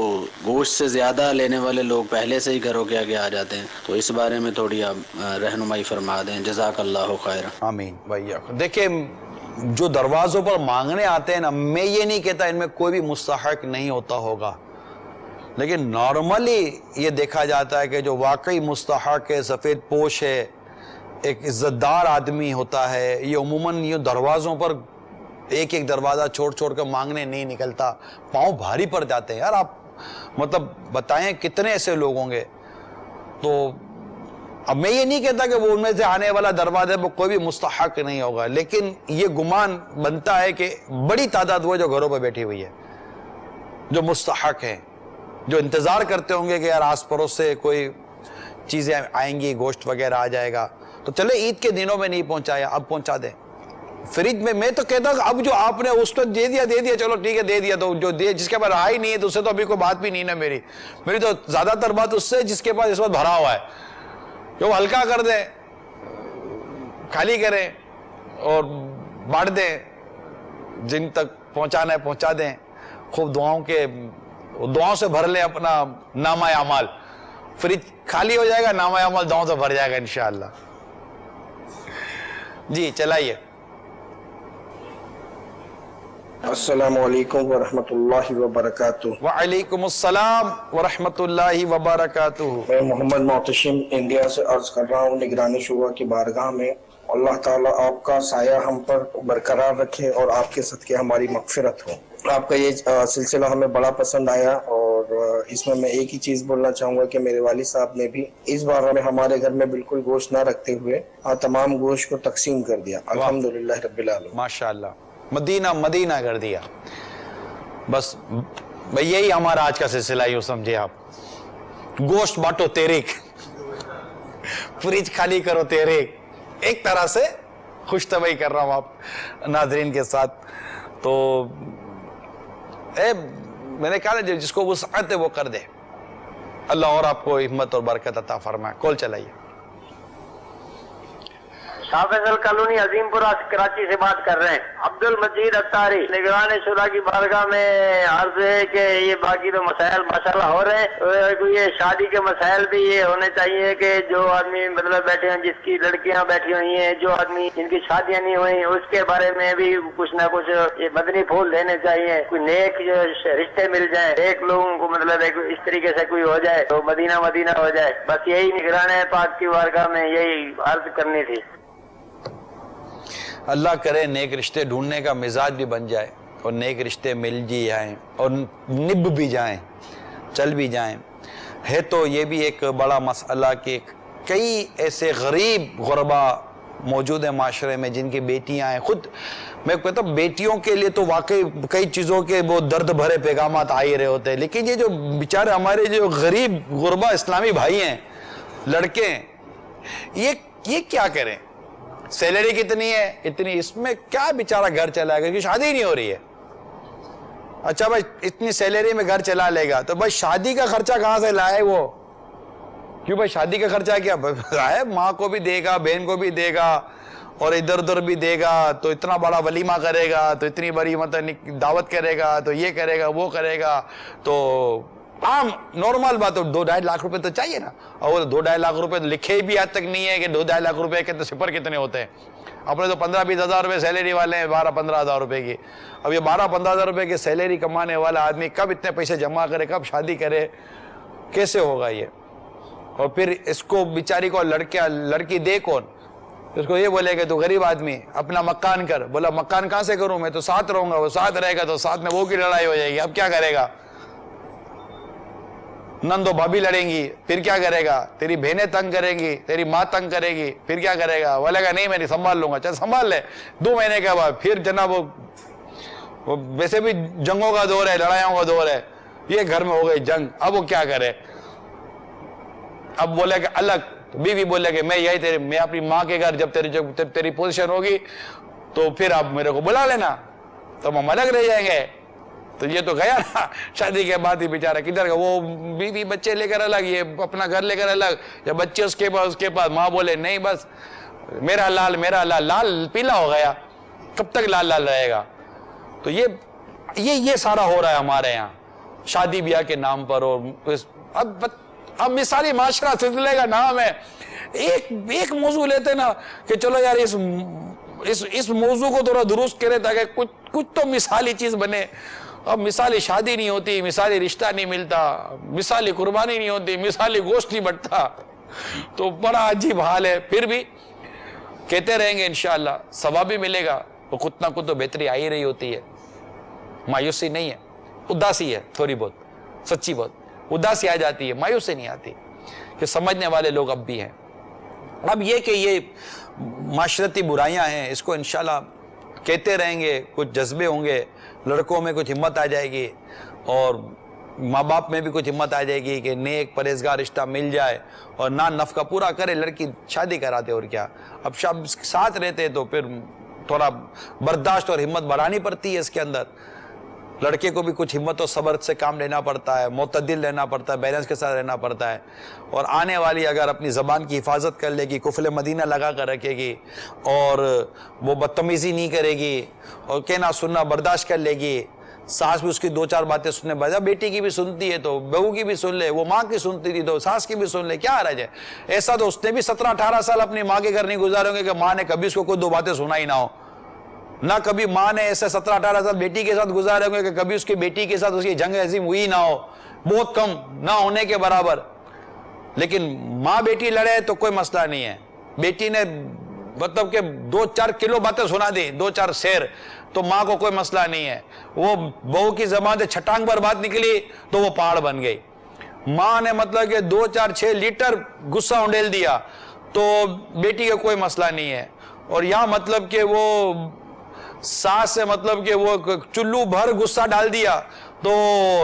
گوشت سے زیادہ لینے والے لوگ پہلے سے ہی گھروں کے آگے آ جاتے ہیں، تو اس بارے میں تھوڑی آپ رہنمائی فرما دیں، جزاک اللہ خیر۔ آمین بھائی۔ دیکھیں جو دروازوں پر مانگنے آتے ہیں نا، میں یہ نہیں کہتا ان میں کوئی بھی مستحق نہیں ہوتا ہوگا، لیکن نارملی یہ دیکھا جاتا ہے کہ جو واقعی مستحق ہے، سفید پوش ہے، ایک عزت دار آدمی ہوتا ہے، یہ عموماً یہ دروازوں پر ایک دروازہ چھوڑ کر مانگنے نہیں نکلتا، پاؤں بھاری پڑ جاتے ہیں۔ یار آپ مطلب بتائیں کتنے ایسے لوگ ہوں گے؟ تو اب میں یہ نہیں کہتا کہ وہ ان میں سے آنے والا دروازے پر کوئی بھی مستحق نہیں ہوگا، لیکن یہ گمان بنتا ہے کہ بڑی تعداد وہ جو گھروں پہ بیٹھی ہوئی ہے، جو مستحق ہیں، جو انتظار کرتے ہوں گے کہ یار آس پڑوس سے کوئی چیزیں آئیں گی، گوشت وغیرہ آ جائے گا، تو چلے عید کے دنوں میں نہیں پہنچایا، اب پہنچا دیں فریج میں۔ میں تو کہتا ہوں اب جو آپ نے اس کو دے دیا چلو ٹھیک ہے دے دیا، تو جو جس کے پاس رہا ہی نہیں ہے تو اس سے تو ابھی کوئی بات بھی نہیں نا، میری تو زیادہ تر بات اس سے جس کے پاس اس وقت بھرا ہوا ہے، کہ وہ ہلکا کر دیں، خالی کریں اور بانٹ دیں، جن تک پہنچانا ہے پہنچا دیں، خوب دعاؤں سے بھر لیں اپنا نامہ اعمال، فریج خالی ہو جائے گا، نامہ اعمال دعاؤں سے بھر جائے گا انشاءاللہ۔ جی چلائیے۔ السلام علیکم ورحمۃ اللہ وبرکاتہ۔ وعلیکم السلام ورحمۃ اللہ وبرکاتہ۔ میں محمد معتصم انڈیا سے عرض کر رہا ہوں نگرانی شورا کی بارگاہ میں، اللہ تعالیٰ آپ کا سایہ ہم پر برقرار رکھے اور آپ کے صدقے ہماری مغفرت ہو۔ آپ کا یہ سلسلہ ہمیں بڑا پسند آیا، اور اس میں ایک ہی چیز بولنا چاہوں گا کہ میرے والد صاحب نے بھی اس بار میں ہمارے گھر میں بالکل گوشت نہ رکھتے ہوئے تمام گوشت کو تقسیم کر دیا، الحمدللہ رب العالمین۔ ماشاءاللہ، مدینہ کر دیا۔ بس بھئی یہی ہمارا آج کا سلسلہ، یوں سمجھے آپ، گوشت بانٹو تیریک، فریج خالی کرو تیریک، ایک طرح سے خوش طبعی کر رہا ہوں آپ ناظرین کے ساتھ۔ تو میں نے کہا نا جس کو وسعت ہے وہ کر دے، اللہ اور آپ کو ہمت اور برکت عطا فرمائے۔ کال چلائیے۔ حافظ کالونی عظیم پورہ کراچی سے بات کر رہے ہیں. عبد المجید اتاری نگران شورا کی بارگاہ میں عرض ہے کہ یہ باقی تو مسائل ماشاءاللہ ہو رہے ہیں, یہ شادی کے مسائل بھی یہ ہونے چاہیے کہ جو آدمی مطلب بیٹھے ہیں, جس کی لڑکیاں بیٹھی ہوئی ہیں, جو آدمی جن کی شادیاں نہیں ہوئی, اس کے بارے میں بھی کچھ نہ کچھ یہ مدنی پھول دینے چاہیے. کوئی نیک جو رشتے مل جائیں, ایک لوگوں کو مطلب اس طریقے سے کوئی ہو جائے تو مدینہ مدینہ ہو جائے. بس یہی نگران پاک کی بارگاہ میں یہی عرض کرنی تھی. اللہ کرے نیک رشتے ڈھونڈنے کا مزاج بھی بن جائے اور نیک رشتے مل جی جائیں اور نب بھی جائیں, چل بھی جائیں. ہے تو یہ بھی ایک بڑا مسئلہ کہ کئی ایسے غریب غربا موجود ہیں معاشرے میں جن کی بیٹیاں ہیں. خود میں کہتا ہوں بیٹیوں کے لیے تو واقعی کئی چیزوں کے وہ درد بھرے پیغامات آ ہی رہے ہوتے ہیں, لیکن یہ جو بیچارے ہمارے جو غریب غربا اسلامی بھائی ہیں, لڑکے ہیں, یہ کیا کریں؟ سیلری کتنی ہے, اتنی, اس میں کیا بیچارہ گھر چلائے گا, کیونکہ شادی نہیں ہو رہی ہے. اچھا بھائی اتنی سیلری میں گھر چلا لے گا تو بھائی شادی کا خرچہ کہاں سے لائے وہ؟ کیوں بھائی شادی کا خرچہ کیا ہے؟ ماں کو بھی دے گا, بہن کو بھی دے گا, اور ادھر ادھر بھی دے گا, تو اتنا بڑا ولیمہ کرے گا, تو اتنی بڑی مطلب دعوت کرے گا, تو یہ کرے گا وہ کرے گا. تو عام نارمل بات, 2-2.5 لاکھ روپے تو چاہیے نا. اور وہ 2-2.5 لاکھ روپے لکھے بھی آج تک نہیں ہے کہ 2-2.5 لاکھ روپے کے سپر کتنے ہوتے ہیں. اپنے تو 15-20 ہزار روپے سیلری والے ہیں, 12-15 ہزار روپے کی. اب یہ 12-15 ہزار روپے کی سیلری کمانے والا آدمی کب اتنے پیسے جمع کرے, کب شادی کرے, کیسے ہوگا یہ؟ اور پھر اس کو بیچاری کو لڑکی دے کون؟ اس کو یہ بولے کہ تو غریب آدمی اپنا مکان کر. بولا مکان کہاں سے کروں, میں تو ساتھ رہوں گا. وہ ساتھ رہے گا تو ساتھ میں وہ کی لڑائی ہو جائے گی. اب کیا کرے گا؟ نندو بھابھی لڑیں گی, پھر کیا کرے گا؟ تیری بہنیں تنگ کریں گی, تیری ماں تنگ کرے گی, پھر کیا کرے گا؟ بولے گا نہیں میں نہیں سنبھال لوں گا. چل سنبھال لے, 2 مہینے کے بعد پھر جناب وہ ویسے بھی جنگوں کا دور ہے, لڑائیوں کا دور ہے, یہ گھر میں ہو گئی جنگ. اب وہ کیا کرے؟ اب بولے کہ الگ, بیوی بولے کہ میں اپنی ماں کے گھر, جب تیری پوزیشن ہوگی تو پھر آپ میرے کو بلا لینا, تو ہم الگ رہ جائیں گے. تو یہ تو گیا نا شادی کے بعد ہی بیچارہ کدھر گیا؟ وہ بیوی بچے لے کر الگ, یہ اپنا گھر لے کر الگ, یا بچے اس کے پاس, ماں بولے نہیں بس میرا لال لال پیلا ہو گیا, کب تک لال لال رہے گا؟ تو یہ سارا ہو رہا ہے ہمارے یہاں شادی بیاہ کے نام پر. اور اب مثالی معاشرہ سلسلے کا نام ہے, ایک موضوع لیتے نا کہ چلو یار اس موضوع کو تھوڑا درست کرے تاکہ کچھ تو مثالی چیز بنے. اب مثالی شادی نہیں ہوتی, مثالی رشتہ نہیں ملتا, مثالی قربانی نہیں ہوتی, مثالی گوشت نہیں بٹتا, تو بڑا عجیب حال ہے. پھر بھی کہتے رہیں گے انشاءاللہ ثواب بھی ملے گا. وہ کچھ نہ کچھ تو بہتری آ ہی رہی ہوتی ہے. مایوسی نہیں ہے, اداسی ہے تھوڑی بہت, سچی بہت اداسی آ جاتی ہے, مایوسی نہیں آتی, کہ سمجھنے والے لوگ اب بھی ہیں. اب یہ کہ یہ معاشرتی برائیاں ہیں, اس کو انشاءاللہ کہتے رہیں گے, کچھ جذبے ہوں گے, لڑکوں میں کچھ ہمت آ جائے گی, اور ماں باپ میں بھی کچھ ہمت آ جائے گی کہ نیک پرہیزگار رشتہ مل جائے, اور نان نفقہ پورا کرے, لڑکی شادی کراتے. اور کیا, اب ساتھ رہتے تو پھر تھوڑا برداشت اور ہمت بڑھانی پڑتی ہے اس کے اندر. لڑکے کو بھی کچھ ہمت و صبر سے کام لینا پڑتا ہے, معتدل رہنا پڑتا ہے, بیلنس کے ساتھ رہنا پڑتا ہے. اور آنے والی اگر اپنی زبان کی حفاظت کر لے گی, قفل مدینہ لگا کر رکھے گی, اور وہ بدتمیزی نہیں کرے گی, اور کہنا سننا برداشت کر لے گی, ساس بھی اس کی 2-4 باتیں سننے بجا, بیٹی کی بھی سنتی ہے تو بہو کی بھی سن لے, وہ ماں کی سنتی تھی تو ساس کی بھی سن لے, کیا حرج ہے؟ ایسا تو اس نے بھی 17-18 سال اپنی ماں کے گھر نہیں گزارے ہوں گے کہ ماں نے کبھی اس کو کوئی 2 باتیں سنائی نہ ہو. نہ کبھی ماں نے ایسے 17-18 سال بیٹی کے ساتھ گزارے ہوں گے کہ کبھی اس کی بیٹی کے ساتھ اس کی جنگ عظیم ہوئی نہ ہو, بہت کم, نہ ہونے کے برابر. لیکن ماں بیٹی لڑے تو کوئی مسئلہ نہیں ہے. بیٹی نے مطلب کہ 2-4 کلو باتیں سنا دی, 2-4 شعر, تو ماں کو کوئی مسئلہ نہیں ہے. وہ بہو کی زبان سے چھٹانگ پر بات نکلی تو وہ پہاڑ بن گئی. ماں نے مطلب کہ 2-4-6 لیٹر غصہ انڈیل دیا تو بیٹی کا کوئی مسئلہ نہیں ہے. اور یہاں مطلب کہ وہ ساس سے مطلب کہ وہ چلو بھر غصہ ڈال دیا تو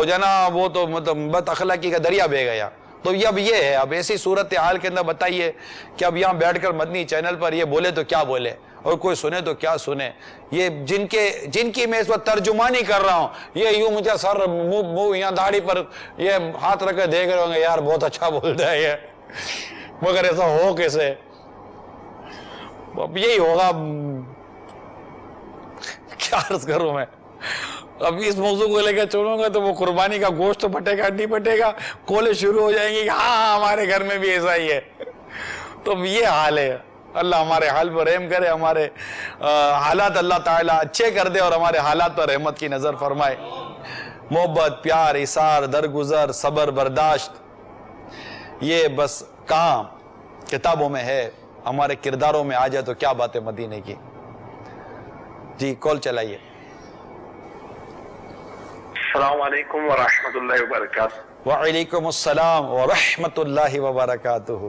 جناب وہ تو مطلب بد اخلاقی کا دریا بہہ گیا. تو اب یہ ہے, اب ایسی صورتحال کے اندر بتائیے کہ اب یہاں بیٹھ کر مدنی چینل پر یہ بولے تو کیا بولے, اور کوئی سنے تو کیا سنے. یہ جن کی میں اس وقت ترجمانی کر رہا ہوں, یہ یوں مجھے سر منہ یہاں داڑھی پر یہ ہاتھ رکھ کر دیکھ رہے ہوں گے, یار بہت اچھا بولتا ہے یہ, مگر ایسا ہو کیسے؟ اب یہی ہوگا. کیا عرض کروں میں, اب اس موضوع کو لے کے چھوڑوں گا تو وہ قربانی کا گوشت تو پھٹے گا نہیں پھٹے گا, کولے شروع ہو جائیں گے کہ ہاں ہمارے گھر میں بھی ایسا ہی ہے. تو یہ حال ہے. اللہ ہمارے حال پر رحم کرے, ہمارے حالات اللہ تعالیٰ اچھے کر دے اور ہمارے حالات پر رحمت کی نظر فرمائے. محبت, پیار, اثار, درگزر, صبر, برداشت, یہ بس کہاں کتابوں میں ہے, ہمارے کرداروں میں آ جائے تو کیا بات ہے مدینے کی. جی کال چلائیے. السلام علیکم ورحمۃ اللہ وبرکاتہ. وعلیکم السلام ورحمۃ اللہ وبرکاتہ.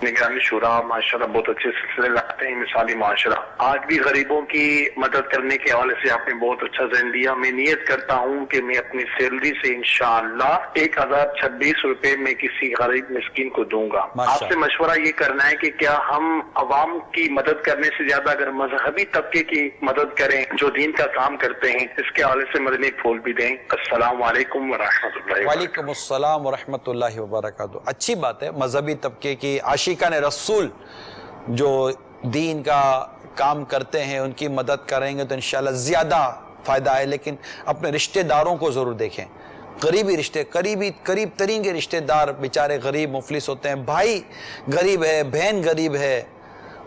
نگرانی شورا ماشاءاللہ بہت اچھے سلسلے لاتے ہیں, مثالی معاشرہ. آج بھی غریبوں کی مدد کرنے کے حوالے سے آپ نے بہت اچھا ذہن دیا. میں نیت کرتا ہوں کہ میں اپنی سیلری سے انشاءاللہ 1026 روپے میں کسی غریب مسکین کو دوں گا. آپ سے مشورہ یہ کرنا ہے کہ کیا ہم عوام کی مدد کرنے سے زیادہ اگر مذہبی طبقے کی مدد کریں جو دین کا کام کرتے ہیں, اس کے حوالے سے مدنی پھول بھی دیں. السلام علیکم ورحمۃ اللہ وبرکاتہ. وعلیکم السلام ورحمۃ اللہ وبرکاتہ. اچھی بات ہے, مذہبی طبقے کی عاشقان رسول جو دین کا کام کرتے ہیں ان کی مدد کریں گے تو انشاءاللہ زیادہ فائدہ ہے. لیکن اپنے رشتہ داروں کو ضرور دیکھیں. قریبی رشتے, قریب ترین کے رشتہ دار بیچارے غریب مفلس ہوتے ہیں. بھائی غریب ہے, بہن غریب ہے,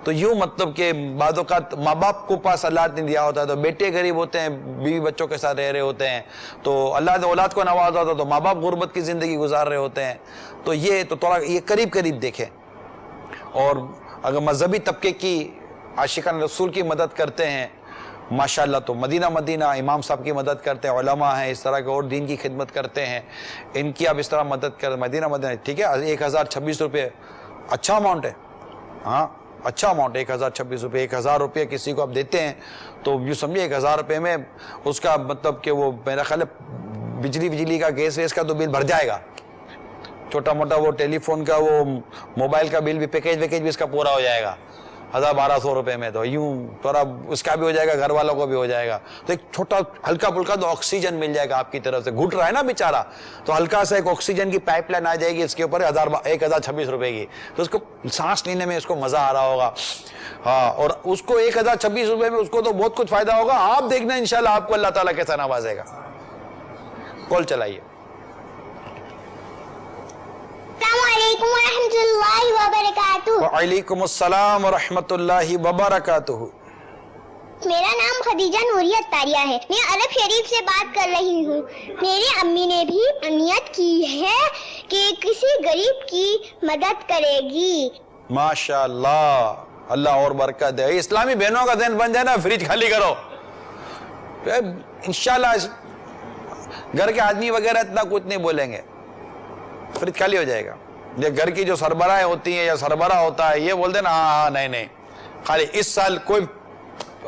تو یوں مطلب کہ بعض اوقات ماں باپ کو پاس اللہ نے دیا ہوتا ہے تو بیٹے غریب ہوتے ہیں, بیوی بچوں کے ساتھ رہ رہے ہوتے ہیں, تو اللہ نے اولاد کو نوازا ہوتا تو ماں باپ غربت کی زندگی گزار رہے ہوتے ہیں. تو یہ تو تھوڑا یہ قریب دیکھیں. اور اگر مذہبی طبقے کی عاشقان رسول کی مدد کرتے ہیں ماشاءاللہ تو مدینہ امام صاحب کی مدد کرتے ہیں, علماء ہیں اس طرح کے اور دین کی خدمت کرتے ہیں, ان کی آپ اس طرح مدد کریں. مدینہ ٹھیک ہے, 1026 روپے اچھا اماؤنٹ ہے. ہاں اچھا اماؤنٹ ہے 1026 روپے. 1000 روپے کسی کو آپ دیتے ہیں تو یوں سمجھے 1000 روپے میں اس کا مطلب کہ وہ میرا خیال ہے بجلی کا گیس ویس کا تو بل بھر جائے گا. چھوٹا موٹا وہ ٹیلی فون کا وہ موبائل کا بل بھی پیکیج بھی اس کا پورا ہو جائے گا 1200 روپے میں. تو یوں تھوڑا اس کا بھی ہو جائے گا, گھر والوں کو بھی ہو جائے گا. تو ایک چھوٹا ہلکا پھلکا تو آکسیجن مل جائے گا آپ کی طرف سے. گھٹ رہا ہے نا بیچارہ, تو ہلکا سا ایک آکسیجن کی پائپ لائن آ جائے گی اس کے اوپر 1026 روپے کی. تو اس کو سانس لینے میں اس کو مزہ آ رہا ہوگا. ہاں, اور اس کو 1026 روپے میں اس کو تو بہت کچھ فائدہ ہوگا. آپ دیکھنا انشاءاللہ آپ کو اللہ تعالیٰ کیسا نوازے گا. کال چلائیے. السلام علیکم ورحمۃ اللہ وبرکاتہ. وعلیکم السلام ورحمۃ اللہ وبرکاتہ. میرا نام خدیجہ نوری اتاریہ ہے. میں عرب شریف سے بات کر رہی ہوں. میری امی نے بھی نیت کی ہے کہ کسی غریب کی مدد کرے گی. ماشاءاللہ, اللہ اور برکت دے. اسلامی بہنوں کا ذہن بن جائے نا, فریج خالی کرو انشاءاللہ. گھر کے آدمی وغیرہ اتنا کچھ نہیں بولیں گے, فریج خالی ہو جائے گا. یہ گھر کی جو سربراہیں ہوتی ہیں یا سربراہ ہوتا ہے یہ بولتے نا ہاں نہیں خالی اس سال کوئی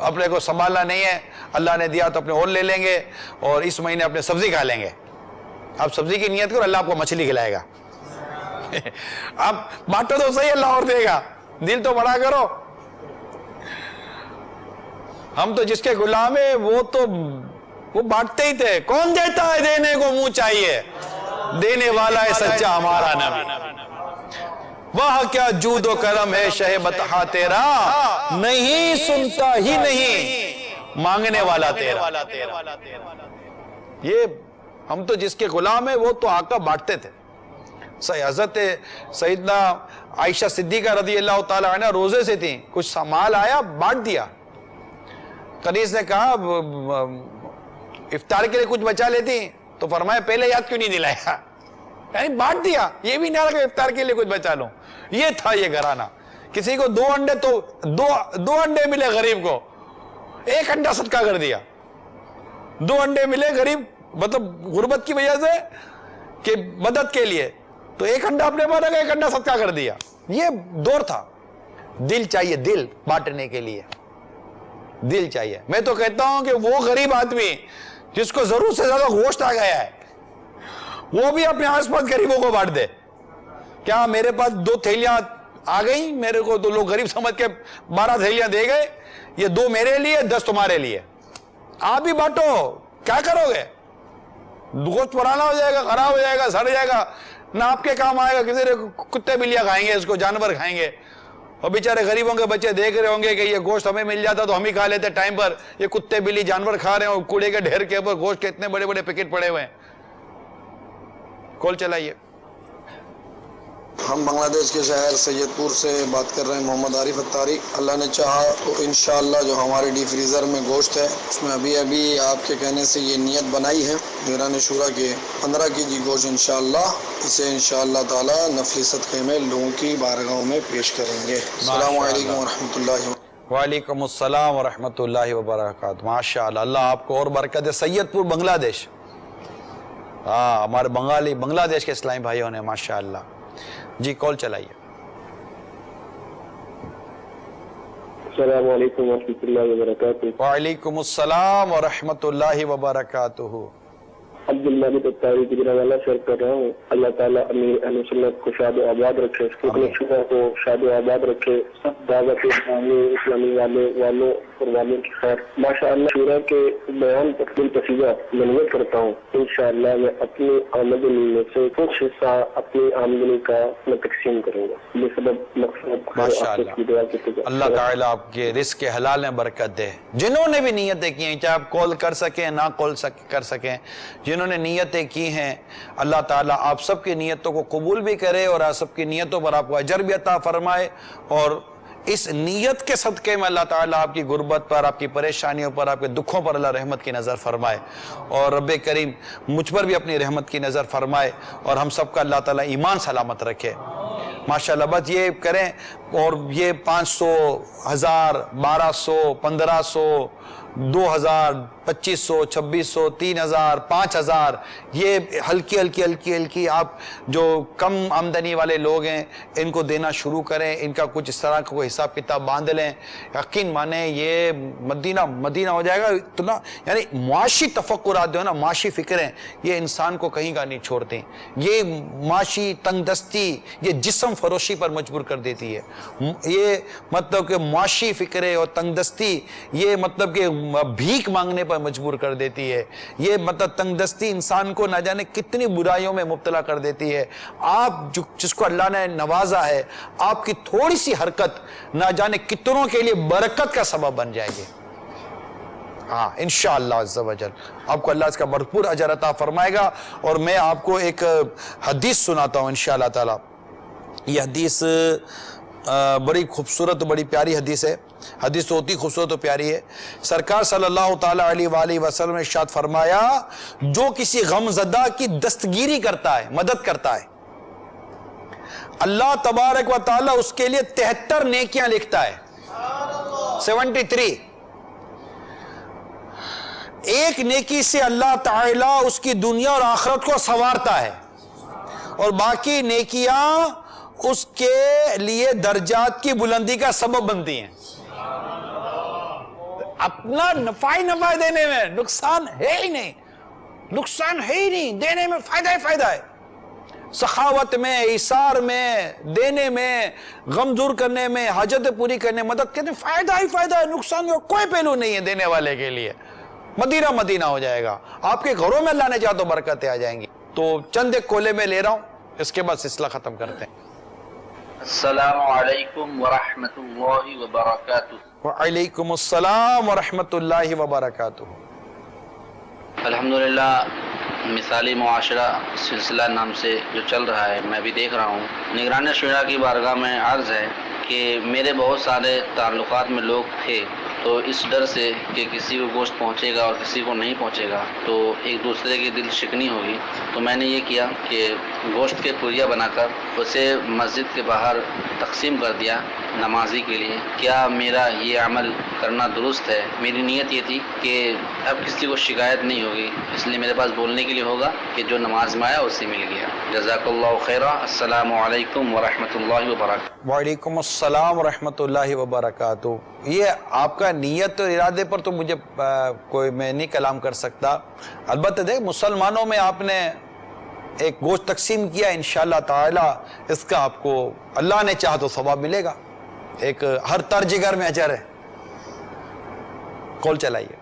اپنے کو سنبھالنا نہیں ہے, اللہ نے دیا تو اپنے اور لے لیں گے, اور اس مہینے اپنے سبزی کھا لیں گے. آپ سبزی کی نیت کرو, اللہ آپ کو مچھلی کھلائے گا. آپ بانٹو تو صحیح, اللہ اور دے گا. دل تو بڑا کرو. ہم تو جس کے غلام ہیں وہ بانٹتے ہی تھے. کون دیتا ہے, دینے کو منہ چاہیے, دینے والا ہے سچا ہمارا نبی. واہ کیا جود و کرم ہے شہ بطحا تیرا, نہیں سنتا ہی نہیں مانگنے والا تیرا. یہ ہم تو جس کے غلام ہیں وہ تو آقا بانٹتے تھے. حضرت سیدنا عائشہ صدیقہ رضی اللہ تعالی عنہ روزے سے تھیں, کچھ مال آیا بانٹ دیا. قریش نے کہا افطار کے لیے کچھ بچا لیتی, تو فرمایا پہلے یاد کیوں نہیں دلایا. یعنی بانٹ دیا, یہ بھی نہ رکھا افطار کے لیے کچھ بچا لوں. یہ تھا یہ گھرانہ. کسی کو 2 انڈے تو 2 انڈے ملے غریب کو, 1 انڈا صدقہ کر دیا. 2 انڈے ملے غریب مطلب غربت کی وجہ سے کہ مدد کے لیے, تو 1 انڈا اپنے پاس رکھا, 1 انڈا صدقہ کر دیا. یہ دور تھا. دل چاہیے, دل بانٹنے کے لیے دل چاہیے. میں تو کہتا ہوں کہ وہ غریب آدمی جس کو ضرورت سے زیادہ گوشت آ گیا ہے وہ بھی اپنے آس پاس غریبوں کو بانٹ دے. کیا میرے پاس 2 تھیلیاں آ گئی میرے کو, تو لوگ غریب سمجھ کے 12 تھیلیاں دے گئے, یہ 2 میرے لیے 10 تمہارے لیے. آپ بھی بانٹو. کیا کرو گے, گوشت پرانا ہو جائے گا, خراب ہو جائے گا, سڑ جائے گا, نہ آپ کے کام آئے گا, کسی کتے بلیاں کھائیں گے اس کو, جانور کھائیں گے. اور بیچارے غریبوں کے بچے دیکھ رہے ہوں گے کہ یہ گوشت ہمیں مل جاتا تو ہم ہی کھا لیتے ٹائم پر، یہ کتے بلی جانور کھا رہے ہیں اور کوڑے کے ڈھیر کے اوپر گوشت کے اتنے بڑے بڑے پیکٹ پڑے ہوئے ہیں۔ کال چلائیے۔ ہم بنگلہ دیش کے شہر سید پور سے بات کر رہے ہیں، محمد عارف اتاری۔ اللہ نے چاہا تو انشاءاللہ جو ہمارے ڈی فریزر میں گوشت ہے اس میں ابھی آپ کے کہنے سے یہ نیت بنائی ہے نگران شورا کے 15 kg گوشت انشاءاللہ، اسے انشاءاللہ تعالی نفلی صدقے میں لوگوں کی بارگاہوں میں پیش کریں گے۔ السلام علیکم ورحمۃ اللہ۔ وعلیکم السلام ورحمۃ اللہ وبرکاتہ۔ ماشاءاللہ، اللہ آپ کو اور برکت دے۔ سید پور بنگلہ دیش، ہاں ہمارے بنگلہ دیش کے اسلامی بھائیوں نے، ماشاءاللہ۔ جی کال چلائیے۔ السلام علیکم ورحمۃ اللہ وبرکاتہ۔ وعلیکم السلام ورحمۃ اللہ وبرکاتہ۔ عبدالمجید اتاری کی جناب اللہ شیئر کر رہا ہوں۔ اللہ تعالیٰ امیر اہل سنت کو شاد و آباد رکھے، رکن شورا کو شاد و آباد رکھے، سب دعوت اسلامی والوں اور والوں کی خیر۔ ماشاءاللہ شورا کے بیان پر دل پسیدہ میں نیت کرتا ہوں انشاءاللہ میں اپنی آمدنی میں سے کچھ حصہ اپنی آمدنی کا میں تقسیم کروں گا۔ یہ سبب مقصد ماشاءاللہ، اللہ تعالیٰ آپ کے رزق کے حلال میں برکت دے۔ جنہوں نے بھی نیتیں کی ہیں، چاہے آپ کال کر سکیں نہ کال کر سکیں، جنہوں نے نیتیں کی ہیں، اللہ تعالیٰ آپ سب کی نیتوں کو قبول بھی کرے اور آپ سب کی نیتوں پر آپ کو اجر بھی عطا فرمائے، اور اس نیت کے صدقے میں اللہ تعالیٰ آپ کی غربت پر، آپ کی پریشانیوں پر، آپ کے دکھوں پر اللہ رحمت کی نظر فرمائے، اور رب کریم مجھ پر بھی اپنی رحمت کی نظر فرمائے، اور ہم سب کا اللہ تعالیٰ ایمان سلامت رکھے۔ ماشاءاللہ بس یہ کریں، اور یہ 500، 1000، 1200، 1500، 2000، 2500، 2600، 3000، 5000، یہ ہلکی آپ جو کم آمدنی والے لوگ ہیں ان کو دینا شروع کریں، ان کا کچھ اس طرح کا کوئی حساب کتاب باندھ لیں۔ یقین مانیں یہ مدینہ ہو جائے گا اتنا، یعنی معاشی تفکرات جو ہے نا، معاشی فکریں، یہ انسان کو کہیں کا نہیں چھوڑتے، یہ معاشی تنگ دستی یہ جسم فروشی پر مجبور کر دیتی ہے، یہ مطلب کہ معاشی فکریں اور تنگ دستی یہ مطلب کہ بھیک مانگنے پر مجبور کر دیتی ہے، یہ مطلب تنگ دستی انسان کو نہ جانے کتنی برائیوں میں مبتلا کر دیتی ہے۔ آپ جس کو اللہ نے نوازا ہے، آپ کی تھوڑی سی حرکت نہ جانے کتنوں کے لیے برکت کا سبب بن جائے گی۔ ہاں انشاءاللہ عز و جل آپ کو اللہ اس کا بھرپور اجر عطا فرمائے گا۔ اور میں آپ کو ایک حدیث سناتا ہوں انشاءاللہ تعالی۔ یہ حدیث بڑی خوبصورت و بڑی پیاری حدیث ہے، حدیث تو ہوتی خوبصورت و پیاری ہے۔ سرکار صلی اللہ تعالی علیہ وآلہ وسلم نے ارشاد فرمایا، جو کسی غم زدہ کی دستگیری کرتا ہے، مدد کرتا ہے، اللہ تبارک و تعالی اس کے لیے 73 نیکیاں لکھتا ہے، 73۔ ایک نیکی سے اللہ تعالی اس کی دنیا اور آخرت کو سنوارتا ہے، اور باقی نیکیاں اس کے لیے درجات کی بلندی کا سبب بنتی ہیں۔ اپنا نفع دینے میں نقصان ہے ہی نہیں، نقصان ہے ہی نہیں، دینے میں فائدہ ہی فائدہ ہے۔ سخاوت میں، ایثار میں، دینے میں، غم دور کرنے میں، حاجت پوری کرنے، مدد کرنے، فائدہ ہی فائدہ ہے، نقصان کا کوئی پہلو نہیں ہے دینے والے کے لیے۔ مدینہ ہو جائے گا، آپ کے گھروں میں اللہ نے چاہا تو برکتیں آ جائیں گی۔ تو چند ایک کولے میں لے رہا ہوں، اس کے بعد سلسلہ ختم کرتے ہیں۔ السلام علیکم ورحمۃ اللہ وبرکاتہ۔ وعلیکم السلام ورحمۃ اللہ وبرکاتہ۔ الحمدللہ مثالی معاشرہ سلسلہ نام سے جو چل رہا ہے میں بھی دیکھ رہا ہوں۔ نگران شورا کی بارگاہ میں عرض ہے کہ میرے بہت سارے تعلقات میں لوگ تھے، تو اس ڈر سے کہ کسی کو گوشت پہنچے گا اور کسی کو نہیں پہنچے گا تو ایک دوسرے کی دل شکنی ہوگی، تو میں نے یہ کیا کہ گوشت کے پوریا بنا کر اسے مسجد کے باہر تقسیم کر دیا نمازی کے لیے۔ کیا میرا یہ عمل کرنا درست ہے؟ میری نیت یہ تھی کہ اب کسی کو شکایت نہیں ہوگی، اس لیے میرے پاس بولنے کے لیے ہوگا کہ جو نماز میں آیا اسے مل گیا۔ جزاک اللہ خیرہ۔ السلام علیکم ورحمۃ اللہ وبرکاتہ۔ وعلیکم السلام ورحمۃ اللہ وبرکاتہ۔ یہ آپ کا نیت اور ارادے پر تو مجھے کوئی میں نہیں کلام کر سکتا، البتہ دیکھ مسلمانوں میں آپ نے ایک گوشت تقسیم کیا، انشاءاللہ تعالی اس کا آپ کو اللہ نے چاہا تو ثواب ملے گا، ایک ہر ترجگر میں اجر ہے۔ کال چلائیے۔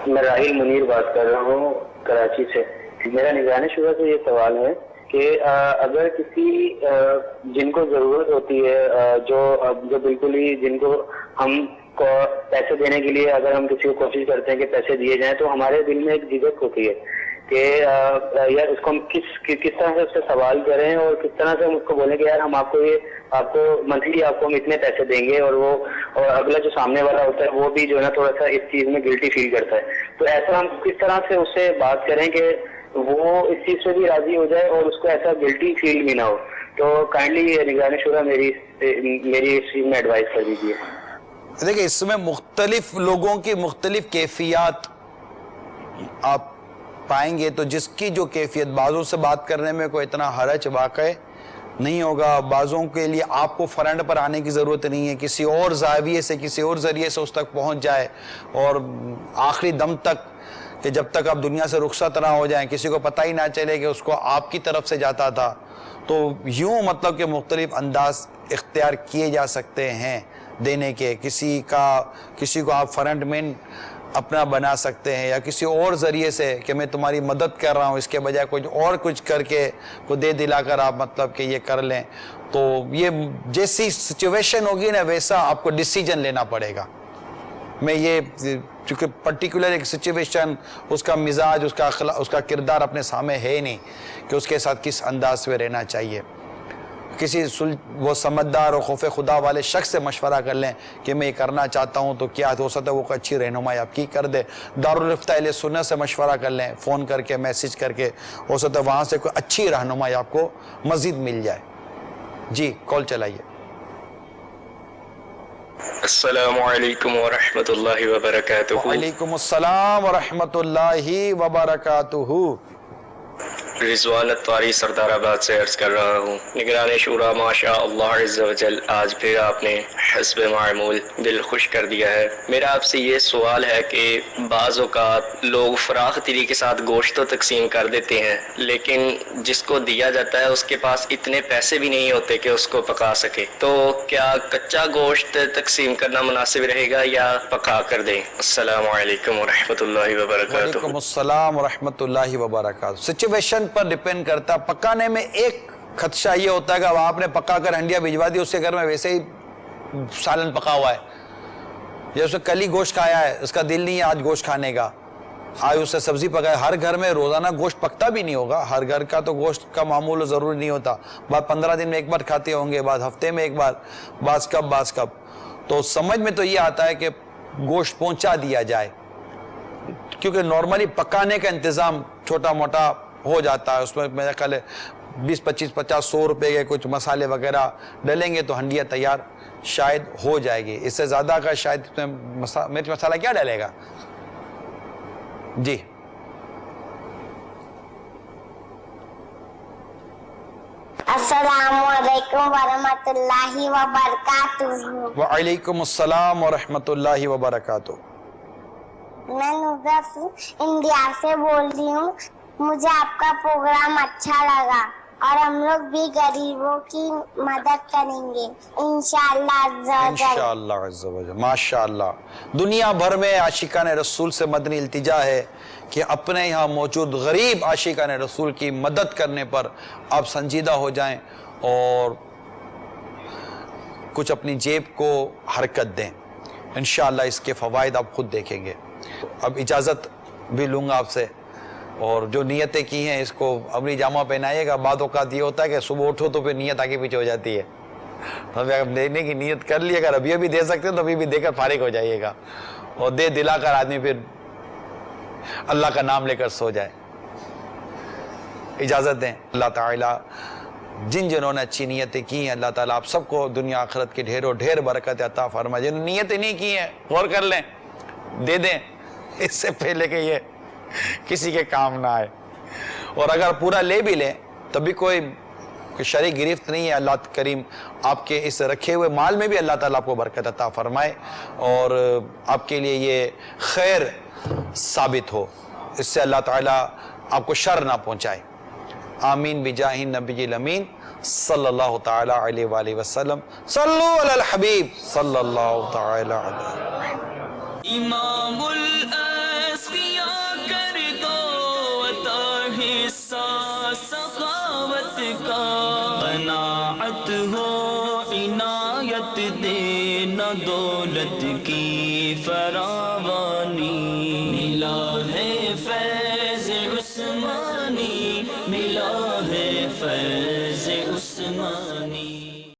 میں راہیل منیر بات کر رہا ہوں کراچی سے۔ میرا نگران شورا سے یہ سوال ہے کہ اگر کسی جن کو ضرورت ہوتی ہے جو بالکل ہی جن کو ہم پیسے دینے کے لیے اگر ہم کسی کو کوشش کرتے ہیں کہ پیسے دیے جائیں تو ہمارے دل میں ایک جھجک ہوتی ہے کہ یار اس کو ہم کس طرح سے اس سے سوال کریں اور کس طرح سے ہم اس کو بولیں کہ یار ہم آپ کو منتھلی آپ کو ہم اتنے پیسے دیں گے، اور اگلا جو سامنے والا ہوتا ہے وہ بھی جو ہے نا تھوڑا سا اس چیز میں گلٹی فیل کرتا ہے. تو ایسا ہم کس طرح سے اس سے بات کریں کہ وہ اس چیز سے بھی راضی ہو جائے اور اس کو ایسا گلٹی فیل بھی نہ ہو. تو کائنڈلی نگران شورا میری اس چیز میں ایڈوائز کر دیجیے. دیکھیں اس میں مختلف لوگوں کی مختلف کیفیات آپ پائیں گے. تو جس کی جو کیفیت، بعضوں سے بات کرنے میں کوئی اتنا حرج واقع نہیں ہوگا، بعضوں کے لیے آپ کو فرنٹ پر آنے کی ضرورت نہیں ہے، کسی اور زاویے سے کسی اور ذریعے سے اس تک پہنچ جائے اور آخری دم تک کہ جب تک آپ دنیا سے رخصت نہ ہو جائیں کسی کو پتہ ہی نہ چلے کہ اس کو آپ کی طرف سے جاتا تھا. تو یوں مطلب کہ مختلف انداز اختیار کیے جا سکتے ہیں دینے کے. کسی کو آپ فرنٹ مین اپنا بنا سکتے ہیں یا کسی اور ذریعے سے کہ میں تمہاری مدد کر رہا ہوں، اس کے بجائے کچھ کر کے کو دے دلا کر آپ مطلب کہ یہ کر لیں. تو یہ جیسی سچویشن ہوگی نا ویسا آپ کو ڈیسیجن لینا پڑے گا. میں یہ چونکہ پرٹیکولر ایک سچویشن، اس کا مزاج، اس کا کردار اپنے سامنے ہے ہی نہیں کہ اس کے ساتھ کس انداز میں رہنا چاہیے. کسی وہ سمجھدار اور خوف خدا والے شخص سے مشورہ کر لیں کہ میں یہ کرنا چاہتا ہوں تو کیا ہو سکتا ہے وہ کوئی اچھی رہنمائی آپ کی کر دے. دارالفتہ اہل سنت سے مشورہ کر لیں، فون کر کے میسج کر کے، ہو سکتا ہے وہاں سے کوئی اچھی رہنمائی آپ کو مزید مل جائے. جی کال چلائیے. السلام علیکم ورحمۃ اللہ وبرکاتہ. وعلیکم السلام ورحمۃ اللہ وبرکاتہ. رضوان الطاری سردار آباد سے عرض کر رہا ہوں. نگران شورا ماشاء اللہ عز و جل آج پھر آپ نے حسب معمول دل خوش کر دیا ہے. میرا آپ سے یہ سوال ہے کہ بعض اوقات لوگ فراخ دلی کے ساتھ گوشت تو تقسیم کر دیتے ہیں لیکن جس کو دیا جاتا ہے اس کے پاس اتنے پیسے بھی نہیں ہوتے کہ اس کو پکا سکے. تو کیا کچا گوشت تقسیم کرنا مناسب رہے گا یا پکا کر دیں؟ السلام علیکم ورحمۃ اللہ وبرکاتہ. وعلیکم السلام ورحمۃ اللہ وبرکاتہ. سچویشن پر ڈیپینڈ کرتا. پکانے میں ایک خدشہ یہ ہوتا ہے کہ اب آپ نے پکا کر ہنڈیا بھجوا دی، اس کے گھر میں ویسے ہی سالن پکا ہوا ہے یا اس نے کل ہی گوشت کھایا ہے، اس کا دل نہیں ہے آج گوشت کھانے کا، آج اس سے سبزی پکایا. ہر گھر میں روزانہ گوشت پکتا بھی نہیں ہوگا، ہر گھر کا تو گوشت کا معمول ضروری نہیں ہوتا. بعد 15 دن میں ایک بار کھاتے ہوں گے، بعد ہفتے میں ایک بار، بعض کب. تو سمجھ میں تو یہ آتا ہے کہ گوشت پہنچا دیا جائے، کیونکہ نارملی پکانے کا انتظام چھوٹا موٹا ہو جاتا ہے. اس میں میرا خیال ہے 20 25 50 100 روپے کے کچھ مسالے وغیرہ ڈلیں گے تو ہنڈیا تیار شاید ہو جائے گی. اس سے زیادہ کا شاید مرچ مسالہ کیا ڈالے گا. جی السلام علیکم ورحمۃ اللہ وبرکاتہ. وعلیکم السلام ورحمۃ اللہ وبرکاتہ. میں نظف انڈیا سے بول رہی ہوں. مجھے آپ کا پروگرام اچھا لگا اور ہم لوگ بھی غریبوں کی مدد کریں گے انشاءاللہ عز و جل. ماشاءاللہ. دنیا بھر میں عاشقان رسول سے مدنی التجا ہے کہ اپنے یہاں موجود غریب عاشقان رسول کی مدد کرنے پر آپ سنجیدہ ہو جائیں اور کچھ اپنی جیب کو حرکت دیں. انشاءاللہ اس کے فوائد آپ خود دیکھیں گے. اب اجازت بھی لوں گا آپ سے، اور جو نیتیں کی ہیں اس کو اپنی جامع پہنائیے گا. بعد اوقات یہ ہوتا ہے کہ صبح اٹھو تو پھر نیت آگے پیچھے ہو جاتی ہے. اگر دینے کی نیت کر لی، اگر ابھی دے سکتے ہیں تو ابھی بھی دے کر فارغ ہو جائیے گا اور دے دلا کر آدمی پھر اللہ کا نام لے کر سو جائے. اجازت دیں. اللہ تعالیٰ جنہوں نے اچھی نیتیں کی ہیں اللہ تعالیٰ آپ سب کو دنیا آخرت کے ڈھیر برکت عطا فرمائے. جنہوں نے نیتیں نہیں کی ہیں غور کر لیں، دے دیں اس سے پہلے کہ یہ کسی کے کام نہ آئے. اور اگر پورا لے بھی لیں تب بھی کوئی شرعی گرفت نہیں ہے. اللہ کریم آپ کے اس رکھے ہوئے مال میں بھی اللہ تعالیٰ آپ کو برکت عطا فرمائے اور آپ کے لیے یہ خیر ثابت ہو، اس سے اللہ تعالیٰ آپ کو شر نہ پہنچائے. آمین بجاہ نبی الامین صلی اللہ تعالیٰ علیہ وآلہ وسلم. صلو علی الحبیب صلی اللہ تعالیٰ علیہ. امام الاسقیاء کر دو عطا حصہ سخاوت قناعت ہو عنایت دے نہ دولت کی فراوانی ملا ہے فیض عثمانی ملا ہے فیض عثمانی